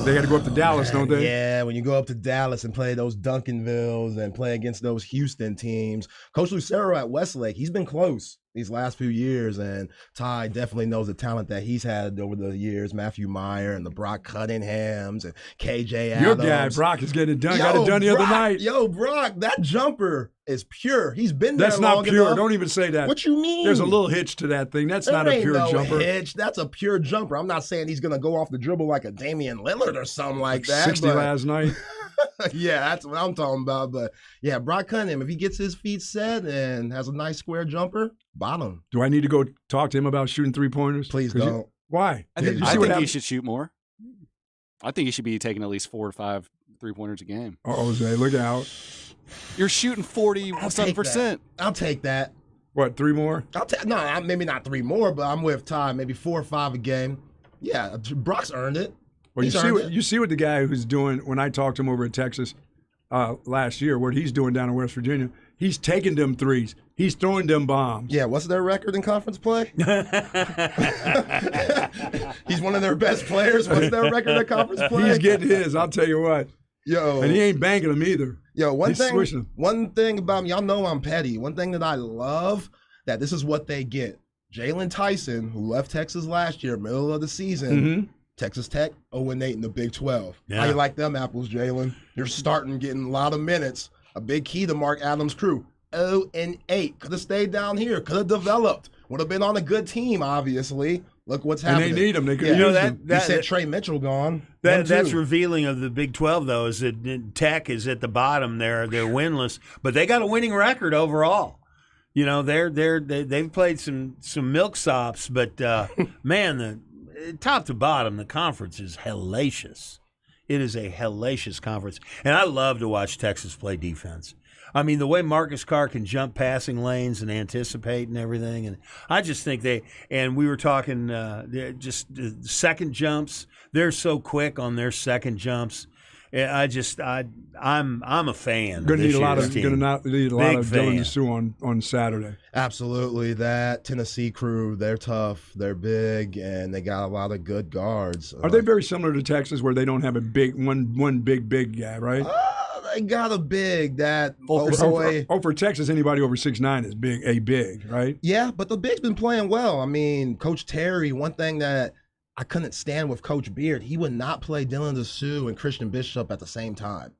They got to go up to Dallas, don't they? Yeah, when you go up to Dallas and play those Duncanvilles and play against those Houston teams. Coach Lucero at Westlake, he's been close. these last few years, and Ty definitely knows the talent that he's had over the years. Matthew Meyer and the Brock Cunninghams and KJ Adams. Your guy, Brock, is getting it done. Got it done the other night. Yo, Brock, that jumper is pure. He's been there That's long not pure. enough. Don't even say that. What you mean? There's a little hitch to that thing. That's There not a ain't pure no jumper. Hitch. That's a pure jumper. I'm not saying he's going to go off the dribble like a Damian Lillard or something like that. 60 last night. Yeah, that's what I'm talking about. But yeah, Brock Cunningham, if he gets his feet set and has a nice square jumper, bottom. Do I need to go talk to him about shooting 3-pointers? Please don't. Why? I think he should shoot more. I think he should be taking at least 4 or 5 3-pointers a game. Jose, look out. You're shooting 40-something%. I'll take that. What, 3 more? Maybe not 3 more, but I'm with Ty. Maybe 4 or 5 a game. Yeah, Brock's earned it. Well, you see what the guy who's doing, when I talked to him over in Texas last year, what he's doing down in West Virginia, he's taking them threes. He's throwing them bombs. Yeah, what's their record in conference play? He's one of their best players. What's their record in conference play? He's getting his, I'll tell you what. Yo, and he ain't banking them either. Yo, one thing about me, y'all know I'm petty. One thing that I love, that this is what they get. Jalen Tyson, who left Texas last year, middle of the season, Texas Tech 0-8 in the Big 12. Yeah. How you like them apples, Jalen? You're starting, getting a lot of minutes. A big key to Mark Adams' crew. 0-8. Could have stayed down here. Could have developed. Would have been on a good team, obviously. Look what's happening. And they need him. They could use him. You said Trey Mitchell gone. That's revealing of the Big 12, though, is that Tech is at the bottom. They're winless, but they got a winning record overall. You know, they've played some milksops, but man, the top to bottom, the conference is hellacious. It is a hellacious conference, and I love to watch Texas play defense. I mean, the way Marcus Carr can jump passing lanes and anticipate and everything, and I just think and we were talking just second jumps. They're so quick on their second jumps. I'm a fan. Going to need a lot of Dylan Sue on Saturday. Absolutely, that Tennessee crew, they're tough, they're big, and they got a lot of good guards. Are they very similar to Texas, where they don't have a big one big guy, right? They got a big that. For Texas, anybody over 6'9" is big, right? Yeah, but the big's been playing well. I mean, Coach Terry. One thing that I couldn't stand with Coach Beard, he would not play Dylan Sue and Christian Bishop at the same time.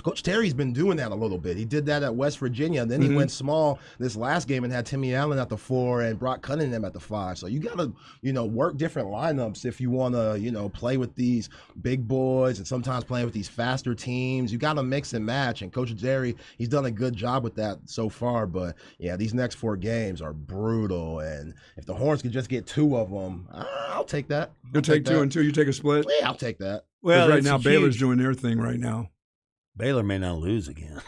Coach Terry's been doing that a little bit. He did that at West Virginia, and then he went small this last game and had Timmy Allen at the 4 and Brock Cunningham at the 5. So you got to, work different lineups if you want to, play with these big boys and sometimes playing with these faster teams. You got to mix and match, and Coach Terry, he's done a good job with that so far. But, yeah, these next 4 games are brutal, and if the Horns could just get 2 of them, I'll take that. You'll take 2 and 2. You take a split? Yeah, I'll take that. Well, right now, Baylor's doing their thing right now. Baylor may not lose again.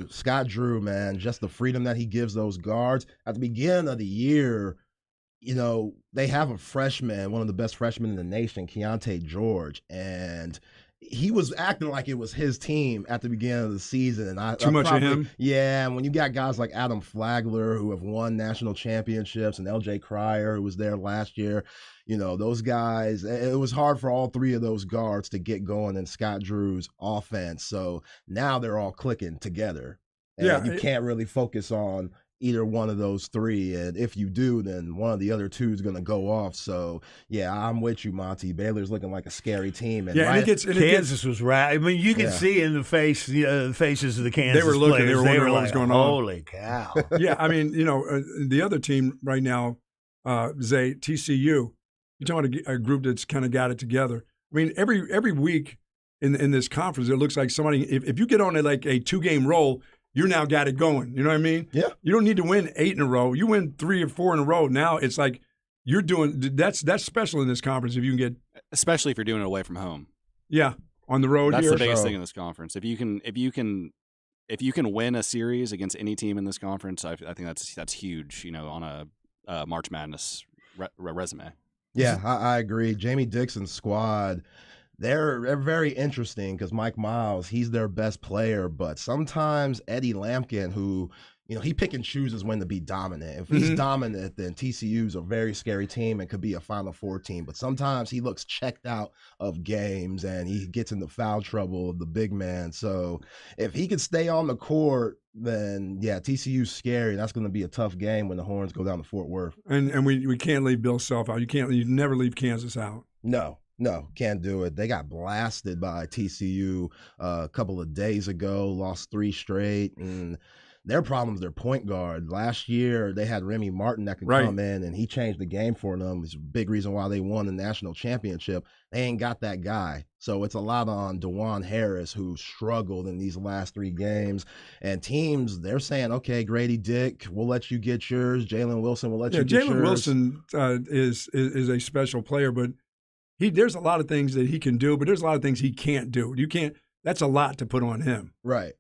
Scott Drew, man, just the freedom that he gives those guards. At the beginning of the year, they have a freshman, one of the best freshmen in the nation, Keontae George, and he was acting like it was his team at the beginning of the season. And Too much of him? Yeah, and when you got guys like Adam Flagler, who have won national championships, and L.J. Cryer, who was there last year, those guys, it was hard for all 3 of those guards to get going in Scott Drew's offense. So now they're all clicking together. And you can't really focus on either one of those 3. And if you do, then one of the other 2 is going to go off. So, yeah, I'm with you, Monty. Baylor's looking like a scary team. And Kansas was right. I mean, you can see in the faces of the Kansas They were looking. Players, they were wondering what was going on. Holy cow. Yeah, I mean, the other team right now, Zay, TCU, you're talking about a group that's kind of got it together. I mean, every week in this conference, it looks like somebody, if you get on a 2-game roll, you now got it going. You know what I mean? Yeah. You don't need to win 8 in a row. You win 3 or 4 in a row. Now it's like you're doing that's special in this conference if you can get, especially if you're doing it away from home. Yeah, on the road. That's the biggest thing in this conference. If you can win a series against any team in this conference, I think that's huge. On a March Madness resume. Yeah, I agree. Jamie Dixon's squad, they're very interesting because Mike Miles, he's their best player, but sometimes Eddie Lampkin, who he pick and chooses when to be dominant. If he's dominant, then TCU's a very scary team and could be a Final Four team. But sometimes he looks checked out of games and he gets into foul trouble, the big man. So if he could stay on the court, then yeah, TCU's scary. That's going to be a tough game when the Horns go down to Fort Worth. And we can't leave Bill Self out. You never leave Kansas out. No, can't do it. They got blasted by TCU a couple of days ago, lost 3 straight, and their problem is their point guard. Last year, they had Remy Martin that could come in, and he changed the game for them. It's a big reason why they won the national championship. They ain't got that guy. So it's a lot on DeJuan Harris, who struggled in these last 3 games. And teams, they're saying, okay, Grady Dick, we'll let you get yours. Jalen Wilson will let you get yours. Jalen Wilson is a special player, but there's a lot of things that he can do, but there's a lot of things he can't do. That's a lot to put on him. Right.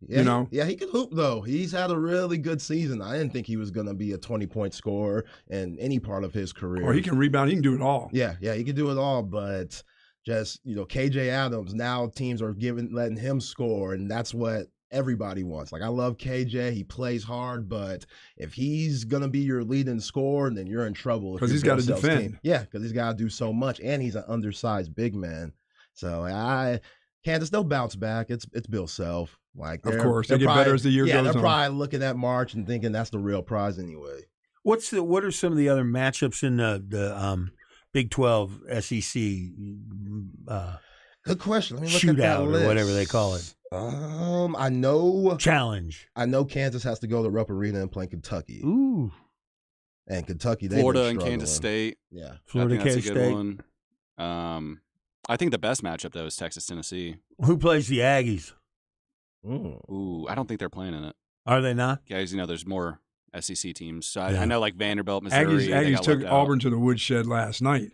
Yeah, he can hoop, though. He's had a really good season. I didn't think he was going to be a 20-point scorer in any part of his career. Or he can rebound. He can do it all. Yeah, he can do it all. But just, KJ Adams, now teams are letting him score, and that's what everybody wants. Like, I love KJ. He plays hard, but if he's going to be your leading scorer, then you're in trouble. Because he's got to defend. Yeah, because he's got to do so much, and he's an undersized big man. So Kansas, they'll bounce back. It's Bill Self. Like, of course, they get better as the year goes on. Yeah, they're probably looking at March and thinking that's the real prize anyway. What are some of the other matchups in the Big 12 SEC? Good question. Let me look shootout at that list. Or whatever they call it. I know challenge. I know Kansas has to go to Rupp Arena and play Kentucky. Ooh, and Kentucky, Florida and Kansas State. Yeah, Florida, Kansas State. One. I think the best matchup though is Texas Tennessee. Who plays the Aggies? Ooh, I don't think they're playing in it. Are they not? Guys, there's more SEC teams. So I know like Vanderbilt, Missouri. Aggies took Auburn to the woodshed last night.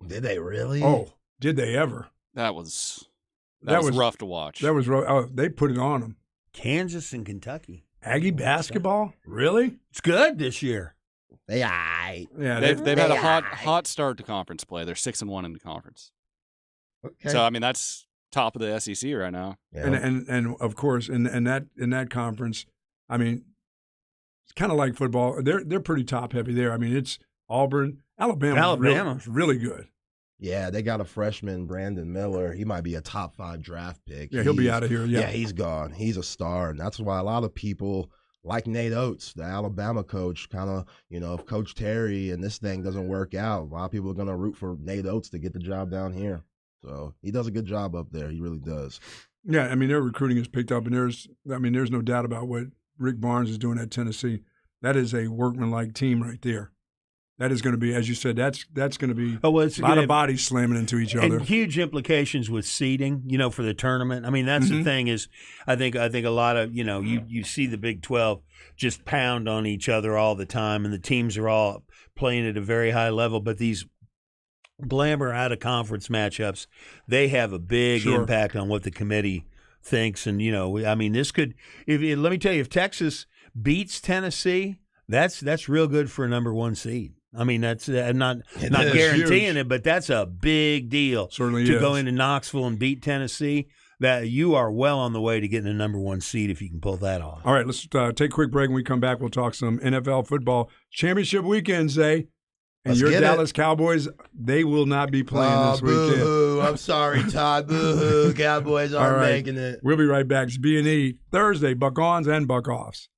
Did they really? Oh, did they ever? That was rough to watch. That was rough. Oh, they put it on them. Kansas and Kentucky. Aggie basketball? Really? It's good this year. Yeah, they've had a hot start to conference play. They're 6-1 in the conference. Okay. So that's top of the SEC right now. Yeah. And of course in that conference, it's kind of like football. They're pretty top heavy there. It's Auburn, Alabama's really good. Yeah, they got a freshman, Brandon Miller. He might be a top 5 draft pick. Yeah, he'll be out of here. Yeah, he's gone. He's a star, and that's why a lot of people like Nate Oates, the Alabama coach. Kind of, if Coach Terry and this thing doesn't work out, a lot of people are going to root for Nate Oates to get the job down here. So he does a good job up there. He really does. Yeah, their recruiting is picked up, and there's no doubt about what Rick Barnes is doing at Tennessee. That is a workmanlike team right there. That is going to be, as you said, that's going to be a lot of bodies slamming into each other. And huge implications with seeding, for the tournament. That's the thing is, I think a lot of, you see the Big 12 just pound on each other all the time, and the teams are all playing at a very high level. But these glamour out-of-conference matchups, they have a big impact on what the committee thinks. And, this could – let me tell you, if Texas beats Tennessee, that's real good for a number 1 seed. That's not guaranteeing it, but that's a big deal. Certainly to go into Knoxville and beat Tennessee. That you are well on the way to getting a number 1 seed if you can pull that off. All right, let's take a quick break. When we come back, we'll talk some NFL football. Championship weekend, Zay. And your Dallas Cowboys, they will not be playing this weekend. Boo-hoo. I'm sorry, Todd. Boo-hoo. Cowboys aren't making it. We'll be right back. It's B&E Thursday, Buck-Ons and Buck-Offs.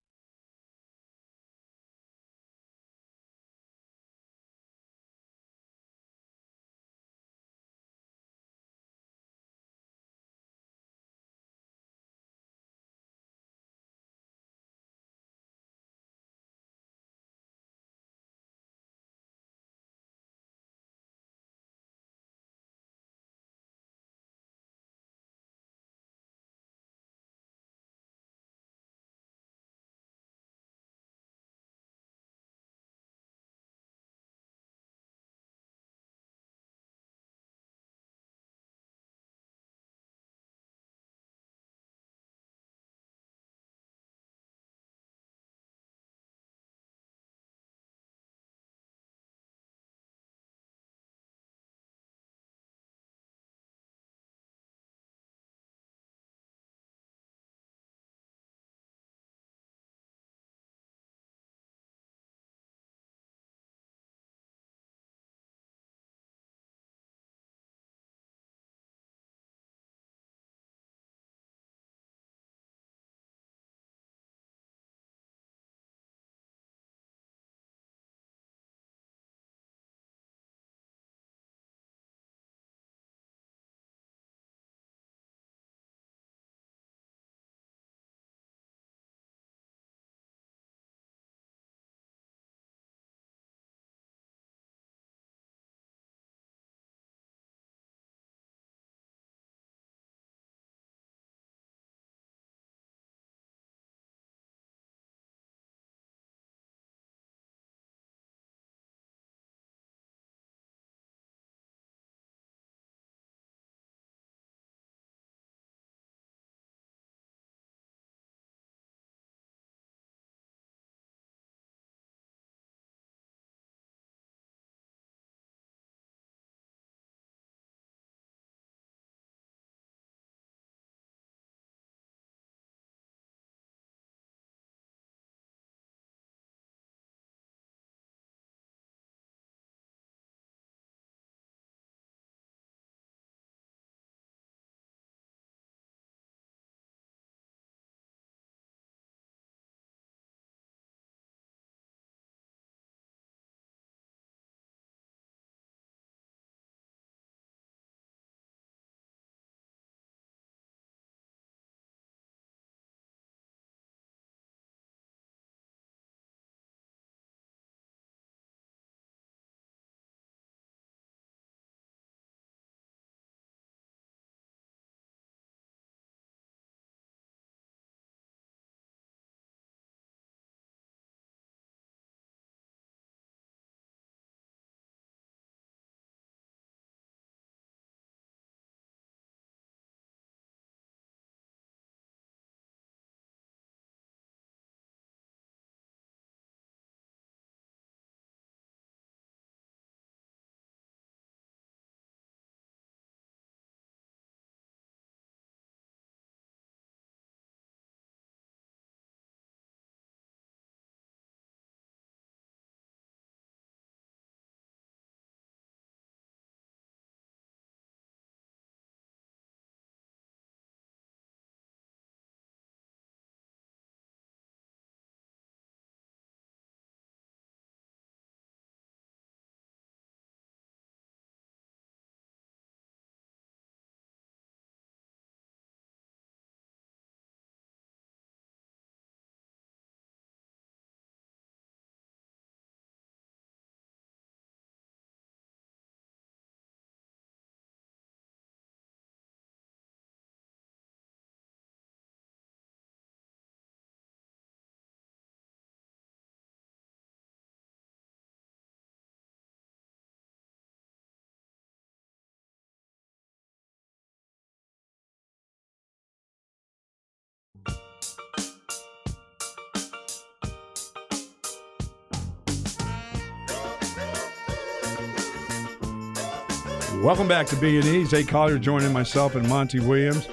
Welcome back to B&E. Zay Collier joining myself and Monty Williams.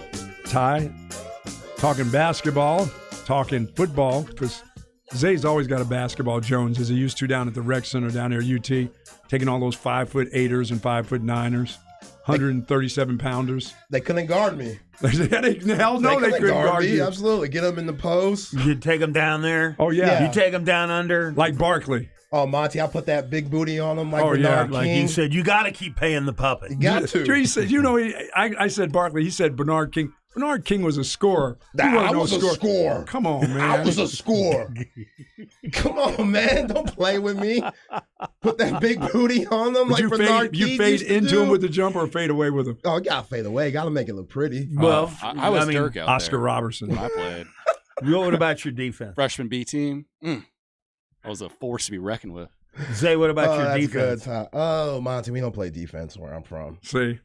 Ty, talking basketball, talking football, because Zay's always got a basketball Jones, as he used to down at the rec center down there at UT, taking all those 5'8"ers and 5'9"ers, 137-pounders. They couldn't guard me. Hell no, they couldn't guard you. Absolutely. Get them in the post. You take them down there? Oh, yeah. You take them down under? Like Barkley. Oh, Monty, I'll put that big booty on him like Bernard King. Like you said, you got to keep paying the puppet. You got to. He said, I said Barkley. He said Bernard King. Bernard King was a scorer. I was a scorer. Come on, man. I was a scorer. Come on, man. Don't play with me. Put that big booty on them like Bernard King. You fade into him with the jumper or fade away with him? Oh, you got to fade away. Got to make it look pretty. Well, I was Dirk out Oscar there Robertson. when I played. What about your defense? Freshman B team. I was a force to be reckoned with. Zay, what about your that's defense? Good. Oh, Monty, we don't play defense where I'm from. See?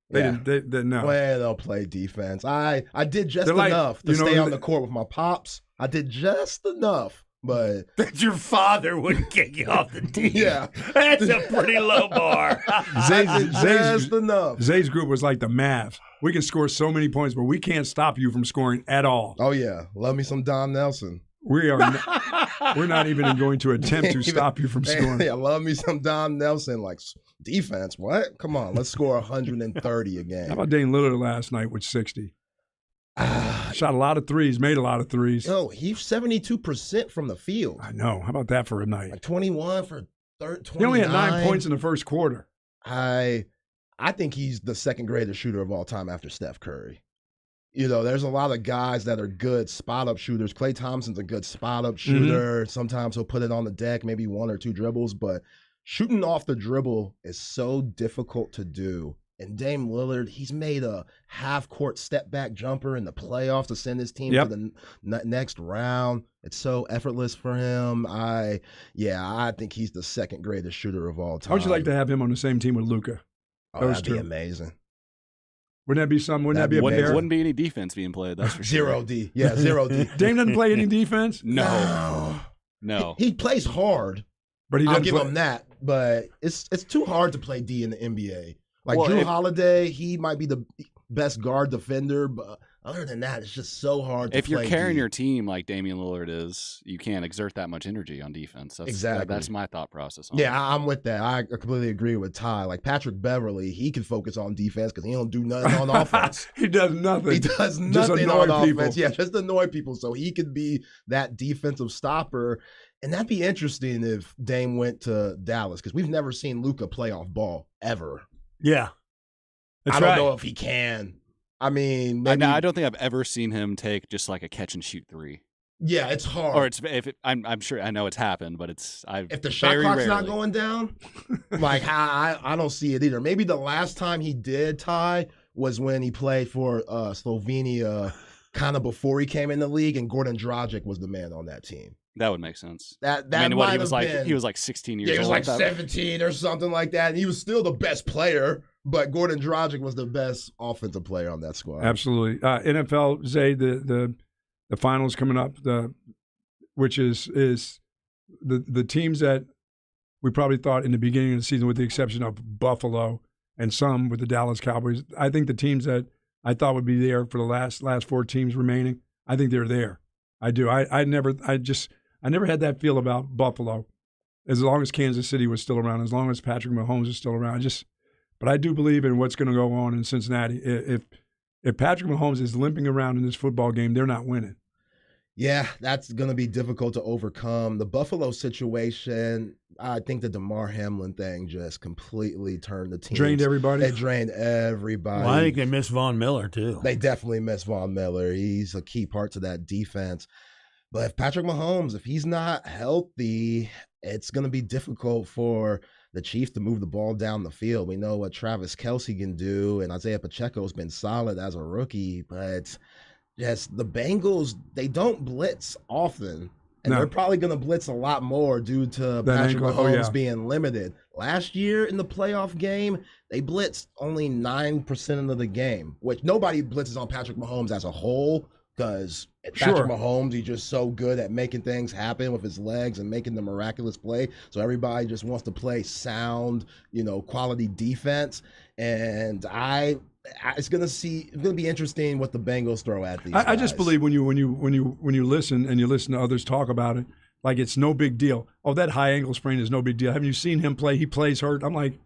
They didn't know. Well, they'll play defense. I did just enough to stay on the court with my pops. I did just enough, but that your father wouldn't kick you off the team. Yeah. That's a pretty low bar. Just enough. Zay's group was like the Mavs. We can score so many points, but we can't stop you from scoring at all. Oh, yeah. Love me some Don Nelson. We're not even going to attempt to stop you from scoring. Yeah, love me some Don Nelson. Like, defense, what? Come on, let's score 130 a game. How about Dame Lillard last night with 60? Shot a lot of threes, made a lot of threes. No, he's 72% from the field. I know. How about that for a night? Like 21 for 29. He only had 9 points in the first quarter. I think he's the second greatest shooter of all time after Steph Curry. You know, there's a lot of guys that are good spot-up shooters. Klay Thompson's a good spot-up shooter. Sometimes he'll put it on the deck, maybe 1 or 2 dribbles, but shooting off the dribble is so difficult to do. And Dame Lillard, he's made a half-court step-back jumper in the playoffs to send his team to the next round. It's so effortless for him. I think he's the second greatest shooter of all time. How would you like to have him on the same team with Luka? Oh, that'd be amazing. Wouldn't that be something? Wouldn't that be a pair? There wouldn't be any defense being played, that's for sure. 0D. Yeah, 0D. Dame doesn't play any defense? No. He plays hard. But I'll give him that. But it's too hard to play D in the NBA. Like Drew Holiday, he might be the best guard defender, but other than that, it's just so hard to play. If you're carrying your team like Damian Lillard is, you can't exert that much energy on defense. Exactly. That's my thought process. I'm with that. I completely agree with Ty. Like Patrick Beverly, he can focus on defense because he don't do nothing on offense. He does nothing. He does nothing on offense. Yeah, just annoy people. So he could be that defensive stopper. And that'd be interesting if Dame went to Dallas because we've never seen Luka play off ball ever. Yeah. I don't know if he can. I mean, maybe, I don't think I've ever seen him take just like a catch and shoot three. Yeah, it's hard. Or I'm sure I know it's happened, but if the shot clock's not going down, like I don't see it either. Maybe the last time he did Ty was when he played for Slovenia, kind of before he came in the league, and Goran Dragic was the man on that team. That would make sense. He was like 16 years old. Yeah, he was like 17 or something like that. And he was still the best player, but Goran Dragic was the best offensive player on that squad. Absolutely. NFL, Zay, the finals coming up, which is the teams that we probably thought in the beginning of the season, with the exception of Buffalo and some with the Dallas Cowboys. I think the teams that I thought would be there for the last 4 teams remaining, I think they're there. I do. I never had that feel about Buffalo, as long as Kansas City was still around, as long as Patrick Mahomes is still around. But I do believe in what's going to go on in Cincinnati. If Patrick Mahomes is limping around in this football game, they're not winning. Yeah, that's going to be difficult to overcome. The Buffalo situation, I think the DeMar Hamlin thing just completely turned the team. Drained everybody? It drained everybody. Well, I think they miss Von Miller, too. They definitely miss Von Miller. He's a key part to that defense. But if Patrick Mahomes, if he's not healthy, it's going to be difficult for the Chiefs to move the ball down the field. We know what Travis Kelce can do, and Isaiah Pacheco's been solid as a rookie, but yes, the Bengals, they don't blitz often, and they're probably going to blitz a lot more due to Patrick Mahomes being limited. Last year in the playoff game, they blitzed only 9% of the game, which nobody blitzes on Patrick Mahomes as a whole, because Patrick Mahomes, he's just so good at making things happen with his legs and making the miraculous play. So everybody just wants to play sound, quality defense. And it's gonna be interesting what the Bengals throw at these guys. I just believe when you listen and you listen to others talk about it, like it's no big deal. Oh, that high ankle sprain is no big deal. Haven't you seen him play? He plays hurt. I'm like,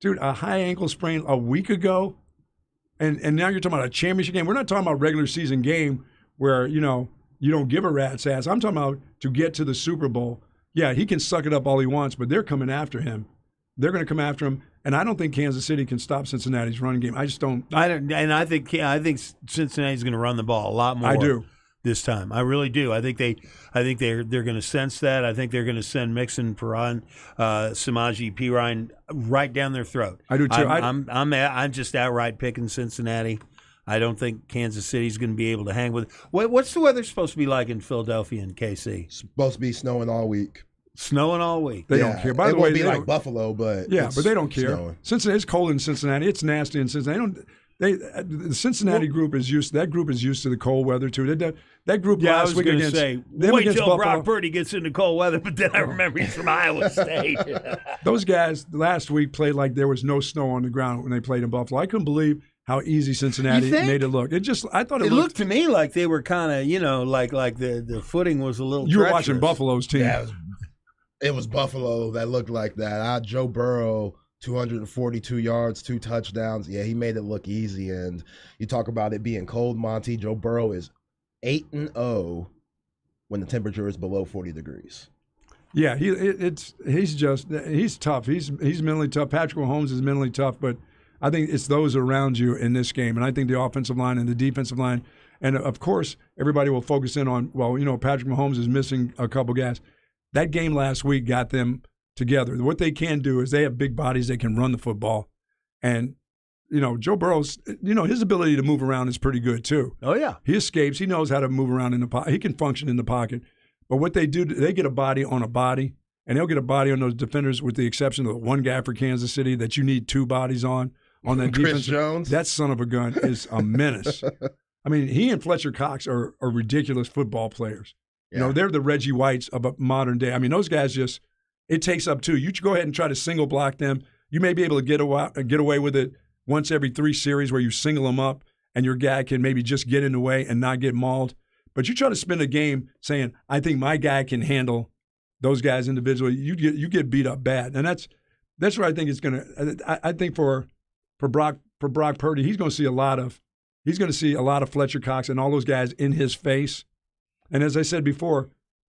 dude, a high ankle sprain a week ago, and now you're talking about a championship game. We're not talking about a regular season game where you don't give a rat's ass. I'm talking about to get to the Super Bowl. Yeah, he can suck it up all he wants, but they're coming after him. They're going to come after him, and I don't think Kansas City can stop Cincinnati's running game. I just don't. I think Cincinnati's going to run the ball a lot more. I do. This time, I really do. I think they're going to sense that. I think they're going to send Mixon, Perine, Samaje Perine right down their throat. I do too. I'm just outright picking Cincinnati. I don't think Kansas City's going to be able to hang with. What's the weather supposed to be like in Philadelphia and KC? It's supposed to be snowing all week. Snowing all week. They don't care. By the way, won't be like Buffalo, but but they don't care. Snowing. It's cold in Cincinnati. It's nasty in Cincinnati. The Cincinnati group is used. That group is used to the cold weather too. That group last week against. Wait till Brock Purdy gets into cold weather, but then I remember he's from Iowa State. Those guys last week played like there was no snow on the ground when they played in Buffalo. I couldn't believe how easy Cincinnati made it look. I thought it looked to me like they were kind of like the footing was a little. You treacherous. were watching Buffalo's team. Yeah, it was Buffalo that looked like that. Joe Burrow. 242 yards, 2 touchdowns. Yeah, he made it look easy. And you talk about it being cold, Monty. Joe Burrow is 8-0 when the temperature is below 40 degrees. Yeah, he's tough. He's mentally tough. Patrick Mahomes is mentally tough, but I think it's those around you in this game. And I think the offensive line and the defensive line, and of course, everybody will focus in on, Patrick Mahomes is missing a couple guys. That game last week got them together. What they can do is they have big bodies. They can run the football. And, Joe Burrow's, his ability to move around is pretty good too. Oh, yeah. He escapes. He knows how to move around in the pocket. He can function in the pocket. But what they do, they get a body on a body, and they'll get a body on those defenders with the exception of the one guy for Kansas City that you need 2 bodies on that defense. Chris Jones? That son of a gun is a menace. I mean, he and Fletcher Cox are ridiculous football players. Yeah. They're the Reggie Whites of a modern day. I mean, those guys just – it takes up 2. You go ahead and try to single block them. You may be able to get away with it once every 3 series where you single them up and your guy can maybe just get in the way and not get mauled. But you try to spend a game saying, I think my guy can handle those guys individually, you get beat up bad. And that's where I think it's going to – I think for Brock Purdy, he's going to see a lot of Fletcher Cox and all those guys in his face. And as I said before,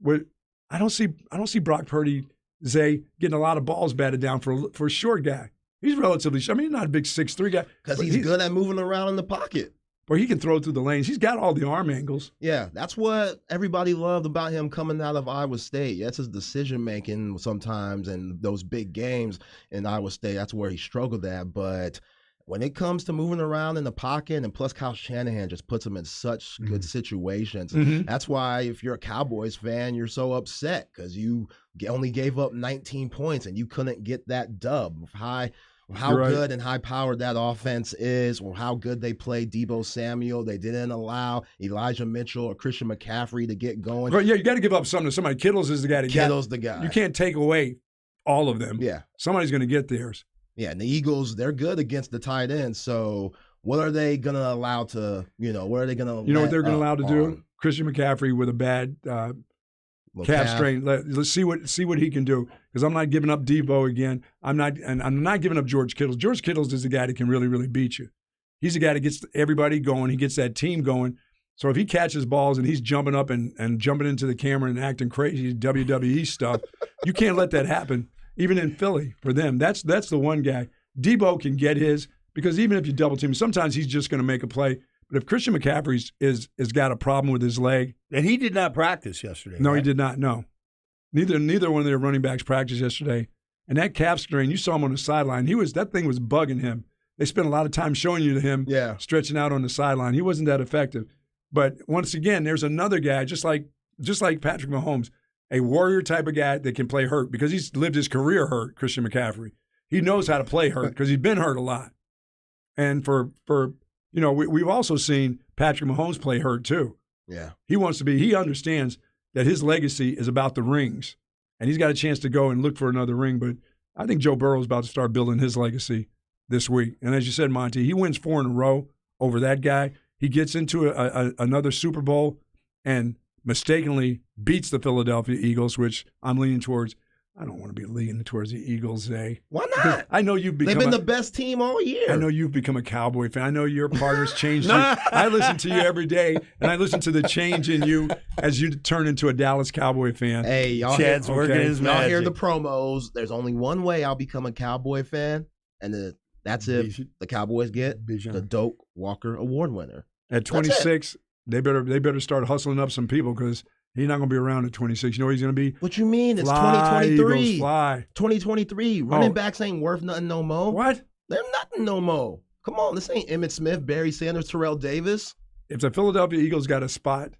I don't see Brock Purdy – Zay getting a lot of balls batted down for a short guy. He's relatively short. I mean, he's not a big 6'3" guy. Because he's good at moving around in the pocket. Where he can throw through the lanes. He's got all the arm angles. Yeah, that's what everybody loved about him coming out of Iowa State. That's his decision-making sometimes in those big games in Iowa State. That's where he struggled at. But when it comes to moving around in the pocket, and plus Kyle Shanahan just puts him in such good situations. Mm-hmm. That's why if you're a Cowboys fan, you're so upset because you only gave up 19 points and you couldn't get that dub. How good and high-powered that offense is, or how good they played Deebo Samuel. They didn't allow Elijah Mitchell or Christian McCaffrey to get going. Well, yeah, you got to give up something to somebody. Kittle's is the guy to get. Kittle's the guy. You can't take away all of them. Yeah. Somebody's going to get theirs. Yeah, and the Eagles, they're good against the tight end. So what are they going to allow to, what are they going to You know what they're going to allow to do? Christian McCaffrey with a bad calf strain. Let's see what he can do. Because I'm not giving up Deebo again. I'm not giving up George Kittle. George Kittle is the guy that can really, really beat you. He's the guy that gets everybody going. He gets that team going. So if he catches balls and he's jumping up and jumping into the camera and acting crazy WWE stuff, you can't let that happen. Even in Philly, for them, that's the one guy. Deebo can get his, because even if you double team, sometimes he's just going to make a play. But if Christian McCaffrey is got a problem with his leg, and he did not practice yesterday. No, right? He did not. No, neither one of their running backs practiced yesterday. And that calf strain, you saw him on the sideline. That thing was bugging him. They spent a lot of time showing you to him, stretching out on the sideline. He wasn't that effective. But once again, there's another guy just like Patrick Mahomes. A warrior type of guy that can play hurt, because he's lived his career hurt, Christian McCaffrey. He knows how to play hurt because he's been hurt a lot. And we've also seen Patrick Mahomes play hurt too. Yeah. He understands that his legacy is about the rings, and he's got a chance to go and look for another ring. But I think Joe Burrow's about to start building his legacy this week. And as you said, Monty, he wins 4 in a row over that guy. He gets into another Super Bowl and mistakenly beats the Philadelphia Eagles, which I'm leaning towards. I don't want to be leaning towards the Eagles, eh? Why not? I know you've become They've been the best team all year. I know you've become a Cowboy fan. I know your partner's changed you. I listen to you every day, and I listen to the change in you as you turn into a Dallas Cowboy fan. Hey, y'all Chad's working his magic. Y'all hear the promos. There's only one way I'll become a Cowboy fan, and that's if the Cowboys get the Doak Walker Award winner. At 26, they better start hustling up some people because he's not going to be around at 26. You know where he's going to be? What you mean? It's Fly, 2023. Eagles, fly. 2023. Running backs ain't worth nothing no more. What? They're nothing no more. Come on, this ain't Emmitt Smith, Barry Sanders, Terrell Davis. If the Philadelphia Eagles got a spot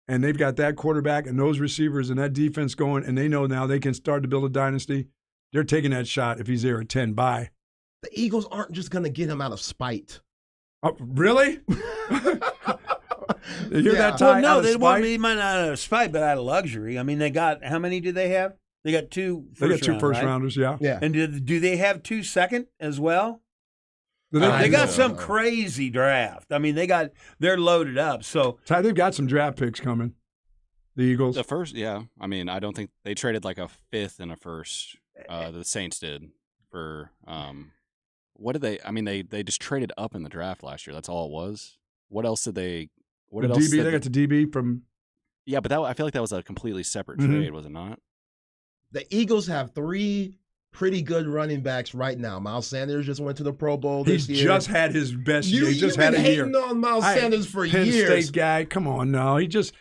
and they've got that quarterback and those receivers and that defense going, and they know now they can start to build a dynasty, they're taking that shot if he's there at 10. Bye. The Eagles aren't just going to get him out of spite. Oh, really? You hear that, Well, Ty? no, they might not out of spite, but out of luxury. I mean, they got, how many do they have? They got 2 They got 2 round, first right? rounders, yeah. Yeah. And do they have 2 second as well? They got some crazy draft. I mean, they're loaded up. So Ty, they've got some draft picks coming. The Eagles. The first, yeah. I mean, I don't think they traded like a 5th and a 1st. The Saints did for what did they? I mean, they just traded up in the draft last year. That's all it was. What else did they? What the else? DB, they got the DB from. Yeah, but I feel like that was a completely separate trade, was it not? The Eagles have 3 pretty good running backs right now. Miles Sanders just went to the Pro Bowl this year. He just had his best year. He just had a year. You've been hating on Miles Sanders for Penn years. State guy, come on now. He just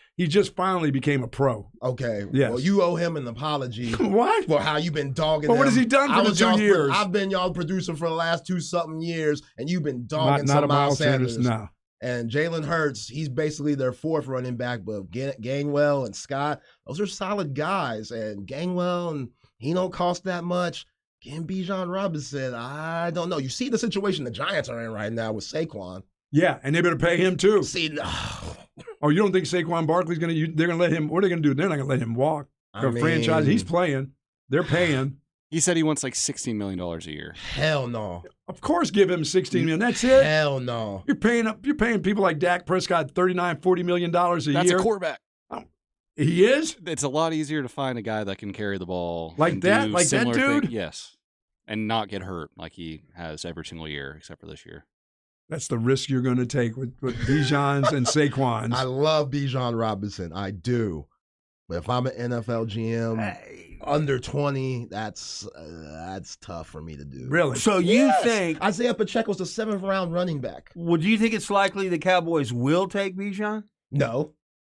finally became a pro. Okay. Yes. Well, you owe him an apology. What? For how you've been dogging Well, him. what has he done for the 2 years? I've been y'all producer for the last 2-something years, and you've been dogging Not a Miles Sanders. No. And Jalen Hurts, he's basically their 4th running back, but Gainwell and Scott, those are solid guys. And Gainwell, and he don't cost that much. Getting Bijan Robinson, I don't know. You see the situation the Giants are in right now with Saquon. Yeah, and they better pay him too. See, Oh, you don't think Saquon Barkley's going to – they're going to let him – what are they going to do? They're not going to let him walk. The franchise, he's playing. They're paying. He said he wants like $16 million a year. Hell no. Of course give him $16 million. That's it. Hell no. You're paying people like Dak Prescott $39, $40 million a year. That's a quarterback. He is? It's a lot easier to find a guy that can carry the ball. Like that? Like that dude? Yes. And not get hurt like he has every single year except for this year. That's the risk you're going to take with Bijan's and Saquon's. I love Bijan Robinson. I do. But if I'm an NFL GM, under 20, that's tough for me to do. Really? So you think Isaiah Pacheco's the 7th round running back? Well, do you think it's likely the Cowboys will take Bijan? No,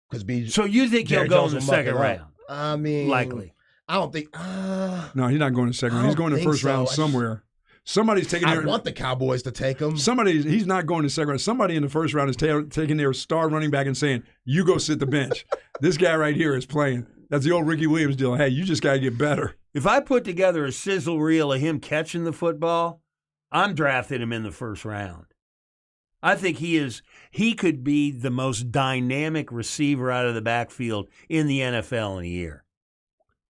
because Bijan. So you think he'll go in the 2nd round? I mean, likely. I don't think. No, he's not going to 2nd round. He's going to 1st round somewhere. Somebody's taking. I want the Cowboys to take him. He's not going to 2nd round. Somebody in the 1st round is taking their star running back and saying, "You go sit the bench." This guy right here is playing. That's the old Ricky Williams deal. Hey, you just got to get better. If I put together a sizzle reel of him catching the football, I'm drafting him in the 1st round. I think he could be the most dynamic receiver out of the backfield in the NFL in a year.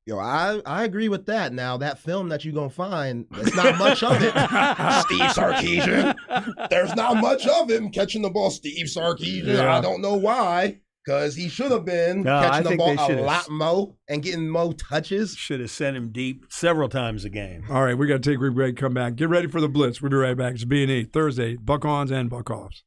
Yo, I agree with that. Now, that film that you're going to find, there's not much of it. Steve Sarkisian. There's not much of him catching the ball. Steve Sarkisian. Yeah. I don't know why, because he should have been catching the ball a lot more and getting more touches. Should have sent him deep several times a game. All right, we got to take a break, come back. Get ready for the Blitz. We'll be right back. It's B&E, Thursday, Buck-Ons and Buck-Offs.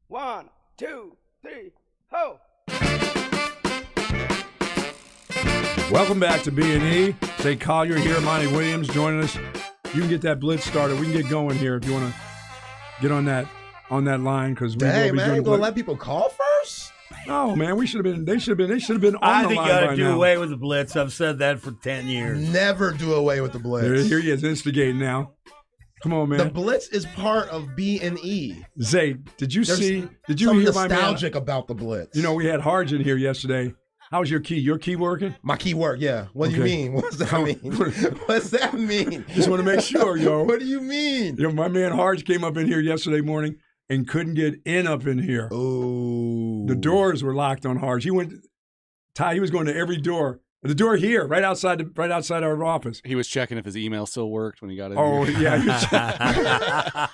1, 2, 3, ho! Welcome back to B&E. Say Collier here, Monty Williams joining us. You can get that blitz started. We can get going here if you want to get on that line because we will be man, doing you gonna let people call first? No, man, we should have been. They should have been on I the think line you got by to do now. away with the blitz. I've said that for 10 years. Never do away with the blitz. Here he is instigating now. Come on, man. The blitz is part of B&E. Zay, did you There's hear my man? nostalgic about the blitz. You know, we had Harge in here yesterday. How's your key? Your key working? My key work, yeah. What do you Okay. mean? What's that mean? What's that mean? Just want to make sure, yo. What do you mean? You know, my man Harge came up in here yesterday morning and couldn't get in up in here. Oh. The doors were locked on Harge. He was going to every door. The door here, right outside our office. He was checking if his email still worked when he got in. Oh, here. yeah.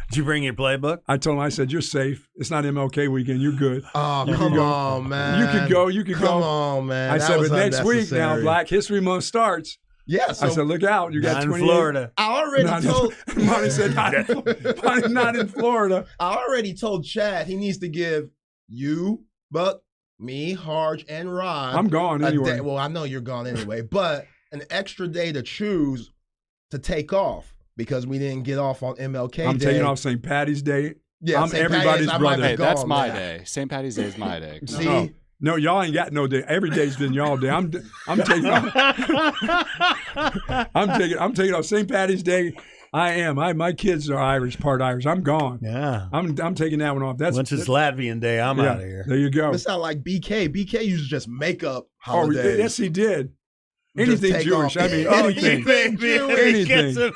Did you bring your playbook? I told him, I said, you're safe. It's not MLK weekend. You're good. Oh, You come can go. on, man. You could go. You could go. Come on, man. I That said, was but next week now, unnecessary. Black History Month starts. Yeah, so I said, look out. You got Not in 28. Florida. I already told Monty said, not in Florida. I already told Chad he needs to give you, Buck, me, Harge, and Rod. I'm gone a anyway. day- well, I know you're gone anyway, but an extra day to choose to take off because we didn't get off on MLK I'm Day. taking off St. Patty's Day. Yeah, I'm St. everybody's Patty's, I might brother. be Hey, that's gone, my man. day. St. Patty's Day is my day. See? No, y'all ain't got no day. Every day's been y'all day. I'm taking off. I'm taking off St. Patty's Day. I am. My kids are Irish, part Irish. I'm gone. Yeah. I'm taking that one off. Once it's Latvian Day, I'm yeah, out of here. There you go. It's not like BK. BK used to just make up Oh, holidays. yes, he did. Just Anything take Jewish. off. I mean, anything. Anything.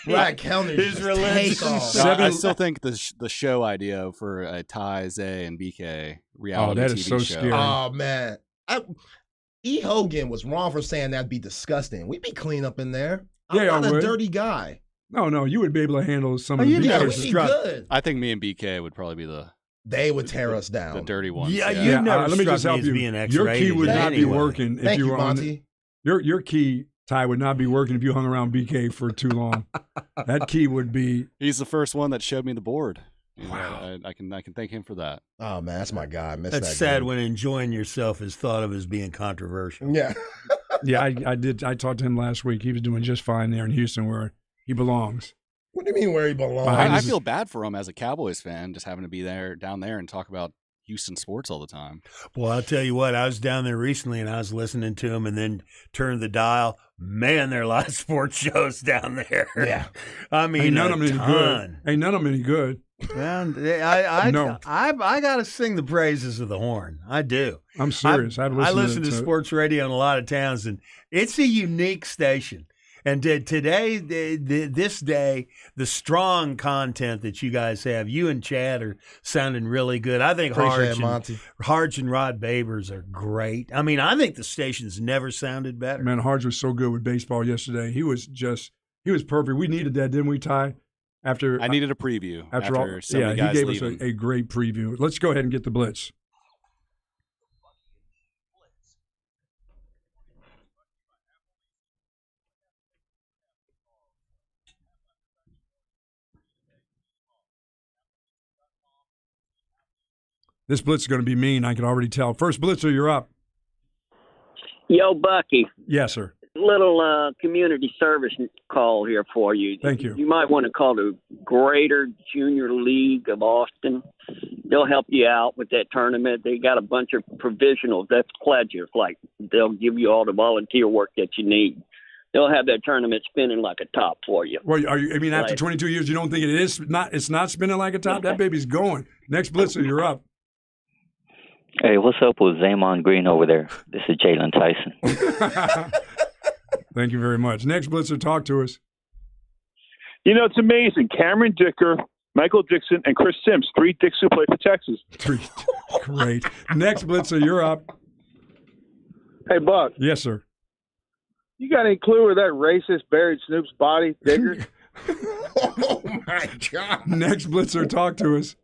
Black County His just religion. take off. Seven- I still think the show idea for a Ty, Zay, and BK reality that is TV so show. scary. Oh man, E. Hogan was wrong for saying that'd be disgusting. We'd be clean up in there. I'm Yeah, not I a would. dirty guy. No, you would be able to handle some Oh, of the you big Yeah, never we'd cases. be struck. good. I think me and BK would probably be the They would tear us down. dirty ones. Yeah, yeah. you Yeah, never let me struck just help as you. being Your key X-rated would not be anyway. working if Thank you you, were on. Monty. Your key, Ty, would not be working if you hung around BK for too long. That key would be. He's the first one that showed me the board. You know, Wow. I can thank him for that. Oh man, that's my guy. I miss That's that sad game. when enjoying yourself is thought of as being controversial. Yeah. Yeah, I did. I talked to him last week. He was doing just fine there in Houston, where he belongs. What do you mean where he belongs? Behind I his- feel bad for him as a Cowboys fan, just having to be down there and talk about Houston sports all the time. Well, I'll tell you what, I was down there recently and I was listening to him and then turned the dial. Man, there are a lot of sports shows down there. Yeah. I mean, Ain't none a of them any ton. good. Ain't none of them any good. Man, I No. got to sing the praises of the horn. I do. I'm serious. I listen to sports radio in a lot of towns, and it's a unique station. And today, this day, the strong content that you guys have, you and Chad are sounding really good. I think Appreciate it, Monty. Harge and Rod Babers are great. I mean, I think the station's never sounded better. Man, Harge was so good with baseball yesterday. He was perfect. We needed that, didn't we, Ty? After I needed a preview after all, so many yeah, guys he gave leaving. us a great preview. Let's go ahead and get the blitz. This blitz is going to be mean. I can already tell. First blitzer, you're up. Yo, Bucky, Yes, sir. little community service call here for you. Thank you. You might want to call the Greater Junior League of Austin. They'll help you out with that tournament. They got a bunch of provisionals. That's pledges. Like they'll give you all the volunteer work that you need. They'll have that tournament spinning like a top for you. Well, are you? I mean, after Right. 22 years, you don't think it is not? It's not spinning like a top. That baby's going. Next blitzer, you're up. Hey, what's up with Zaymon Green over there? This is Jalen Tyson. Thank you very much. Next blitzer, talk to us. You know, it's amazing. Cameron Dicker, Michael Dixon, and Chris Sims, 3 Dicks who play for Texas. Great. Next blitzer, you're up. Hey, Buck, Yes, sir. you got any clue where that racist buried Snoop's body, Digger? Oh my God. Next blitzer, talk to us.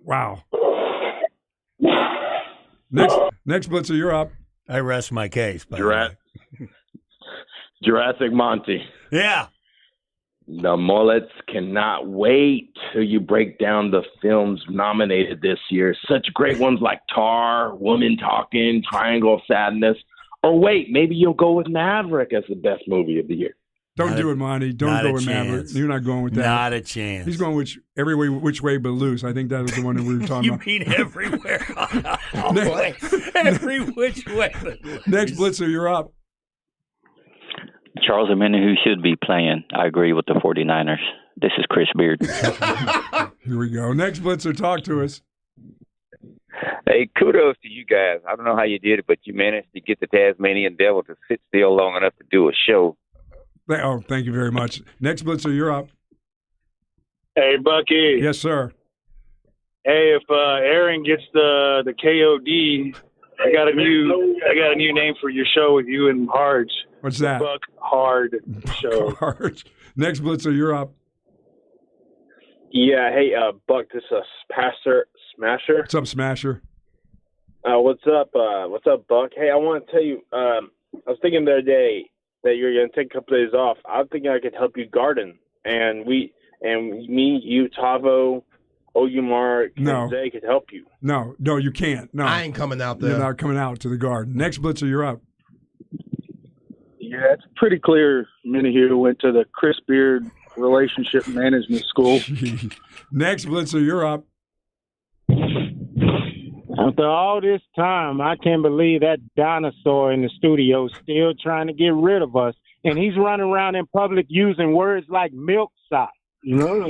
Wow. Next blitzer, you're up. I rest my case. By the way. Jurassic Monty. Yeah. The mullets cannot wait till you break down the films nominated this year. Such great ones like Tar, Woman Talking, Triangle of Sadness. Or wait, maybe you'll go with Maverick as the best movie of the year. Don't do it, Monty. Don't go with Maverick. You're not going with that. Not a chance. He's going which way but loose. I think that was the one that we were talking about. You mean everywhere? Every which way but loose. Next Blitzer, you're up. Charles Omenihu should be playing. I agree with the 49ers. This is Chris Beard. Here we go. Next Blitzer, talk to us. Hey, kudos to you guys. I don't know how you did it, but you managed to get the Tasmanian Devil to sit still long enough to do a show. Oh, thank you very much. Next Blitzer, you're up. Hey, Bucky. Yes, sir. Hey, if Erin gets the KOD, I got a new name for your show with you and Harge. What's that? Buck Hard Show. Harge. Next Blitzer, you're up. Yeah, hey, Buck, this is Pastor Smasher. What's up, Smasher? What's up, Buck? Hey, I want to tell you, I was thinking the other day that you're going to take a couple days off. I'm thinking I could help you garden. And me, you, Tavo, Oyumar, Zay could help you. No, you can't. No, I ain't coming out there. You're not coming out to the garden. Next Blitzer, you're up. Yeah, it's pretty clear Minihue went to the Chris Beard Relationship Management School. Next Blitzer, you're up. After all this time, I can't believe that dinosaur in the studio still trying to get rid of us. And he's running around in public using words like milk sop. You know?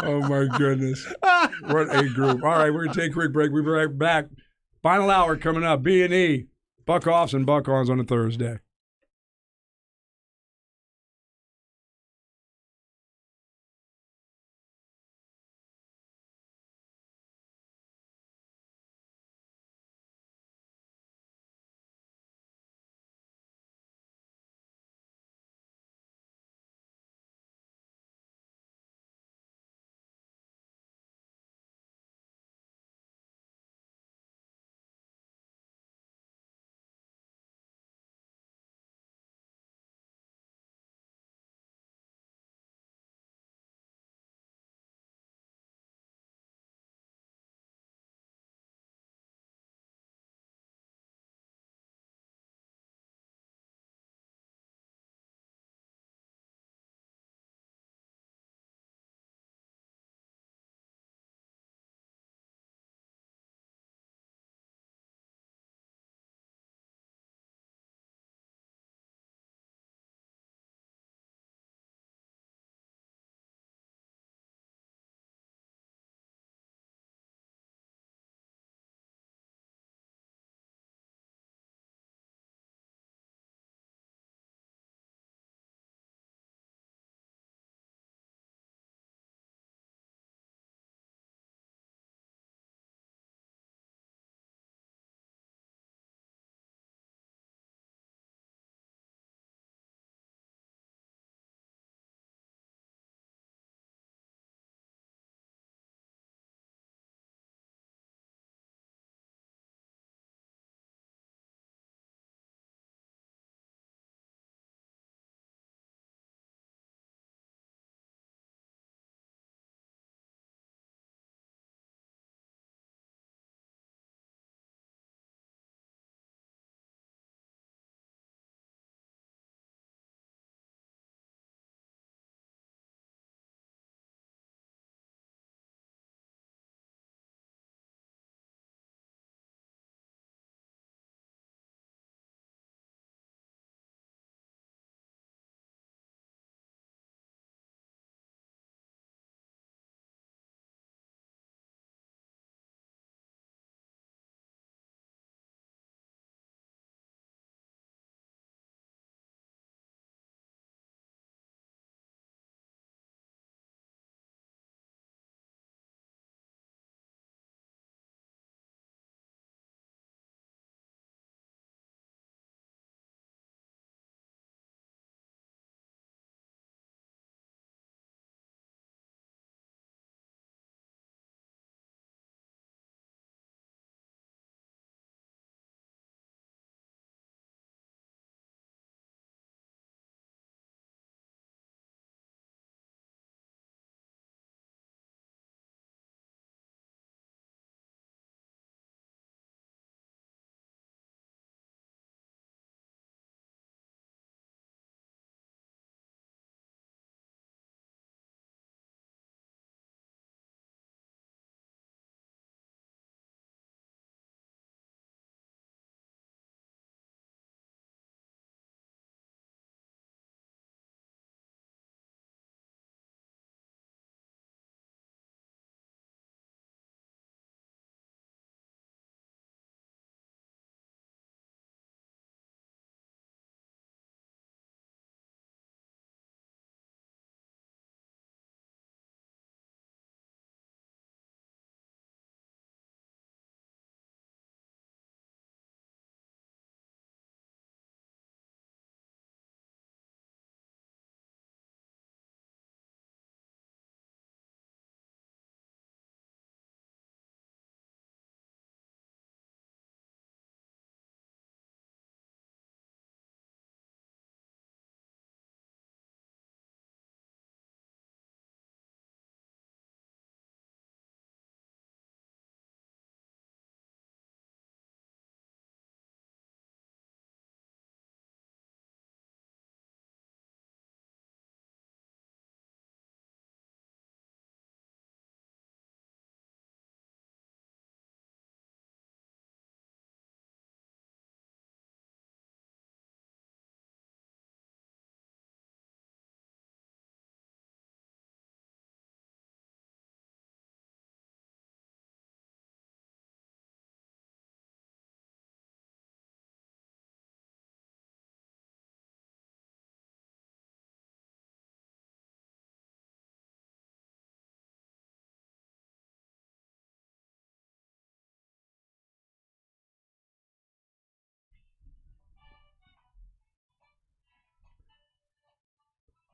Oh, my goodness. What a group. All right, we're going to take a quick break. We'll be right back. Final hour coming up. B&E. Buck-offs and buck-ons on a Thursday.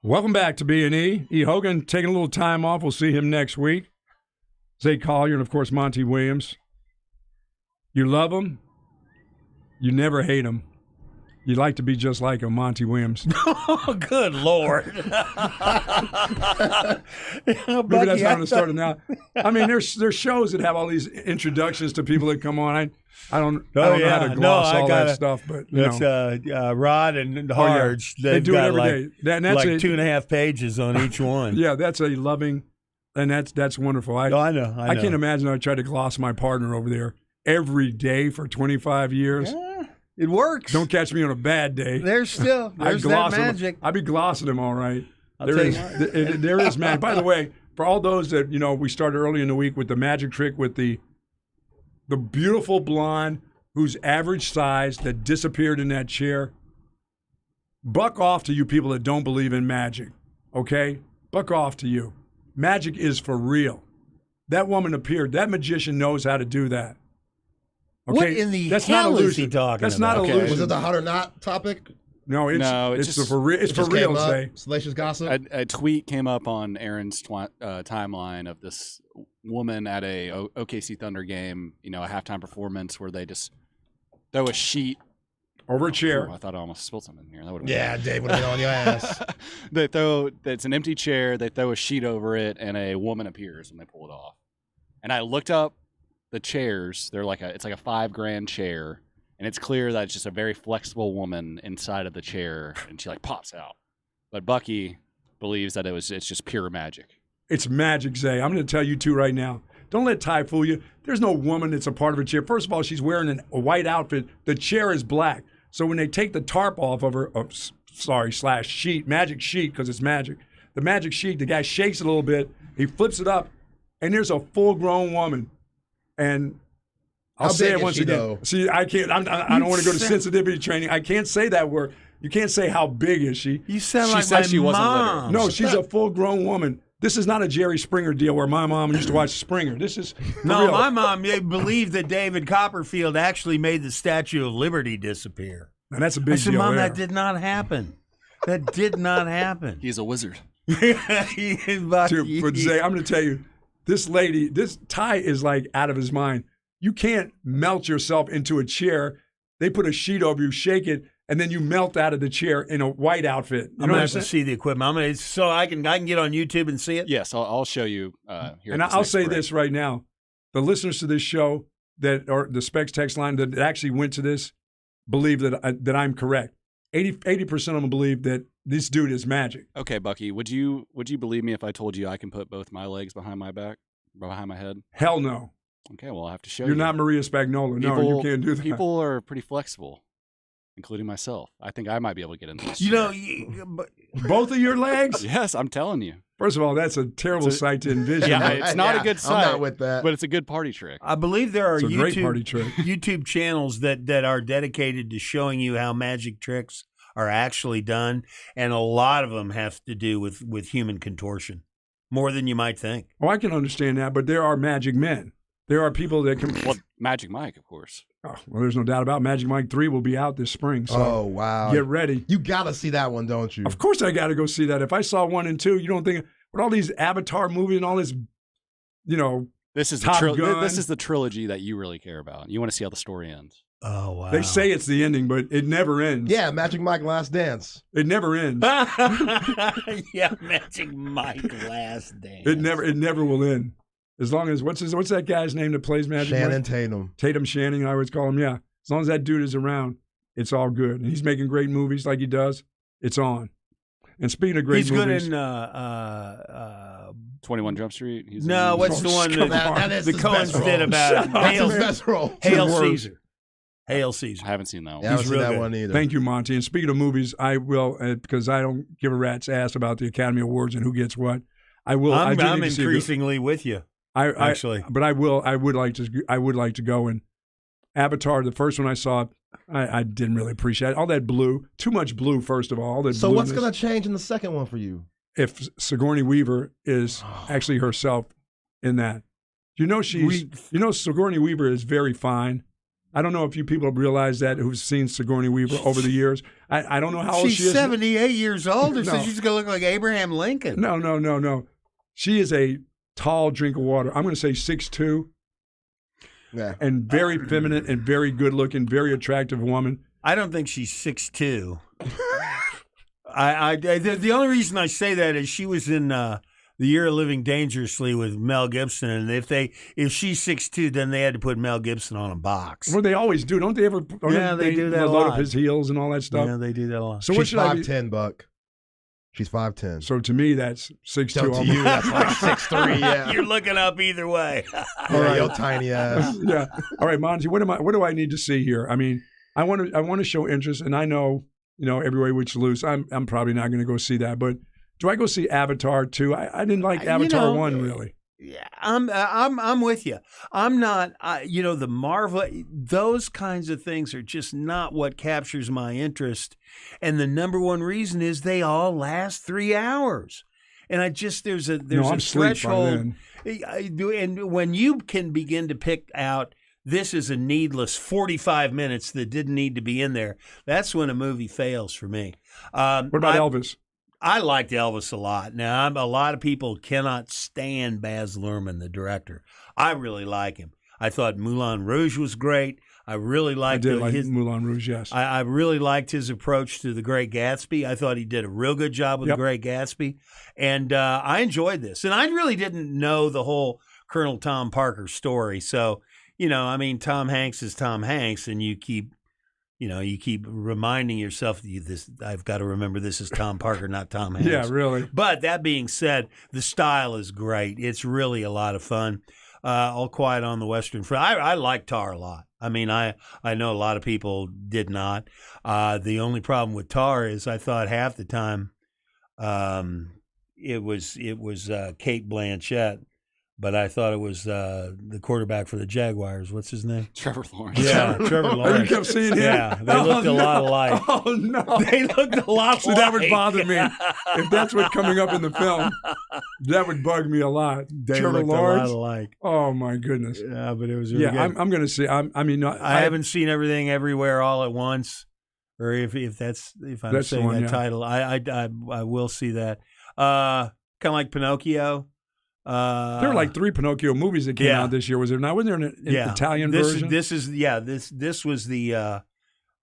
Welcome back to B&E. E. Hogan taking a little time off. We'll see him next week. Zay Collier and, of course, Monty Williams. You love him. You never hate him. You'd like to be just like him, Monty Williams. Oh, good Lord. Maybe that's how I'm starting now. I mean, there's shows that have all these introductions to people that come on. I don't know how to gloss all that stuff, but that's Rod and Harge. They do it every day. That's 2.5 pages on each one. Yeah, that's a loving, and that's wonderful. I know. I can't imagine I tried to gloss my partner over there every day for 25 years. Yeah. It works. Don't catch me on a bad day. There's that magic. I'd be glossing them all right. There is magic. By the way, for all those that, we started early in the week with the magic trick with the beautiful blonde who's average size that disappeared in that chair. Buck off to you people that don't believe in magic, okay? Buck off to you. Magic is for real. That woman appeared. That magician knows how to do that. Okay? What in the hell is he talking That's about? not illusion. Was it the hot or not topic? No, it's just for real. It's for real, Zay. Salacious gossip. A tweet came up on Erin's timeline of this woman at a OKC Thunder game. A halftime performance where they just throw a sheet over a chair. I thought I almost spilled something here. That Dave would have been on your ass. It's an empty chair. They throw a sheet over it, and a woman appears when they pull it off. And I looked up the chairs. It's like a $5,000 chair. And it's clear that it's just a very flexible woman inside of the chair, and she pops out. But Bucky believes that it's just pure magic. It's magic, Zay. I'm going to tell you two right now. Don't let Ty fool you. There's no woman that's a part of a chair. First of all, she's wearing a white outfit. The chair is black. So when they take the tarp off of her, sheet, magic sheet, because it's magic. The magic sheet, the guy shakes it a little bit. He flips it up, and there's a full-grown woman. And I'll say it once again. Though? See, I can't. I don't want to go to sensitivity training. I can't say that word. You can't say how big is she. You sound she like said my she wasn't mom. literal. No, she's a full-grown woman. This is not a Jerry Springer deal where my mom used to watch Springer. This is no. real. My mom believed that David Copperfield actually made the Statue of Liberty disappear. And that's a big deal. Mom, that did not happen. That did not happen. He's a wizard. Dude, but Zay, I'm going to tell you, this lady, this Ty is out of his mind. You can't melt yourself into a chair. They put a sheet over you, shake it, and then you melt out of the chair in a white outfit. I'm gonna have to see the equipment. So I can get on YouTube and see it. Yes, I'll show you. Here and I'll say this right now: the listeners to this show or the Specs text line that actually went to this believe that I'm correct. 80% of them believe that this dude is magic. Okay, Bucky, would you believe me if I told you I can put both my legs behind my back, behind my head? Hell no. Okay, well, I'll have to show you. You're not Maria Spagnola. No, you can't do that. People are pretty flexible, including myself. I think I might be able to get into this. Both of your legs? Yes, I'm telling you. First of all, that's a terrible sight to envision. Yeah, it's not a good sight. I'm not with that. But it's a good party trick. I believe there are great party trick. YouTube channels that are dedicated to showing you how magic tricks are actually done, and a lot of them have to do with human contortion, more than you might think. Oh, I can understand that, but there are magic men. There are people that can. Well, Magic Mike, of course. Oh, well, there's no doubt about it. Magic Mike 3 will be out this spring. So oh, wow. Get ready. You got to see that one, don't you? Of course I got to go see that. If I saw 1 and 2, you don't think, with all these Avatar movies and all this, this is Top Gun. This is the trilogy that you really care about. You want to see how the story ends. Oh, wow. They say it's the ending, but it never ends. Yeah, Magic Mike Last Dance. It never ends. Yeah, Magic Mike Last Dance. It never will end. As long as, what's that guy's name that plays Magic Shannon Mike? Tatum. Tatum Shannon, I always call him, yeah. As long as that dude is around, it's all good. And he's making great movies like he does. It's on. And speaking of great movies. He's good in 21 Jump Street. What's the one that the Coens did about Hail Caesar. Hail Caesar. I haven't seen that one. Yeah, I haven't seen that one either. Thank you, Monty. And speaking of movies, I will, because I don't give a rat's ass about the Academy Awards and who gets what. I will. I'm increasingly with you. But I would like to go. And Avatar, the first one I saw, I didn't really appreciate it. All that blue, too much blue. First of all, so what's going to change in the second one for you? If Sigourney Weaver is actually herself in that, Sigourney Weaver is very fine. I don't know if you people have realized that who've seen Sigourney Weaver over the years. I don't know how old she is. She's 78 years old, No. so she's going to look like Abraham Lincoln. No. She is a tall drink of water. I'm going to say 6'2". Yeah. And very feminine and very good looking, very attractive woman. I don't think she's 6'2". The only reason I say that is she was in The Year of Living Dangerously with Mel Gibson, and if she's 6'2", then they had to put Mel Gibson on a box. Well, they always do, don't they? Ever? They do that a load lot. up his heels and all that stuff. Yeah, they do that a lot. So she's what should I be? 5'10", Buck. She's 5'10". So to me, that's 6'2". So to you, that's like 6'3". Yeah. You're looking up either way. All right, yo, tiny ass. Yeah. All right, Monty. What do I need to see here? I mean, I want to show interest, and I know Every Way Which Loose. I'm probably not going to go see that, but do I go see Avatar 2? I didn't like Avatar 1 really. Yeah, I'm with you. I'm not. The Marvel, those kinds of things are just not what captures my interest. And the number one reason is they all last 3 hours. And there's a threshold. And when you can begin to pick out, this is a needless 45 minutes that didn't need to be in there, that's when a movie fails for me. What about Elvis? I liked Elvis a lot. Now, a lot of people cannot stand Baz Luhrmann, the director. I really like him. I thought Moulin Rouge was great. I really liked his Moulin Rouge, yes. I really liked his approach to The Great Gatsby. I thought he did a real good job with The Great Gatsby. And I enjoyed this. And I really didn't know the whole Colonel Tom Parker story. So, Tom Hanks is Tom Hanks, and you keep reminding yourself, I've got to remember this is Tom Parker, not Tom Hanks. Yeah, really. But that being said, the style is great. It's really a lot of fun. All Quiet on the Western Front. I like Tar a lot. I mean, I know a lot of people did not. The only problem with Tar is I thought half the time it was Kate Blanchett. But I thought it was the quarterback for the Jaguars. What's his name? Trevor Lawrence. Yeah, Trevor Lawrence. You kept seeing him? Yeah, they looked a lot alike. Oh, no. They looked a lot alike. That would bother me. If that's what's coming up in the film, that would bug me a lot. They Trevor looked Lawrence? a lot alike. Oh, my goodness. Yeah, but it was really good. I'm going to see. I haven't seen Everything Everywhere All at Once, or if I'm saying that title, I will see that. Kind of like Pinocchio. There were like 3 Pinocchio movies that came out this year. Was there not? Wasn't there an Italian version? This was the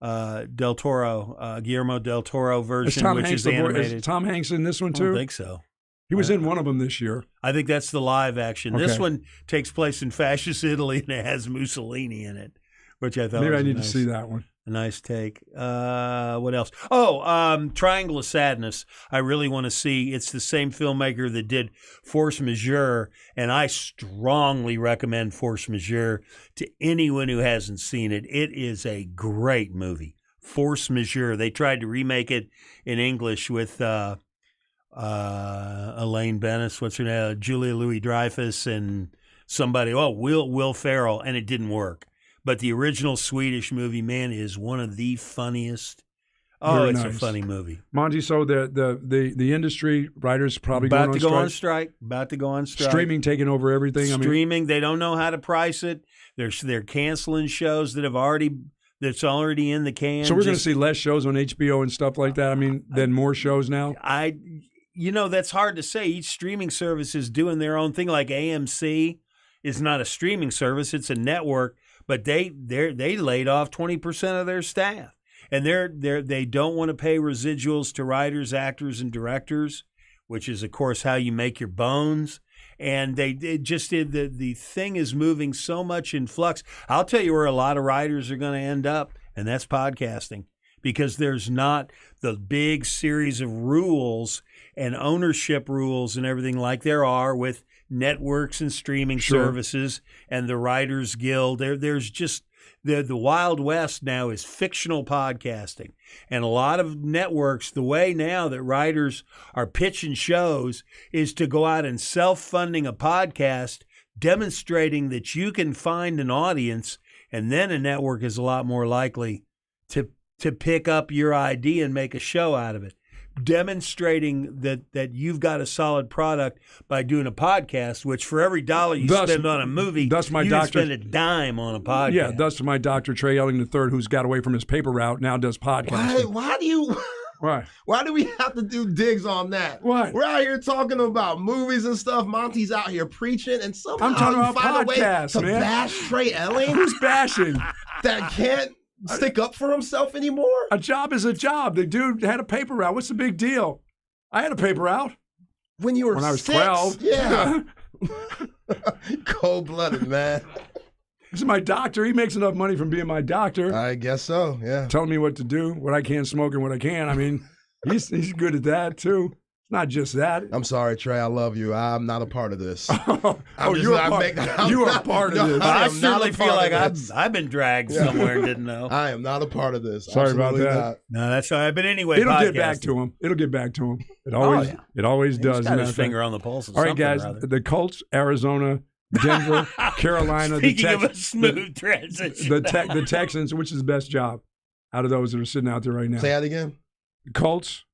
Del Toro, Guillermo del Toro version, which is animated. Is Tom Hanks in this one too? I don't think so. He was in one of them this year. I think that's the live action. Okay. This one takes place in fascist Italy and it has Mussolini in it, which I thought maybe was I need to see that one. A nice take. What else? Oh, Triangle of Sadness. I really want to see. It's the same filmmaker that did Force Majeure, and I strongly recommend Force Majeure to anyone who hasn't seen it. It is a great movie. Force Majeure. They tried to remake it in English with Elaine Bennis, what's her name? Julia Louis-Dreyfus, and somebody. Oh, Will Ferrell, and it didn't work. But the original Swedish movie, man, is one of the funniest. Oh, Very it's nice. a funny movie. Monty, so the industry writers probably About to go on strike. strike. Streaming taking over everything. Streaming, they don't know how to price it. They're canceling shows that's already in the can. So we're going to see less shows on HBO and stuff like that. Than more shows now. That's hard to say. Each streaming service is doing their own thing. Like AMC is not a streaming service; it's a network. But they laid off 20% of their staff, and they don't want to pay residuals to writers, actors, and directors, which is of course how you make your bones. And the thing is moving so much in flux. I'll tell you where a lot of writers are going to end up, and that's podcasting, because there's not the big series of rules and ownership rules and everything like there are with networks and streaming services and the Writers Guild. There's just the Wild West now is fictional podcasting. And a lot of networks, the way now that writers are pitching shows is to go out and self-funding a podcast, demonstrating that you can find an audience, and then a network is a lot more likely to pick up your idea and make a show out of it. demonstrating that you've got a solid product by doing a podcast, which for every dollar you spend on a movie, you can spend a dime on a podcast. Yeah, thus my Dr. Trey Elling III, who's got away from his paper route, now does podcasting. Why do you... Why? Why do we have to do digs on that? Why? We're out here talking about movies and stuff. Monty's out here preaching, and somehow I'm talking you about find podcasts, a way to man. bash Trey Elling. Who's bashing? That can't stick up for himself anymore? A job is a job. The dude had a paper route. What's the big deal? I had a paper route. When you were When I was 6? 12. Yeah. Cold-blooded, man. This is my doctor. He makes enough money from being my doctor. I guess so, yeah. Telling me what to do, what I can smoke and what I can. I mean, he's good at that, too. It's not just that. I'm sorry, Trey. I love you. I'm not a part of this. You are a part of this. I certainly feel like I've been dragged somewhere and didn't know. I am not a part of this. Sorry Absolutely about that. not. No, that's all right. But anyway, it'll get back to him. It'll get back to him. It always does. He's got his finger on the pulse of all right, guys. The Colts, Arizona, Denver, Carolina. Speaking of a smooth transition. The Texans, which is the best job out of those that are sitting out there right now? Say that again. The Colts,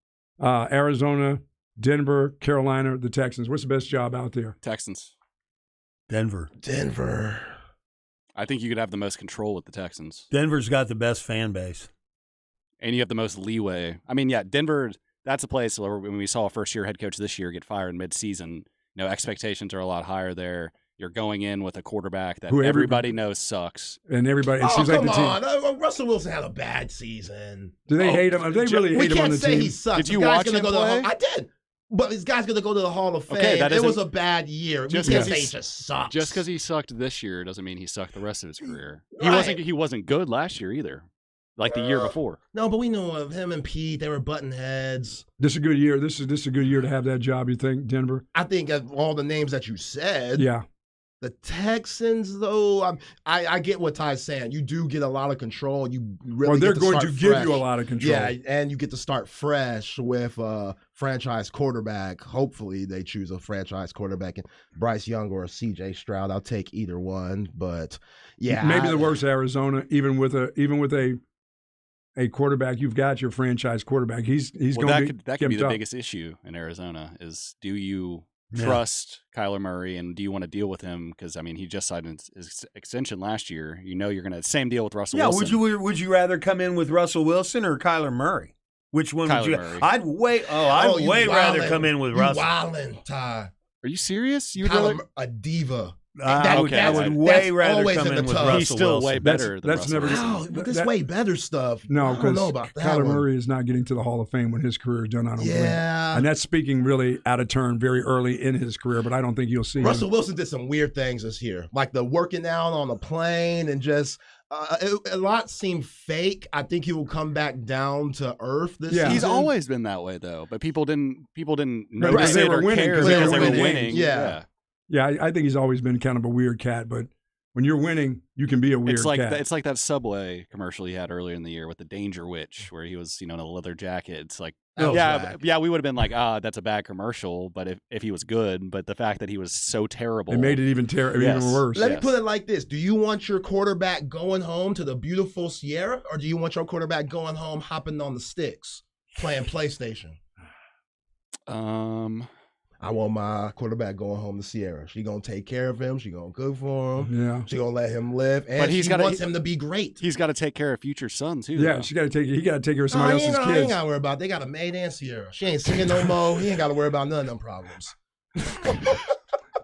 Arizona, Denver, Carolina, the Texans. What's the best job out there? Texans. Denver. I think you could have the most control with the Texans. Denver's got the best fan base. And you have the most leeway. I mean, yeah, Denver, that's a place where when we saw a first-year head coach this year get fired mid-season, expectations are a lot higher there. You're going in with a quarterback that everybody knows sucks. And everybody, it seems come like the team. on. Russell Wilson had a bad season. Do they hate him? Do they really hate him on the team? We can't say he sucks. Did you watch him play? I did. But this guy's going to go to the Hall of Fame. Okay, it was a bad year. We can't say he just sucks. Just because he sucked this year doesn't mean he sucked the rest of his career. Right. He wasn't good last year either, like the year before. No, but we know of him and Pete. They were butting heads. This is a good year. This is a good year to have that job, you think, Denver? I think of all the names that you said. Yeah. The Texans, though, I get what Ty's saying. You do get a lot of control. You really they're get to going start to give fresh. you a lot of control. Yeah, and you get to start fresh with a franchise quarterback. Hopefully, they choose a franchise quarterback, and Bryce Young or a C.J. Stroud. I'll take either one, but yeah, maybe the worst Arizona, even with a quarterback. You've got your franchise quarterback. He's going to that could be the biggest issue in Arizona. Is do you trust Kyler Murray, and do you want to deal with him? Because, I mean, he just signed his extension last year. You're going to same deal with Russell Wilson. Would you rather come in with Russell Wilson or Kyler Murray? Which one would you? Murray. I'd way rather come in with Russell. Wildin', Ty. Are you serious? You would Kyler, a diva. I would way rather come in with Russell He's still Wilson. way better than Russell Wilson. But this way better stuff. No, because Kyler Murray is not getting to the Hall of Fame when his career is done. I don't believe. And that's speaking really out of turn very early in his career, but I don't think you'll see Russell Wilson did some weird things this year, like the working out on the plane and just a lot seemed fake. I think he will come back down to earth this season. He's always been that way, though, but people didn't notice because they were winning. Because they were winning. Yeah, I think he's always been kind of a weird cat, but when you're winning, you can be a weird cat. It's like that Subway commercial he had earlier in the year with the Danger Witch, where he was, in a leather jacket. It's like, we would have been like, that's a bad commercial, but if he was good, but the fact that he was so terrible. It made it even worse. Let me put it like this. Do you want your quarterback going home to the beautiful Sierra, or do you want your quarterback going home hopping on the sticks, playing PlayStation? I want my quarterback going home to Sierra. She gonna take care of him. She gonna cook for him. Yeah. She gonna let him live, and but she wants him to be great. He's got to take care of future sons too. Yeah, he got to take care of somebody else's kids. He ain't got to worry about. They got a maid and Sierra. She ain't singing no more. He ain't got to worry about none of them problems.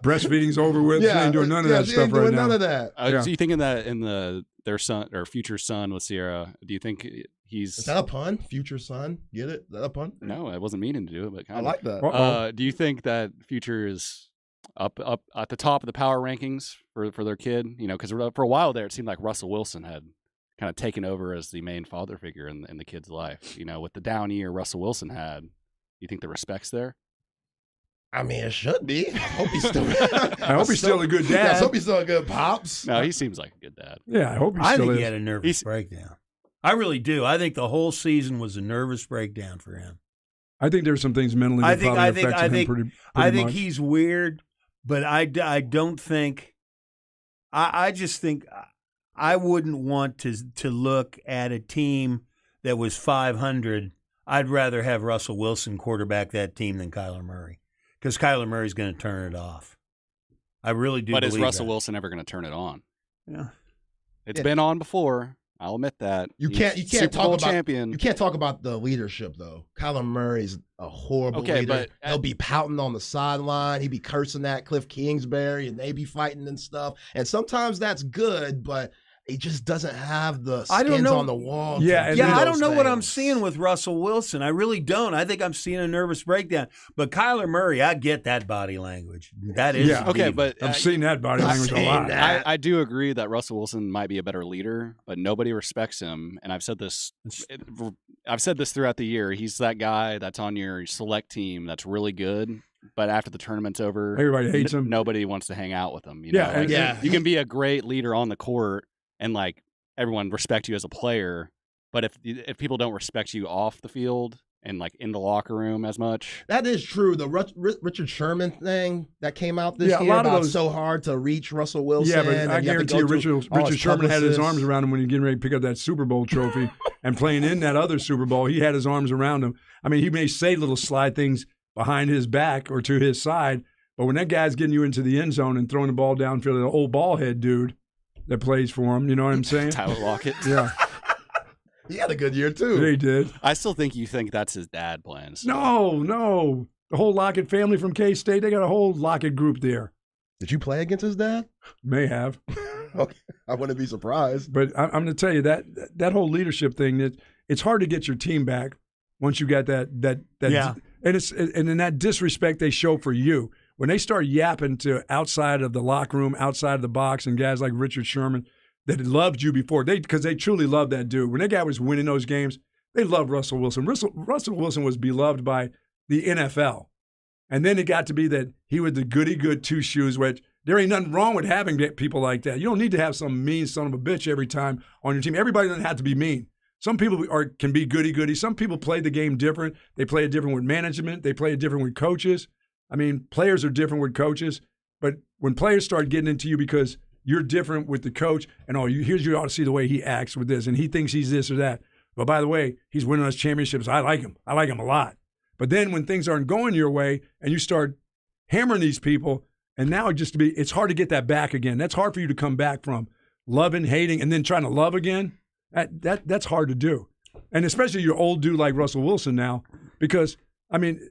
Breastfeeding's over with. She ain't doing none of that stuff right now. None of that. So you think in their son or future son with Sierra? Do you think he's? Is that a pun? Future son? Get it? Is that a pun? No, I wasn't meaning to do it, but kind of. I like that. Do you think that Future is up at the top of the power rankings for their kid? Because for a while there, it seemed like Russell Wilson had kind of taken over as the main father figure in the kid's life. With the down year Russell Wilson had, you think the respect's there? I mean, it should be. I hope he's still. I hope he's still a good dad. Yeah, I hope he's still a good pops. No, he seems like a good dad. Yeah, I hope he still is. I think he had a nervous breakdown. I really do. I think the whole season was a nervous breakdown for him. I think there's some things mentally that probably affected him pretty I think much. he's weird, but I don't think. I just think I wouldn't want to look at a team that was 500 I'd rather have Russell Wilson quarterback that team than Kyler Murray because Kyler Murray's going to turn it off. I really do. But is believe Russell that. Wilson ever going to turn it on? Yeah, it's been on before. I'll admit that. You can't Super talk Bowl about champion. You can't talk about the leadership though. Kyler Murray's a horrible leader. But he'll be pouting on the sideline. He'd be cursing at Cliff Kingsbury, and they be fighting and stuff. And sometimes that's good, but he just doesn't have the skins on the wall. I don't know what I'm seeing with Russell Wilson. I really don't. I think I'm seeing a nervous breakdown. But Kyler Murray, I get that body language. That is okay. But I've seen that body language a lot. I do agree that Russell Wilson might be a better leader, but nobody respects him. And I've said this. I've said this throughout the year. He's that guy that's on your select team that's really good. But after the tournament's over, everybody hates him. Nobody wants to hang out with him. You can be a great leader on the court. And like everyone respect you as a player, but if people don't respect you off the field and like in the locker room as much, that is true. The Richard Sherman thing that came out this year, a lot about of those, so hard to reach Russell Wilson. Yeah, but I guarantee you, Richard Sherman had his arms around him when he was getting ready to pick up that Super Bowl trophy and playing in that other Super Bowl. He had his arms around him. I mean, he may say little slide things behind his back or to his side, but when that guy's getting you into the end zone and throwing the ball downfield, the old ball head dude that plays for him, you know what I'm saying? Tyler Lockett. Yeah. He had a good year, too. He did. I still think you think that's his dad playing. No. The whole Lockett family from K-State, they got a whole Lockett group there. Did you play against his dad? May have. Okay. I wouldn't be surprised. But I'm going to tell you, that whole leadership thing, it's hard to get your team back once you got that yeah. And in that disrespect they show for you. When they start yapping to outside of the locker room, outside of the box, and guys like Richard Sherman that had loved you before, because they truly loved that dude. When that guy was winning those games, they loved Russell Wilson. Russell Wilson was beloved by the NFL. And then it got to be that he was the goody-good two shoes, which there ain't nothing wrong with having people like that. You don't need to have some mean son of a bitch every time on your team. Everybody doesn't have to be mean. Some people can be goody-goody. Some people play the game different. They play it different with management. They play it different with coaches. I mean, players are different with coaches, but when players start getting into you because you're different with the coach, and you ought to see the way he acts with this, and he thinks he's this or that. But by the way, he's winning us championships. I like him. I like him a lot. But then when things aren't going your way, and you start hammering these people, and now it's hard to get that back again. That's hard for you to come back from loving, hating, and then trying to love again. That's hard to do, and especially your old dude like Russell Wilson now, because I mean.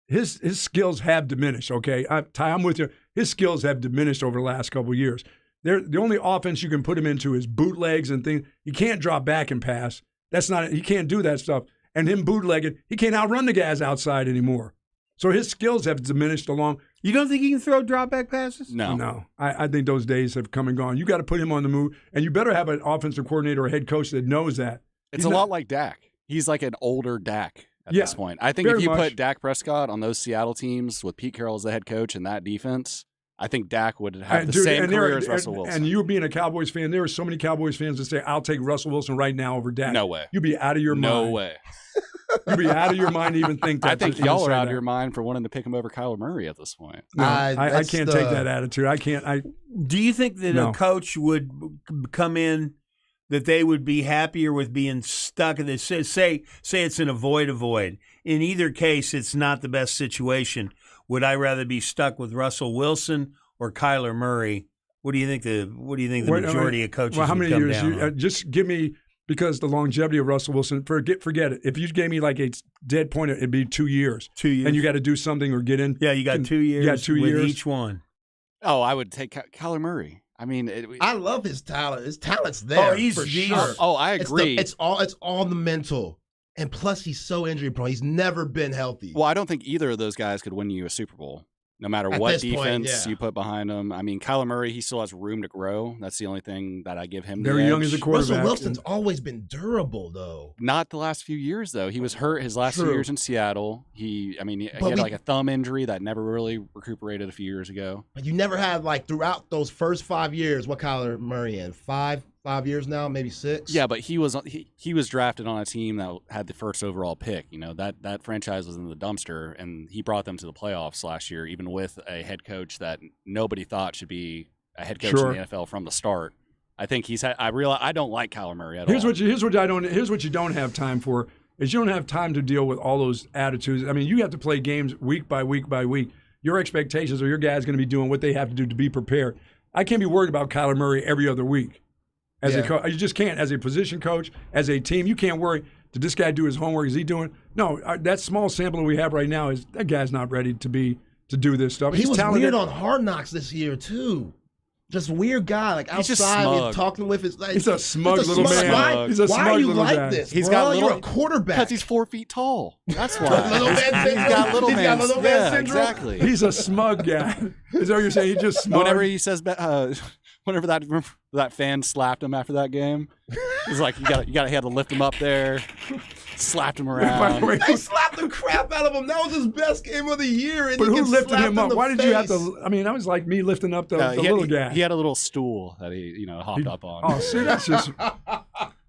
His skills have diminished, okay? Ty, I'm with you. His skills have diminished over the last couple of years. The only offense you can put him into is bootlegs and things. He can't drop back and pass. He can't do that stuff. And him bootlegging, he can't outrun the guys outside anymore. So his skills have diminished along. You don't think he can throw drop back passes? No. I think those days have come and gone. You got to put him on the move, and you better have an offensive coordinator or a head coach that knows that. It's a lot like Dak. He's like an older Dak. At this point, I think if you put Dak Prescott on those Seattle teams with Pete Carroll as the head coach and that defense, I think Dak would have the same career as Russell Wilson. And you being a Cowboys fan, there are so many Cowboys fans that say, I'll take Russell Wilson right now over Dak. No way. You'd be out of your mind. No way. You'd be out of your mind to even think that. I think y'all are out of your mind for wanting to pick him over Kyler Murray at this point. No, I can't take that attitude. I can't. Do you think that a coach would come in that they would be happier with being stuck in this? Say it's an avoid. In either case, it's not the best situation. Would I rather be stuck with Russell Wilson or Kyler Murray? What do you think the majority of coaches how many would years? come down on? Just give me, because the longevity of Russell Wilson, forget it. If you gave me like a dead point, it'd be 2 years. 2 years. And you got to do something or get in. Yeah, you got 2 years. You got 2 years with each one. Oh, I would take Kyler Murray. I mean, I love his talent. His talent's there. For sure. Oh, I agree. It's all the mental. And plus, he's so injury prone. He's never been healthy. Well, I don't think either of those guys could win you a Super Bowl, no matter what defense you put behind him. I mean, Kyler Murray, he still has room to grow. That's the only thing that I give him. Very young as a quarterback. Russell Wilson's always been durable, though. Not the last few years, though. He was hurt his last few years in Seattle. He had like a thumb injury that never really recuperated a few years ago. But you never had, like, throughout those first 5 years, what Kyler Murray in? 5 years now, maybe 6. Yeah, but he was drafted on a team that had the first overall pick. You know, that franchise was in the dumpster, and he brought them to the playoffs last year, even with a head coach that nobody thought should be a head coach in the NFL from the start. I think I don't like Kyler Murray at all. Here's what you don't have time for. is you don't have time to deal with all those attitudes. I mean, you have to play games week by week by week. Your expectations are your guys going to be doing what they have to do to be prepared. I can't be worried about Kyler Murray every other week. As a coach, you just can't. As a position coach, as a team, you can't worry. Did this guy do his homework? Is he doing? No, that small sample we have right now is that guy's not ready to do this stuff. He was weird on Hard Knocks this year too. Just weird guy, like outside talking with his. Like, he's a smug little man. Why are you like this? He's bro? got You're a quarterback because he's 4 feet tall. That's why. Little man syndrome. He's got little man syndrome. Exactly. He's a smug guy. Is that what you're saying? He just smug. Whenever he says, whenever that fan slapped him after that game, he's like, you got to have to lift him up there. Slapped him around. They slapped the crap out of him. That was his best game of the year. And but who lifted him up? Why did you have to? I mean, that was like me lifting up the little guy. He had a little stool that he hopped up on. Oh, see, that's just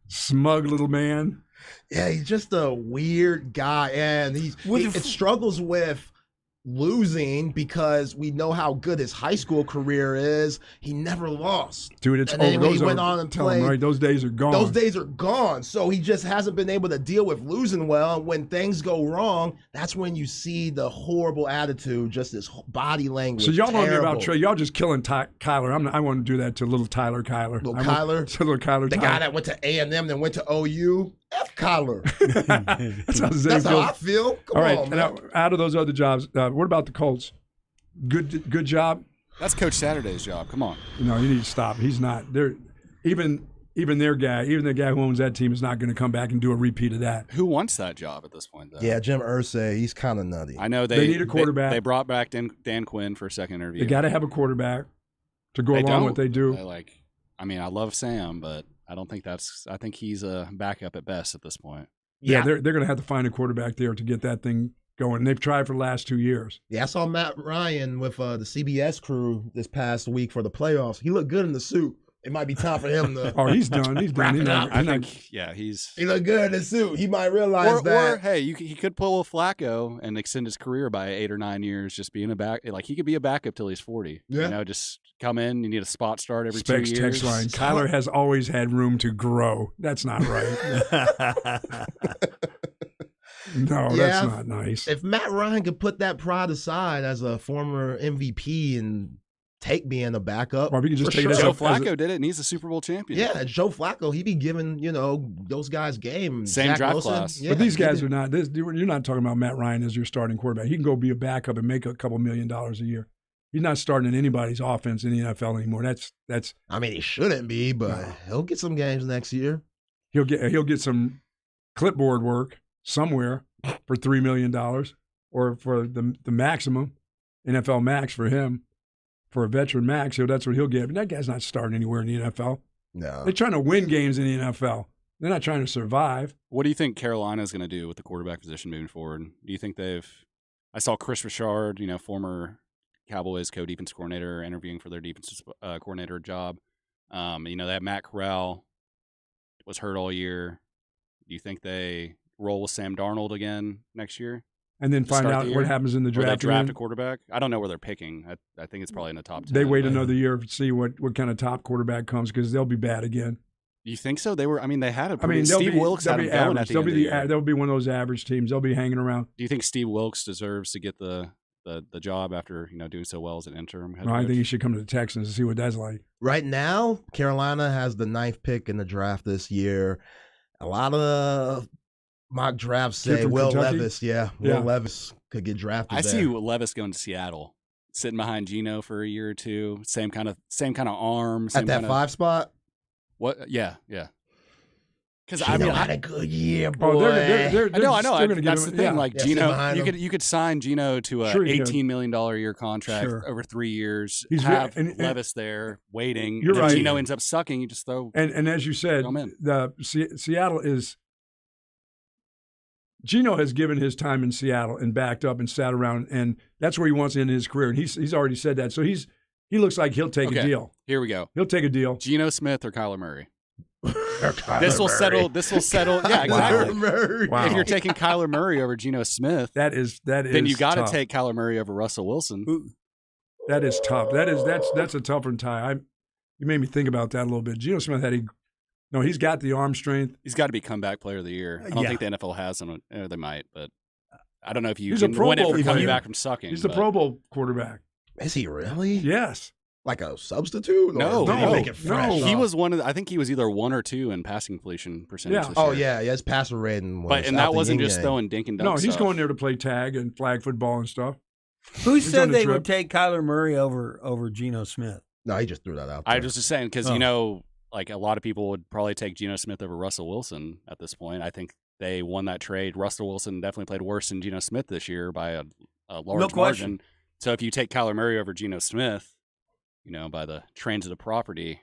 smug little man. Yeah, he's just a weird guy, and he struggles with losing because we know how good his high school career is. He never lost. Dude, it's and then over. He went on and played. Right, those days are gone. Those days are gone. So he just hasn't been able to deal with losing well. When things go wrong, that's when you see the horrible attitude, just this body language. So y'all know me about Trey. Y'all just killing Kyler. I want to do that to little Tyler Kyler. Little Kyler? The guy that went to A&M, then went to OU. F Kyler. That's how I feel. Come on, man. And out of those other jobs, what about the Colts? Good job. That's Coach Saturday's job. Come on. No, you need to stop. He's not. Even the guy who owns that team is not going to come back and do a repeat of that. Who wants that job at this point, though? Yeah, Jim Irsay. He's kind of nutty. I know they need a quarterback. They brought back Dan Quinn for a second interview. They got to have a quarterback to go along with what they do. I love Sam, but I don't think I think he's a backup at best at this point. Yeah, they're going to have to find a quarterback there to get that thing going. They've tried for the last 2 years. Yeah, I saw Matt Ryan with the CBS crew this past week for the playoffs. He looked good in the suit. It might be time for him to. Oh, he's done. He's done. He looked good in the suit. He might realize that. Or hey, he could pull a Flacco and extend his career by 8 or 9 years, just being a back. Like he could be a backup till he's 40. Yeah. Just come in. You need a spot start every Specs 2 years. Text line. Kyler has always had room to grow. That's not right. No, that's not nice. If Matt Ryan could put that pride aside as a former MVP and take being a backup. Or we can just take Joe Flacco did it, and he's a Super Bowl champion. Yeah, Joe Flacco, he'd be giving those guys game. Same Zach draft Wilson. class. Yeah, but these guys are not. You're not talking about Matt Ryan as your starting quarterback. He can go be a backup and make a couple $1 million a year. He's not starting in anybody's offense in the NFL anymore. That's. I mean, he shouldn't be, but he'll get some games next year. He'll get some clipboard work somewhere for $3 million, or for the maximum NFL max for him. For a veteran max, that's what he'll get. But that guy's not starting anywhere in the NFL. No. They're trying to win games in the NFL. They're not trying to survive. What do you think Carolina's going to do with the quarterback position moving forward? Do you think I saw Chris Richard, former Cowboys co-defense coordinator, interviewing for their defensive coordinator job. They have Matt Corral, was hurt all year. Do you think they roll with Sam Darnold again next year? And then find out what happens in the draft. Or they draft a quarterback. I don't know where they're picking. I think it's probably in the top 10. They wait another year to see what kind of top quarterback comes, because they'll be bad again. You think so? They had a Steve Wilkes had them going at the end of the year. They'll be one of those average teams. They'll be hanging around. Do you think Steve Wilkes deserves to get the job after doing so well as an interim head coach? I think he should come to the Texans and see what that's like. Right now, Carolina has the 9th pick in the draft this year. A lot of mock drafts say Will Kentucky? Levis. Will Levis could get drafted. I see Levis going to Seattle, sitting behind Geno for a year or two. Same kind of arm. At that 5 spot. What? Yeah. Because Geno had a good year, boy. They're I know. That's That's the thing. Like Geno, you could sign Geno to a $18 million a year contract over 3 years. Have Levis there waiting. You're right. If Geno ends up sucking, you just throw. And as you said, Seattle is. Geno has given his time in Seattle and backed up and sat around, and that's where he wants to end his career. And he's already said that. So he looks like he'll take a deal. Here we go. He'll take a deal. Geno Smith or Kyler Murray. This will settle. Yeah, exactly. Wow. If you're taking Kyler Murray over Geno Smith, that is. Then you got to take Kyler Murray over Russell Wilson. That is tough. That's a tougher tie. You made me think about that a little bit. Geno Smith had a No, he's got the arm strength. He's got to be comeback player of the year. I don't think the NFL has him. They might, but I don't know if you He's can a Pro win it Bowl for coming player. back from sucking. He's the Pro Bowl quarterback. Is he really? Yes. Like a substitute? No, Make it fresh, He huh? was one of I think he was either 1 or 2 in passing completion percentage. Yeah. This Oh, year. yeah. His passer rating was But and out that the wasn't yin just yang. throwing dink and dunk No, he's stuff. going there to play tag and flag football and stuff. Who He's said on the they trip. would take Kyler Murray over Geno Smith? No, he just threw that out there. I was just saying because like a lot of people would probably take Geno Smith over Russell Wilson at this point. I think they won that trade. Russell Wilson definitely played worse than Geno Smith this year by a large margin. So if you take Kyler Murray over Geno Smith, by the trains of the property,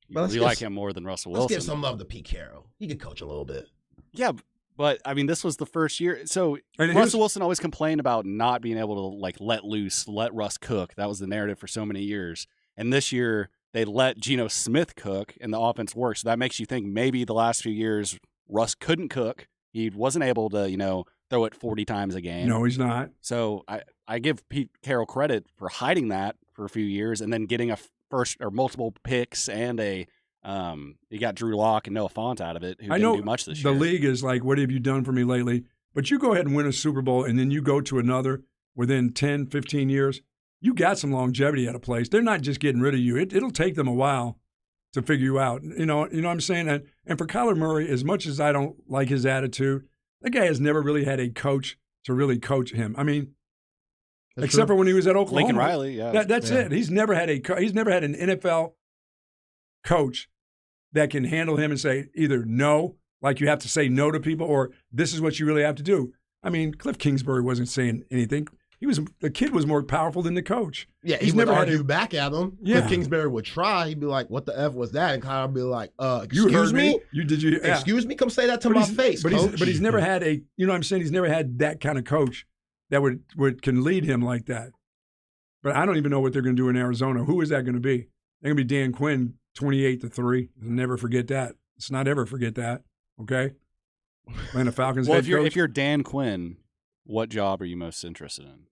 you like him more than Russell Wilson. Let's give some love to Pete Carroll. He could coach a little bit. Yeah, but I mean, this was the first year. So And Russell Wilson always complained about not being able to let loose, let Russ cook. That was the narrative for so many years. And this year they let Geno Smith cook, and the offense worked. So that makes you think maybe the last few years Russ couldn't cook. He wasn't able to throw it 40 times a game. No, he's not. So I give Pete Carroll credit for hiding that for a few years and then getting a first or multiple picks and he got Drew Lock and Noah Fant out of it, who didn't do much this year. The league is like, what have you done for me lately? But you go ahead and win a Super Bowl, and then you go to another within 10, 15 years. You got some longevity at a place. They're not just getting rid of you. It'll take them a while to figure you out. You know what I'm saying? And for Kyler Murray, as much as I don't like his attitude, that guy has never really had a coach to really coach him. I mean, except for when he was at Oklahoma. Lincoln Riley, yeah. That's it. He's never had an NFL coach that can handle him and say either no, like you have to say no to people, or this is what you really have to do. I mean, Cliff Kingsbury wasn't saying anything. The kid was more powerful than the coach. Yeah, he's would never had argue back at him. Yeah. If Kingsbury would try, he'd be like, "What the f was that?" And Kyle would be like, You heard "Excuse me? Yeah. Excuse me? Come say that to my face, coach." But he's never had he's never had that kind of coach that can lead him like that. But I don't even know what they're going to do in Arizona. Who is that going to be? They're going to be Dan Quinn, 28-3. Never forget that. Let's not ever forget that. Okay. Atlanta Falcons. Well, head coach. if you're Dan Quinn, what job are you most interested in?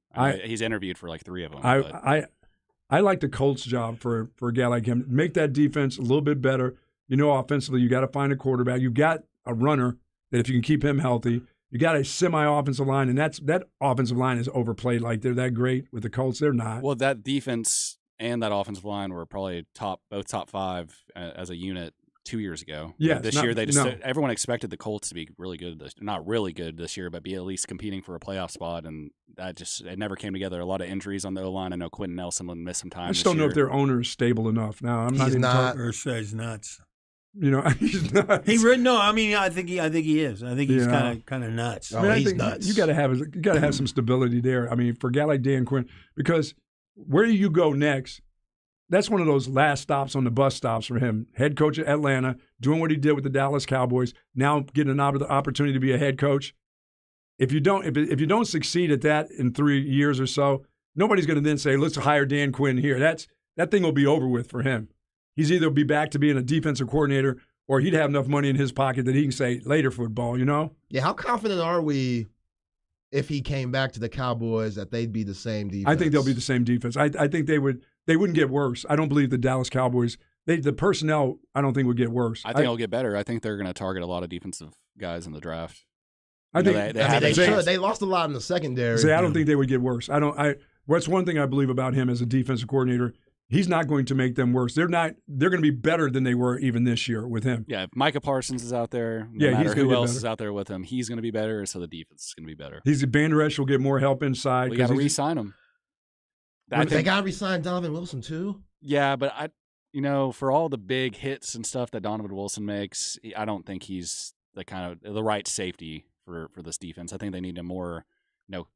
He's interviewed for like 3 of them. I like the Colts job for a guy like him. Make that defense a little bit better. Offensively, you got to find a quarterback. You got a runner that if you can keep him healthy, you got a semi-offensive line, and that offensive line is overplayed. Like they're that great with the Colts. They're not. Well, that defense and that offensive line were probably both top 5 as a unit 2 years ago. Yeah, this year everyone expected the Colts to be really good. Not really good this year, but be at least competing for a playoff spot, and it never came together. A lot of injuries on the O-line. I know Quentin Nelson would miss some time. I just don't know if their owner is stable enough. Now I'm he's not. He's nuts. He's nuts. I think he is. I think he's kind of nuts. I think nuts. You got to have some stability there. I mean, for a guy like Dan Quinn, because where do you go next? That's one of those last stops on the bus stops for him. Head coach at Atlanta, doing what he did with the Dallas Cowboys, now getting an opportunity to be a head coach. If you don't succeed at that in 3 years or so, nobody's going to then say, let's hire Dan Quinn here. That thing will be over with for him. He's either be back to being a defensive coordinator or he'd have enough money in his pocket that he can say later football, Yeah, how confident are we if he came back to the Cowboys that they'd be the same defense? I think they'll be the same defense. I think they wouldn't get worse. I don't believe the Dallas Cowboys, the personnel, I don't think would get worse. I think it'll get better. I think they're going to target a lot of defensive guys in the draft. They should. They lost a lot in the secondary. I don't think they would get worse. What's one thing I believe about him as a defensive coordinator, he's not going to make them worse. They're going to be better than they were even this year with him. Yeah, if Micah Parsons is out there, no matter who else is out there with him, he's going to be better, so the defense is going to be better. Van Der Esch will get more help inside. We got to re-sign him. They got to re-sign Donovan Wilson too? Yeah, but for all the big hits and stuff that Donovan Wilson makes, I don't think he's the right safety for this defense. I think they need a more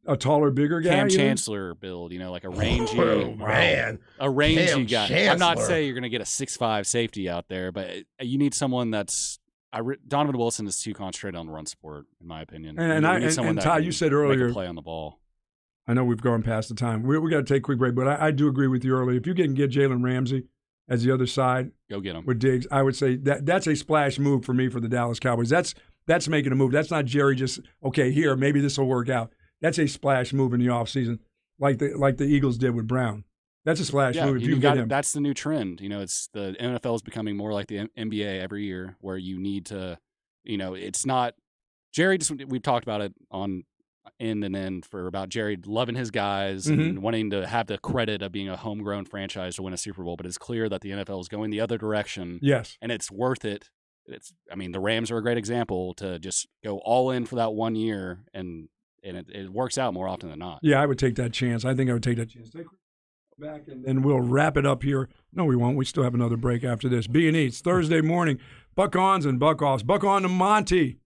a taller, bigger guy. Cam Chancellor build, like a rangy, a rangy Cam guy. Chancellor. I'm not saying you're going to get a 6'5" safety out there, but you need someone that's. Donovan Wilson is too concentrated on the run support, in my opinion. And Ty, you said earlier, make a play on the ball. I know we've gone past the time. We got to take a quick break, but I do agree with you earlier. If you can get Jalen Ramsey as the other side, go get him with Diggs. I would say that's a splash move for me for the Dallas Cowboys. That's making a move. That's not Jerry just here. Maybe this will work out. That's a splash move in the offseason, like the Eagles did with Brown. That's a splash move. If you get him. That's the new trend. It's the NFL is becoming more like the NBA every year, where you need to, it's not Jerry. We've talked about it on end and end about Jerry loving his guys and wanting to have the credit of being a homegrown franchise to win a Super Bowl. But it's clear that the NFL is going the other direction. Yes, and it's worth it. The Rams are a great example to just go all in for that 1 year, and it works out more often than not. Yeah, I would take that chance. I think I would take that chance. Take back, and then we'll wrap it up here. No, we won't. We still have another break after this. B&E, it's Thursday morning. Buck-ons and buck-offs. Buck on to Monty.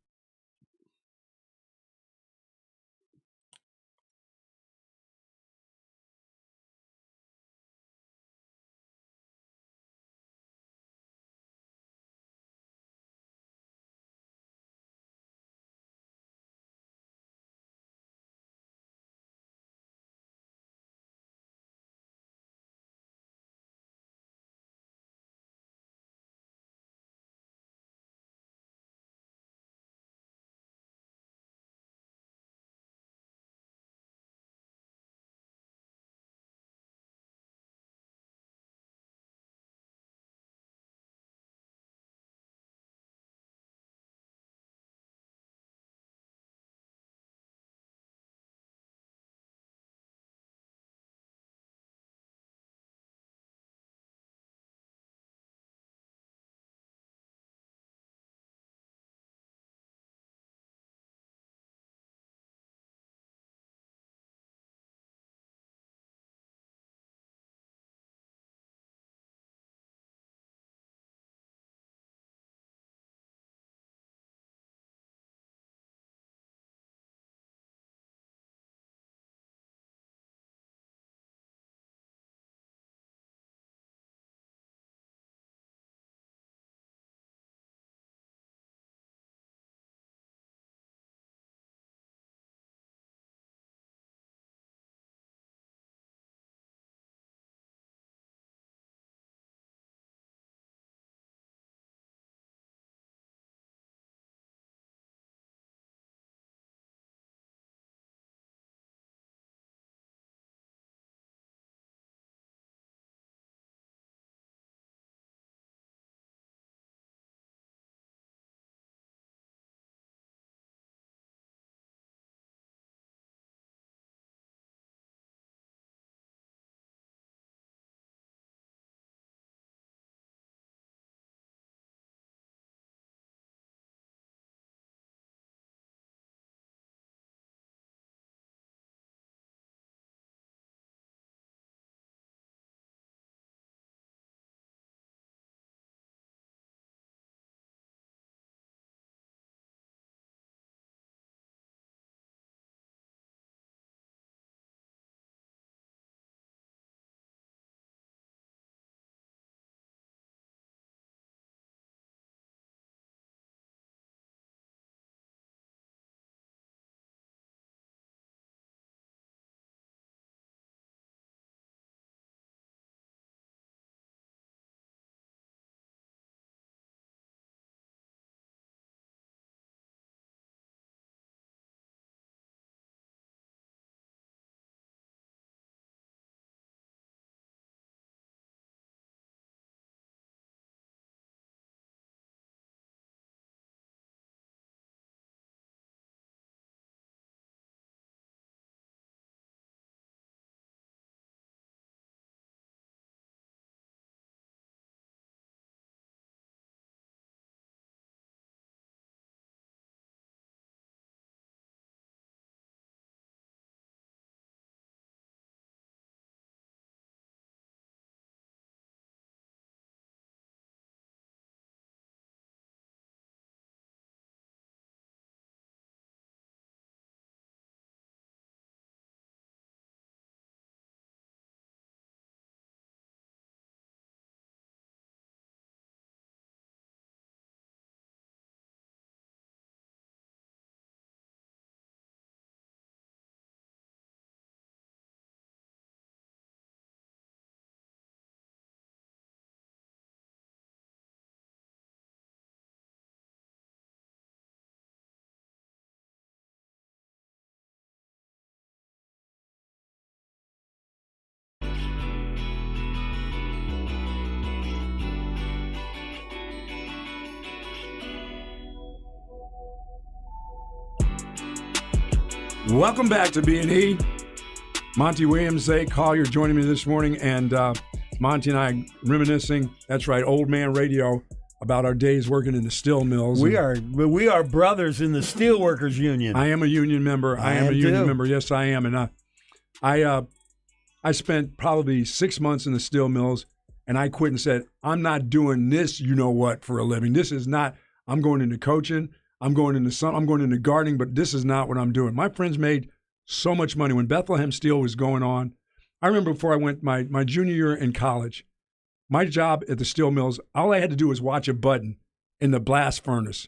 Welcome back to B&E. Monty Williams, Zay Collier joining me this morning, and Monty and I reminiscing. That's right, old man radio about our days working in the steel mills. We are brothers in the Steelworkers Union. I am a union member. I am a union member. Yes, I am, and I spent probably 6 months in the steel mills, and I quit and said, I'm not doing this. You know what for a living? This is not. I'm going into coaching. I'm going into gardening, but this is not what I'm doing. My friends made so much money when Bethlehem Steel was going on. I remember before I went my junior year in college, my job at the steel mills, all I had to do was watch a button in the blast furnace.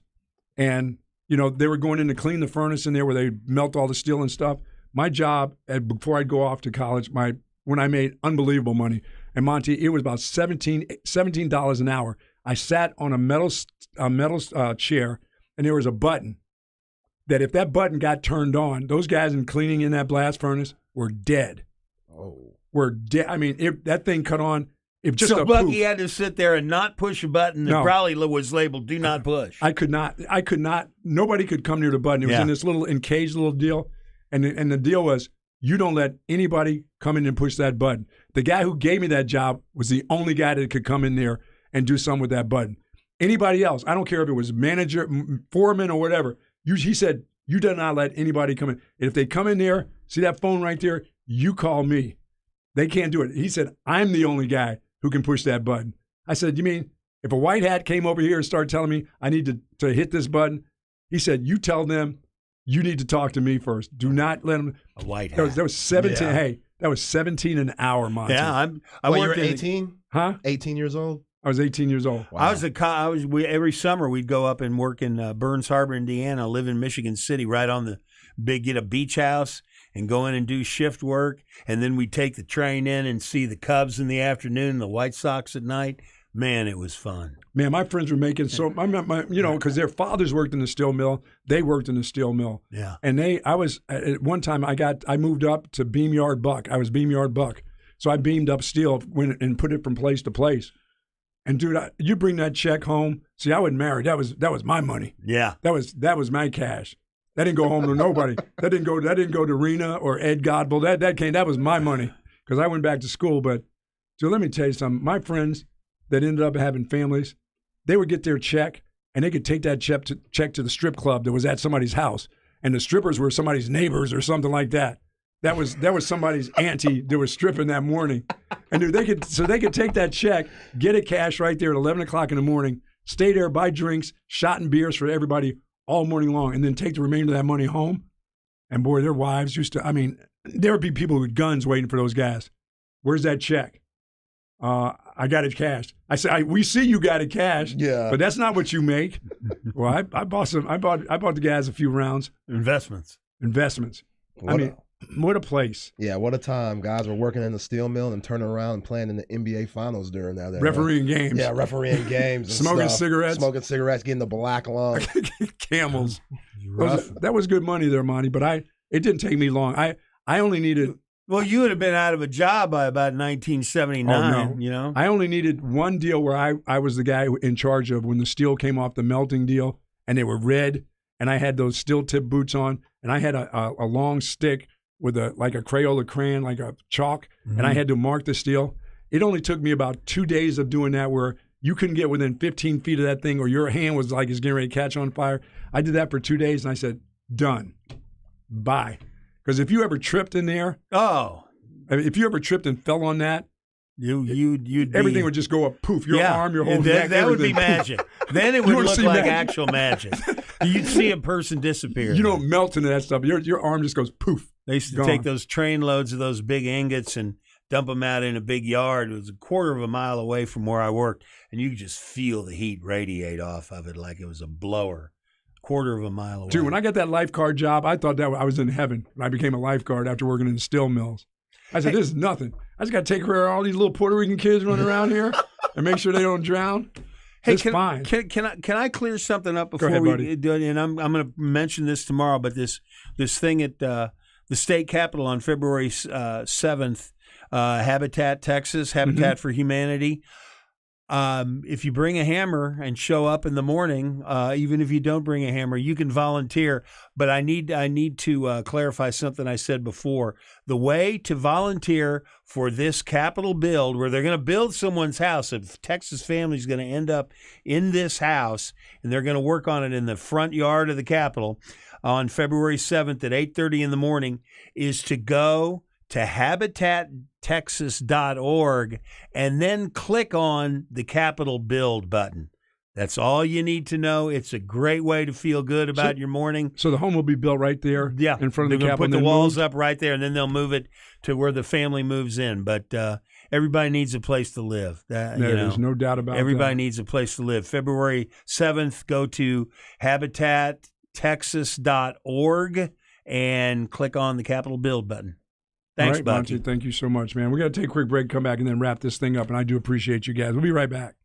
And, they were going in to clean the furnace in there where they melt all the steel and stuff. My job, before I'd go off to college, when I made unbelievable money, and Monty, it was about $17 an hour. I sat on a metal chair, and there was a button that if that button got turned on, those guys in cleaning in that blast furnace were dead. Oh. Were dead. I mean, if that thing cut on, if just so a Bucky poof. had to sit there and not push a button that probably was labeled "Do Not Push." I could not. Nobody could come near the button. It was in this little encaged little deal, and the deal was you don't let anybody come in and push that button. The guy who gave me that job was the only guy that could come in there and do something with that button. Anybody else, I don't care if it was manager, foreman, or whatever. He said, you do not let anybody come in. And if they come in there, see that phone right there, you call me. They can't do it. He said, I'm the only guy who can push that button. I said, you mean if a white hat came over here and started telling me I need to hit this button? He said, you tell them you need to talk to me first. Do not let them. A white hat. That was 17. Yeah. Hey, that was 17 an hour, Monty. Yeah, you were 18? Huh? 18 years old? I was 18 years old. Wow. Every summer we'd go up and work in Burns Harbor, Indiana, live in Michigan City, right on the get a beach house and go in and do shift work. And then we'd take the train in and see the Cubs in the afternoon, the White Sox at night. Man, it was fun. Man, my friends were making because their fathers worked in the steel mill. They worked in the steel mill. Yeah. And at one time I moved up to beam yard buck. I was beam yard buck. So I beamed up steel and put it from place to place. And dude, you bring that check home. See, I wasn't married. That was my money. Yeah, that was my cash. That didn't go home to nobody. That didn't go to Rena or Ed Godbold. That was my money because I went back to school. But so let me tell you something. My friends that ended up having families, they would get their check and they could take that check to the strip club that was at somebody's house, and the strippers were somebody's neighbors or something like that. That was somebody's auntie that was stripping that morning. And dude, they could take that check, get it cash right there at 11 o'clock in the morning, stay there, buy drinks, shot and beers for everybody all morning long, and then take the remainder of that money home. And boy, their wives there would be people with guns waiting for those guys. Where's that check? I got it cashed. I said, we see you got it cashed, but that's not what you make. Well, I bought the guys a few rounds. Investments. What a place. Yeah, what a time. Guys were working in the steel mill and turning around and playing in the NBA Finals during that. Refereeing games. Yeah, refereeing games. And Smoking cigarettes, getting the black lung. Camels. That was good money there, Monty, but it didn't take me long. I only needed... Well, you would have been out of a job by about 1979, no. I only needed one deal where I was the guy in charge of when the steel came off the melting deal, and they were red, and I had those steel tip boots on, and I had a long stick with a Crayola crayon, like a chalk, and I had to mark the steel. It only took me about 2 days of doing that where you couldn't get within 15 feet of that thing or your hand was like it's getting ready to catch on fire. I did that for 2 days, and I said, done. Bye. Because if you ever tripped in there, if you ever tripped and fell on that, everything would just go up, poof, your arm, your whole neck, that would be magic. Then it would look like actual magic. You'd see a person disappear. You don't melt into that stuff. Your arm just goes poof. They used to take those train loads of those big ingots and dump them out in a big yard. It was a quarter of a mile away from where I worked, and you could just feel the heat radiate off of it like it was a blower. Quarter of a mile away. Dude, when I got that lifeguard job, I thought that I was in heaven when I became a lifeguard after working in the steel mills. I said, this is nothing. I just got to take care of all these little Puerto Rican kids running around here and make sure they don't drown. Hey, it's fine. Can I clear something up before we do it? And I'm going to mention this tomorrow, but this thing at the state capitol on February 7th, Habitat, Texas, Habitat for Humanity. if you bring a hammer and show up in the morning, even if you don't bring a hammer, you can volunteer. But I need to clarify something I said before. The way to volunteer for this Capitol build, where they're going to build someone's house, a Texas family is going to end up in this house, and they're going to work on it in the front yard of the Capitol on February 7th at 8:30 in the morning, is to go to habitattexas.org and then click on the Capitol Build button. That's all you need to know. It's a great way to feel good about your morning. So the home will be built right there in front of the Capitol. Put the walls up right there, and then they'll move it to where the family moves in. But everybody needs a place to live. There's no doubt about that. Everybody needs a place to live. February 7th, go to habitattexas.org and click on the Capitol Build button. Thanks, All right, Bucky. Monty, thank you so much, man. We got to take a quick break, come back, and then wrap this thing up. And I do appreciate you guys. We'll be right back.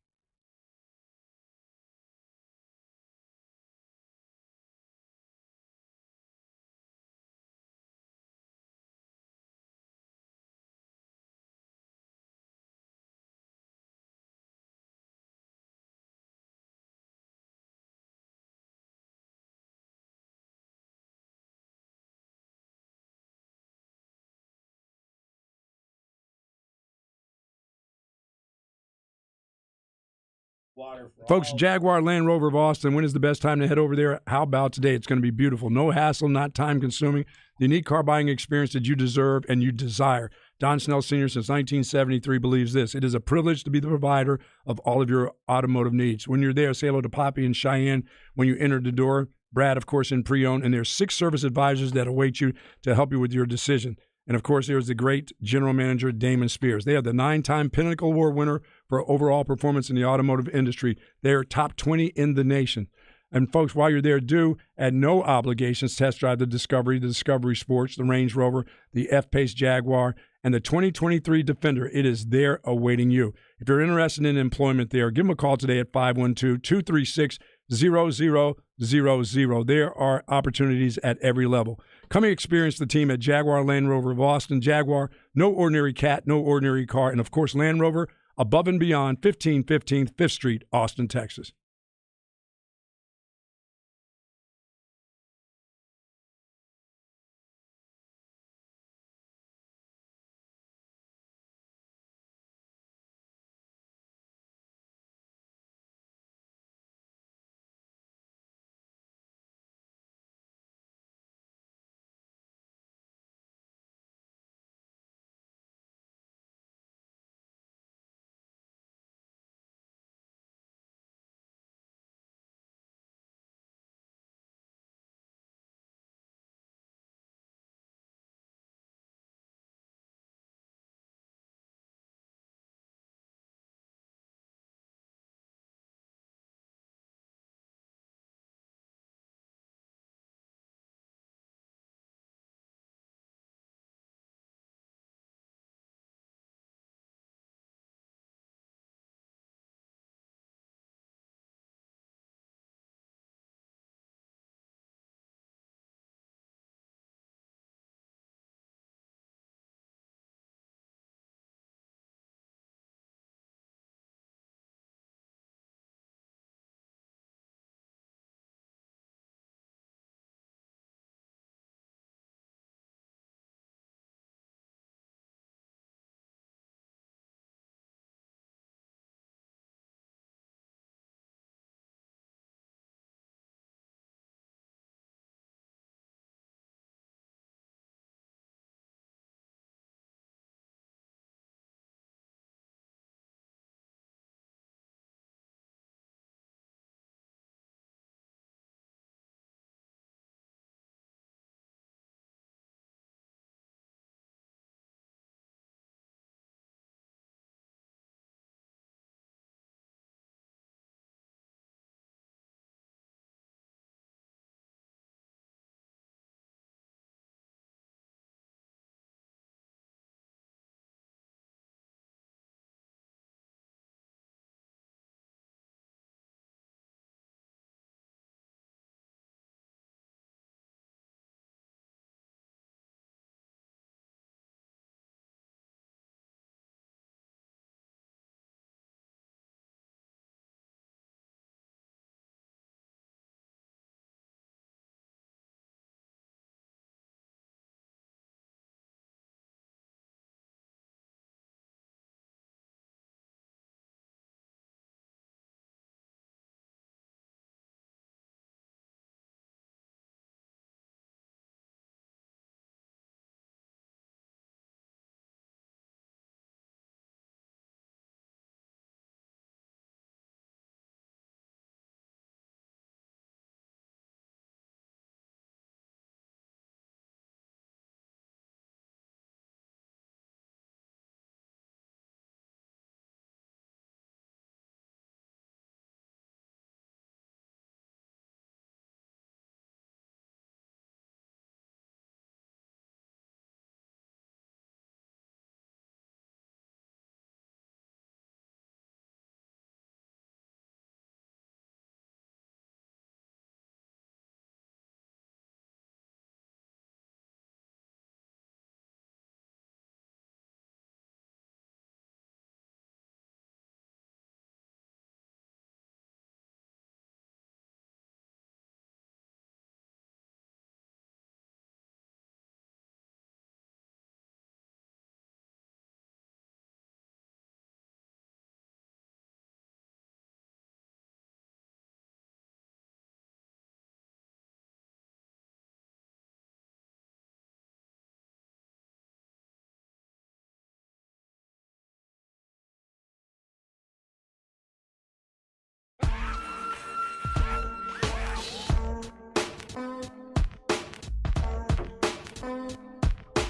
Folks, Jaguar Land Rover of Austin, when is the best time to head over there? How about today? It's going to be beautiful. No hassle, not time consuming. The unique car buying experience that you deserve and you desire. Don Snell Sr. since 1973 believes this. It is a privilege to be the provider of all of your automotive needs. When you're there, say hello to Poppy and Cheyenne when you enter the door. Brad, of course, in pre-owned. And there's 6 service advisors that await you to help you with your decision. And, of course, there's the great general manager, Damon Spears. They are the 9-time Pinnacle Award winner for overall performance in the automotive industry. They are top 20 in the nation. And, folks, while you're there, do, at no obligations, test drive the Discovery Sports, the Range Rover, the F-Pace Jaguar, and the 2023 Defender. It is there awaiting you. If you're interested in employment there, give them a call today at 512-236-0000. There are opportunities at every level. Come and experience the team at Jaguar Land Rover of Austin. Jaguar, no ordinary cat, no ordinary car. And, of course, Land Rover, above and beyond, 1515 5th Street, Austin, Texas.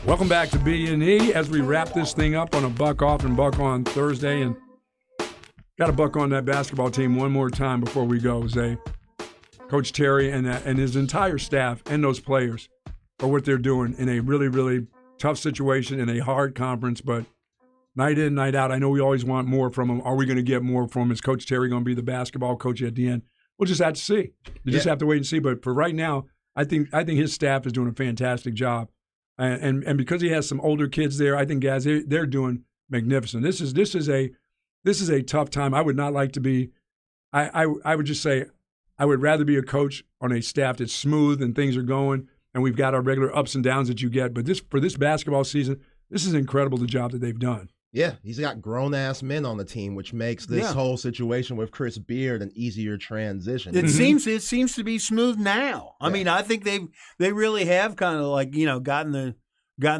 Welcome back to B&E as we wrap this thing up on a Buck Off and Buck On Thursday. And got to buck on that basketball team one more time before we go, Zay. Coach Terry and his entire staff and those players for what they're doing in a really, really tough situation in a hard conference. But night in, night out, I know we always want more from him. Are we going to get more from him? Is Coach Terry going to be the basketball coach at the end? We'll just have to see. You just have to wait and see. But for right now, I think his staff is doing a fantastic job. And because he has some older kids there, I think guys they're doing magnificent. This is a tough time. I would not like to be. I would just say I would rather be a coach on a staff that's smooth and things are going, and we've got our regular ups and downs that you get. But for this basketball season, this is incredible the job that they've done. Yeah, he's got grown-ass men on the team, which makes this whole situation with Chris Beard an easier transition. It seems to be smooth now. I mean, I think they really have kind of like, gotten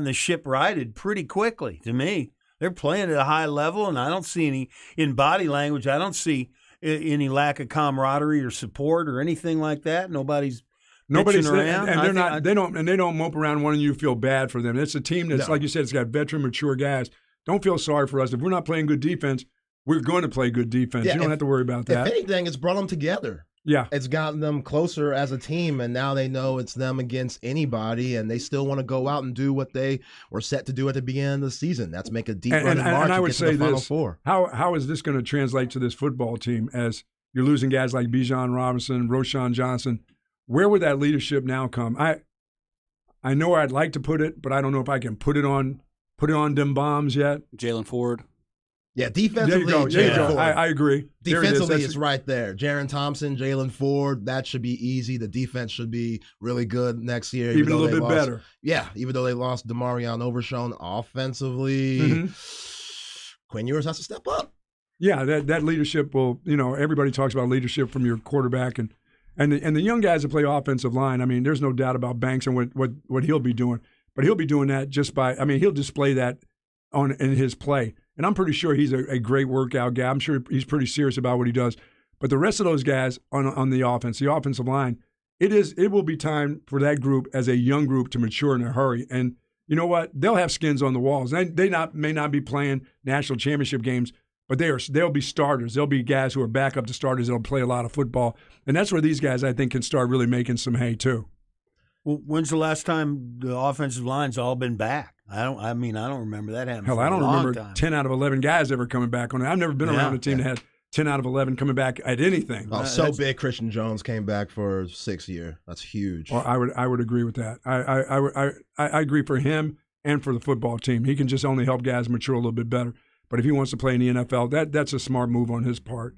the ship righted pretty quickly. To me, they're playing at a high level, and I don't see any in body language. I don't see any lack of camaraderie or support or anything like that. Nobody's around, and they don't mope around wanting you to feel bad for them. It's a team that's like you said, it's got veteran, mature guys. Don't feel sorry for us. If we're not playing good defense, we're going to play good defense. You don't have to worry about that. If anything, it's brought them together. Yeah. It's gotten them closer as a team, and now they know it's them against anybody, and they still want to go out and do what they were set to do at the beginning of the season. That's make a deep run in March and I would get say to the Final this, Four. How is this going to translate to this football team as you're losing guys like Bijan Robinson, Roschon Johnson? Where would that leadership now come? I know where I'd like to put it, but I don't know if I can put it on them bombs yet. Jalen Ford. Yeah, defensively, there you go. I agree. Defensively, it's right there. Jaron Thompson, Jalen Ford, that should be easy. The defense should be really good next year. Even a little bit better. Yeah, even though they lost DeMarion Overshown offensively, Quinn Ewers has to step up. Yeah, that leadership will, everybody talks about leadership from your quarterback and the young guys that play offensive line. I mean, there's no doubt about Banks and what he'll be doing. But he'll be doing that he'll display that in his play. And I'm pretty sure he's a great workout guy. I'm sure he's pretty serious about what he does. But the rest of those guys on the offensive line, it will be time for that group as a young group to mature in a hurry. And you know what? They'll have skins on the walls. They may not be playing national championship games, but they'll be starters. They'll be guys who are backup to starters. They'll play a lot of football. And that's where these guys, I think, can start really making some hay too. Well, when's the last time the offensive line's all been back? I don't remember that happening. Hell, I don't remember time. 10 out of 11 guys ever coming back on it. I've never been around a team that had 10 out of 11 coming back at anything. Oh, big. Christian Jones came back for 6 year. That's huge. Well, I would agree with that. I agree for him and for the football team. He can just only help guys mature a little bit better. But if he wants to play in the NFL, that's a smart move on his part.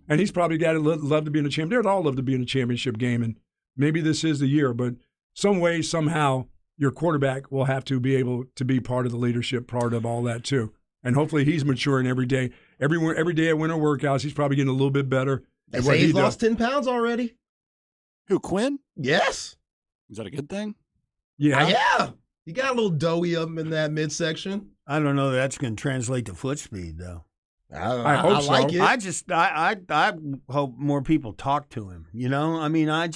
And he's probably got to love to be in a championship. They'd all love to be in a championship game, and maybe this is the year. But some way, somehow, your quarterback will have to be able to be part of the leadership part of all that too. And hopefully he's maturing every day. Every day at winter workouts, he's probably getting a little bit better. They say he's lost 10 pounds already. Who, Quinn? Yes. Is that a good thing? Yeah. Yeah. He got a little doughy up in that midsection. I don't know that that's going to translate to foot speed, though. I hope so. Like it. I hope more people talk to him. I mean, I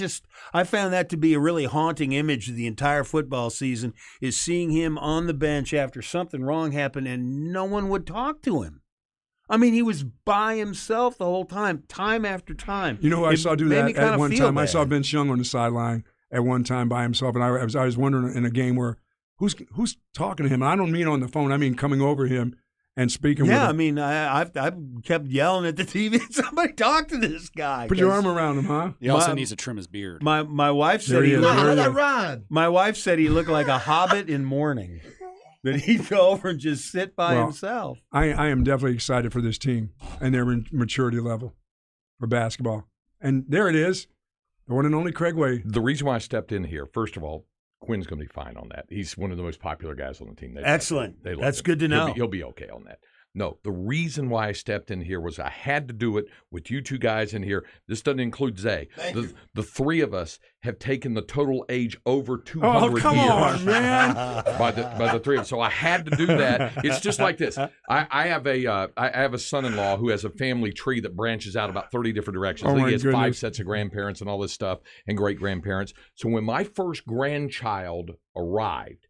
found that to be a really haunting image of the entire football season, is seeing him on the bench after something wrong happened and no one would talk to him. I mean, he was by himself the whole time after time. You know who I saw do that at one time? Bad. I saw Vince Young on the sideline at one time by himself, and I was wondering in a game where who's talking to him. And I don't mean on the phone. I mean coming over him and speaking with him. Yeah, I mean, I've kept yelling at the TV, somebody talk to this guy. Put your arm around him, huh? He also needs to trim his beard. My wife said My wife said he looked like a hobbit in mourning. That he'd go over and just sit by himself. I am definitely excited for this team and their maturity level for basketball. And there it is, the one and only Craig Way. The reason why I stepped in here, first of all, Quinn's going to be fine on that. He's one of the most popular guys on the team. Excellent. That's good to know. He'll be okay on that. No, the reason why I stepped in here was I had to do it with you two guys in here. This doesn't include Zay. The three of us have taken the total age over 200 years. Oh, come on, man. by the three of us. So I had to do that. It's just like this. I have a son-in-law who has a family tree that branches out about 30 different directions. Oh, he has 5 sets of grandparents and all this stuff and great-grandparents. So when my first grandchild arrived,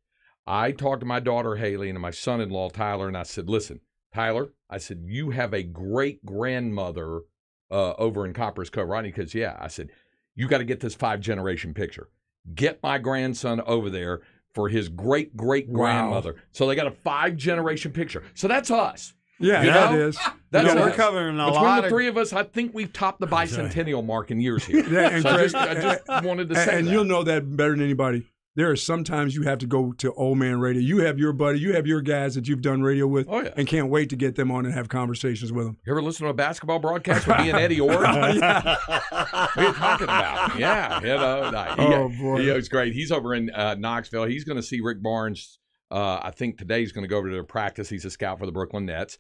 I talked to my daughter, Haley, and my son-in-law, Tyler, and I said, listen, Tyler, I said, you have a great-grandmother over in Copper's Cove, Rodney, because, I said, you got to get this 5-generation picture. Get my grandson over there for his great-great-grandmother. Wow. So they got a 5-generation picture. So that's us. Yeah, that is. That's we're covering a Between lot the three of us, I think we've topped the bicentennial mark in years here. Yeah, and so Craig, I just wanted to say and that. You'll know that better than anybody. There are sometimes you have to go to old man radio. You have your buddy, you have your guys that you've done radio with, and can't wait to get them on and have conversations with them. You ever listen to a basketball broadcast with me and Eddie Orr? What are you talking about? Yeah, boy. He was great. He's over in Knoxville. He's going to see Rick Barnes. I think today he's going to go over to practice. He's a scout for the Brooklyn Nets.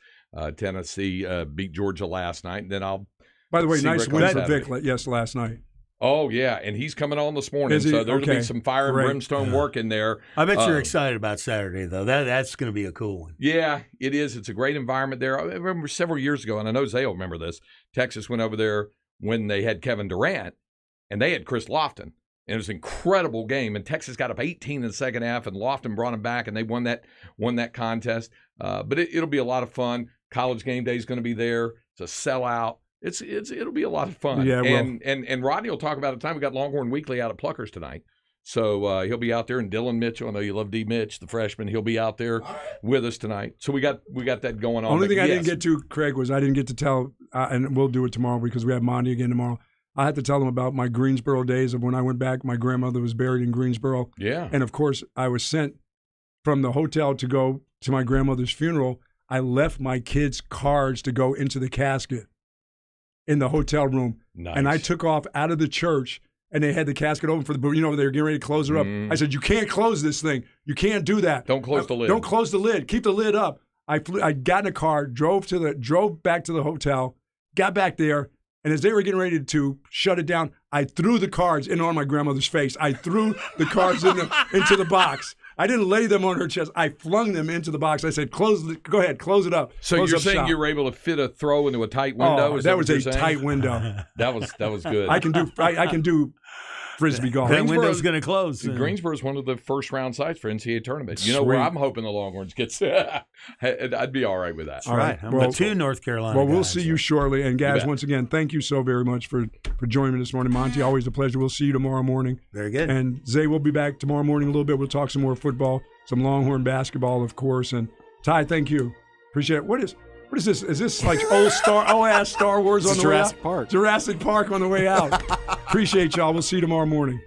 Tennessee beat Georgia last night, and then I'll. By the way, nice win for Vic. Yes, last night. Oh, yeah, and he's coming on this morning, so there'll be some fire and brimstone work in there. I bet you're excited about Saturday, though. That's going to be a cool one. Yeah, it is. It's a great environment there. I remember several years ago, and I know Zay will remember this, Texas went over there when they had Kevin Durant, and they had Chris Lofton. And it was an incredible game, and Texas got up 18 in the second half, and Lofton brought them back, and they won that contest. But it'll be a lot of fun. College game day is going to be there. It's a sellout. It'll be a lot of fun. Yeah, and Rodney will talk about the time we got Longhorn Weekly out at Pluckers tonight. So he'll be out there, and Dylan Mitchell, I know you love D. Mitch, the freshman, he'll be out there with us tonight. So we got that going on. Only thing I didn't get to, Craig, was I didn't get to tell, and we'll do it tomorrow because we have Monty again tomorrow. I had to tell them about my Greensboro days of when I went back. My grandmother was buried in Greensboro. Yeah. And, of course, I was sent from the hotel to go to my grandmother's funeral. I left my kids' cards to go into the casket in the hotel room. Nice. And I took off out of the church, and they had the casket open for the, they were getting ready to close her up. I said, you can't close this thing. You can't do that. Don't close the lid. Don't close the lid. Keep the lid up. I got in a car, drove back to the hotel, got back there, and as they were getting ready to shut it down, I threw the cards in on my grandmother's face. I threw the cards into the box. I didn't lay them on her chest. I flung them into the box. I said, go ahead, close it up. So close you're up saying shop. you were able to fit a throw into a tight window? Oh, that was a tight window. That was good. I can do Frisbee golf. That window's going to close. Greensboro is one of the first-round sites for NCAA tournament. You know where I'm hoping the Longhorns get. I'd be all right with that. All right. Well, 2 North Carolina Well, we'll guys, see you shortly. And, guys, once again, thank you so very much for joining me this morning. Monty, always a pleasure. We'll see you tomorrow morning. Very good. And Zay will be back tomorrow morning a little bit. We'll talk some more football, some Longhorn basketball, of course. And, Ty, thank you. Appreciate it. What is this? Is this like old Star Wars on the way out? Jurassic Park. Jurassic Park on the way out. Appreciate y'all. We'll see you tomorrow morning.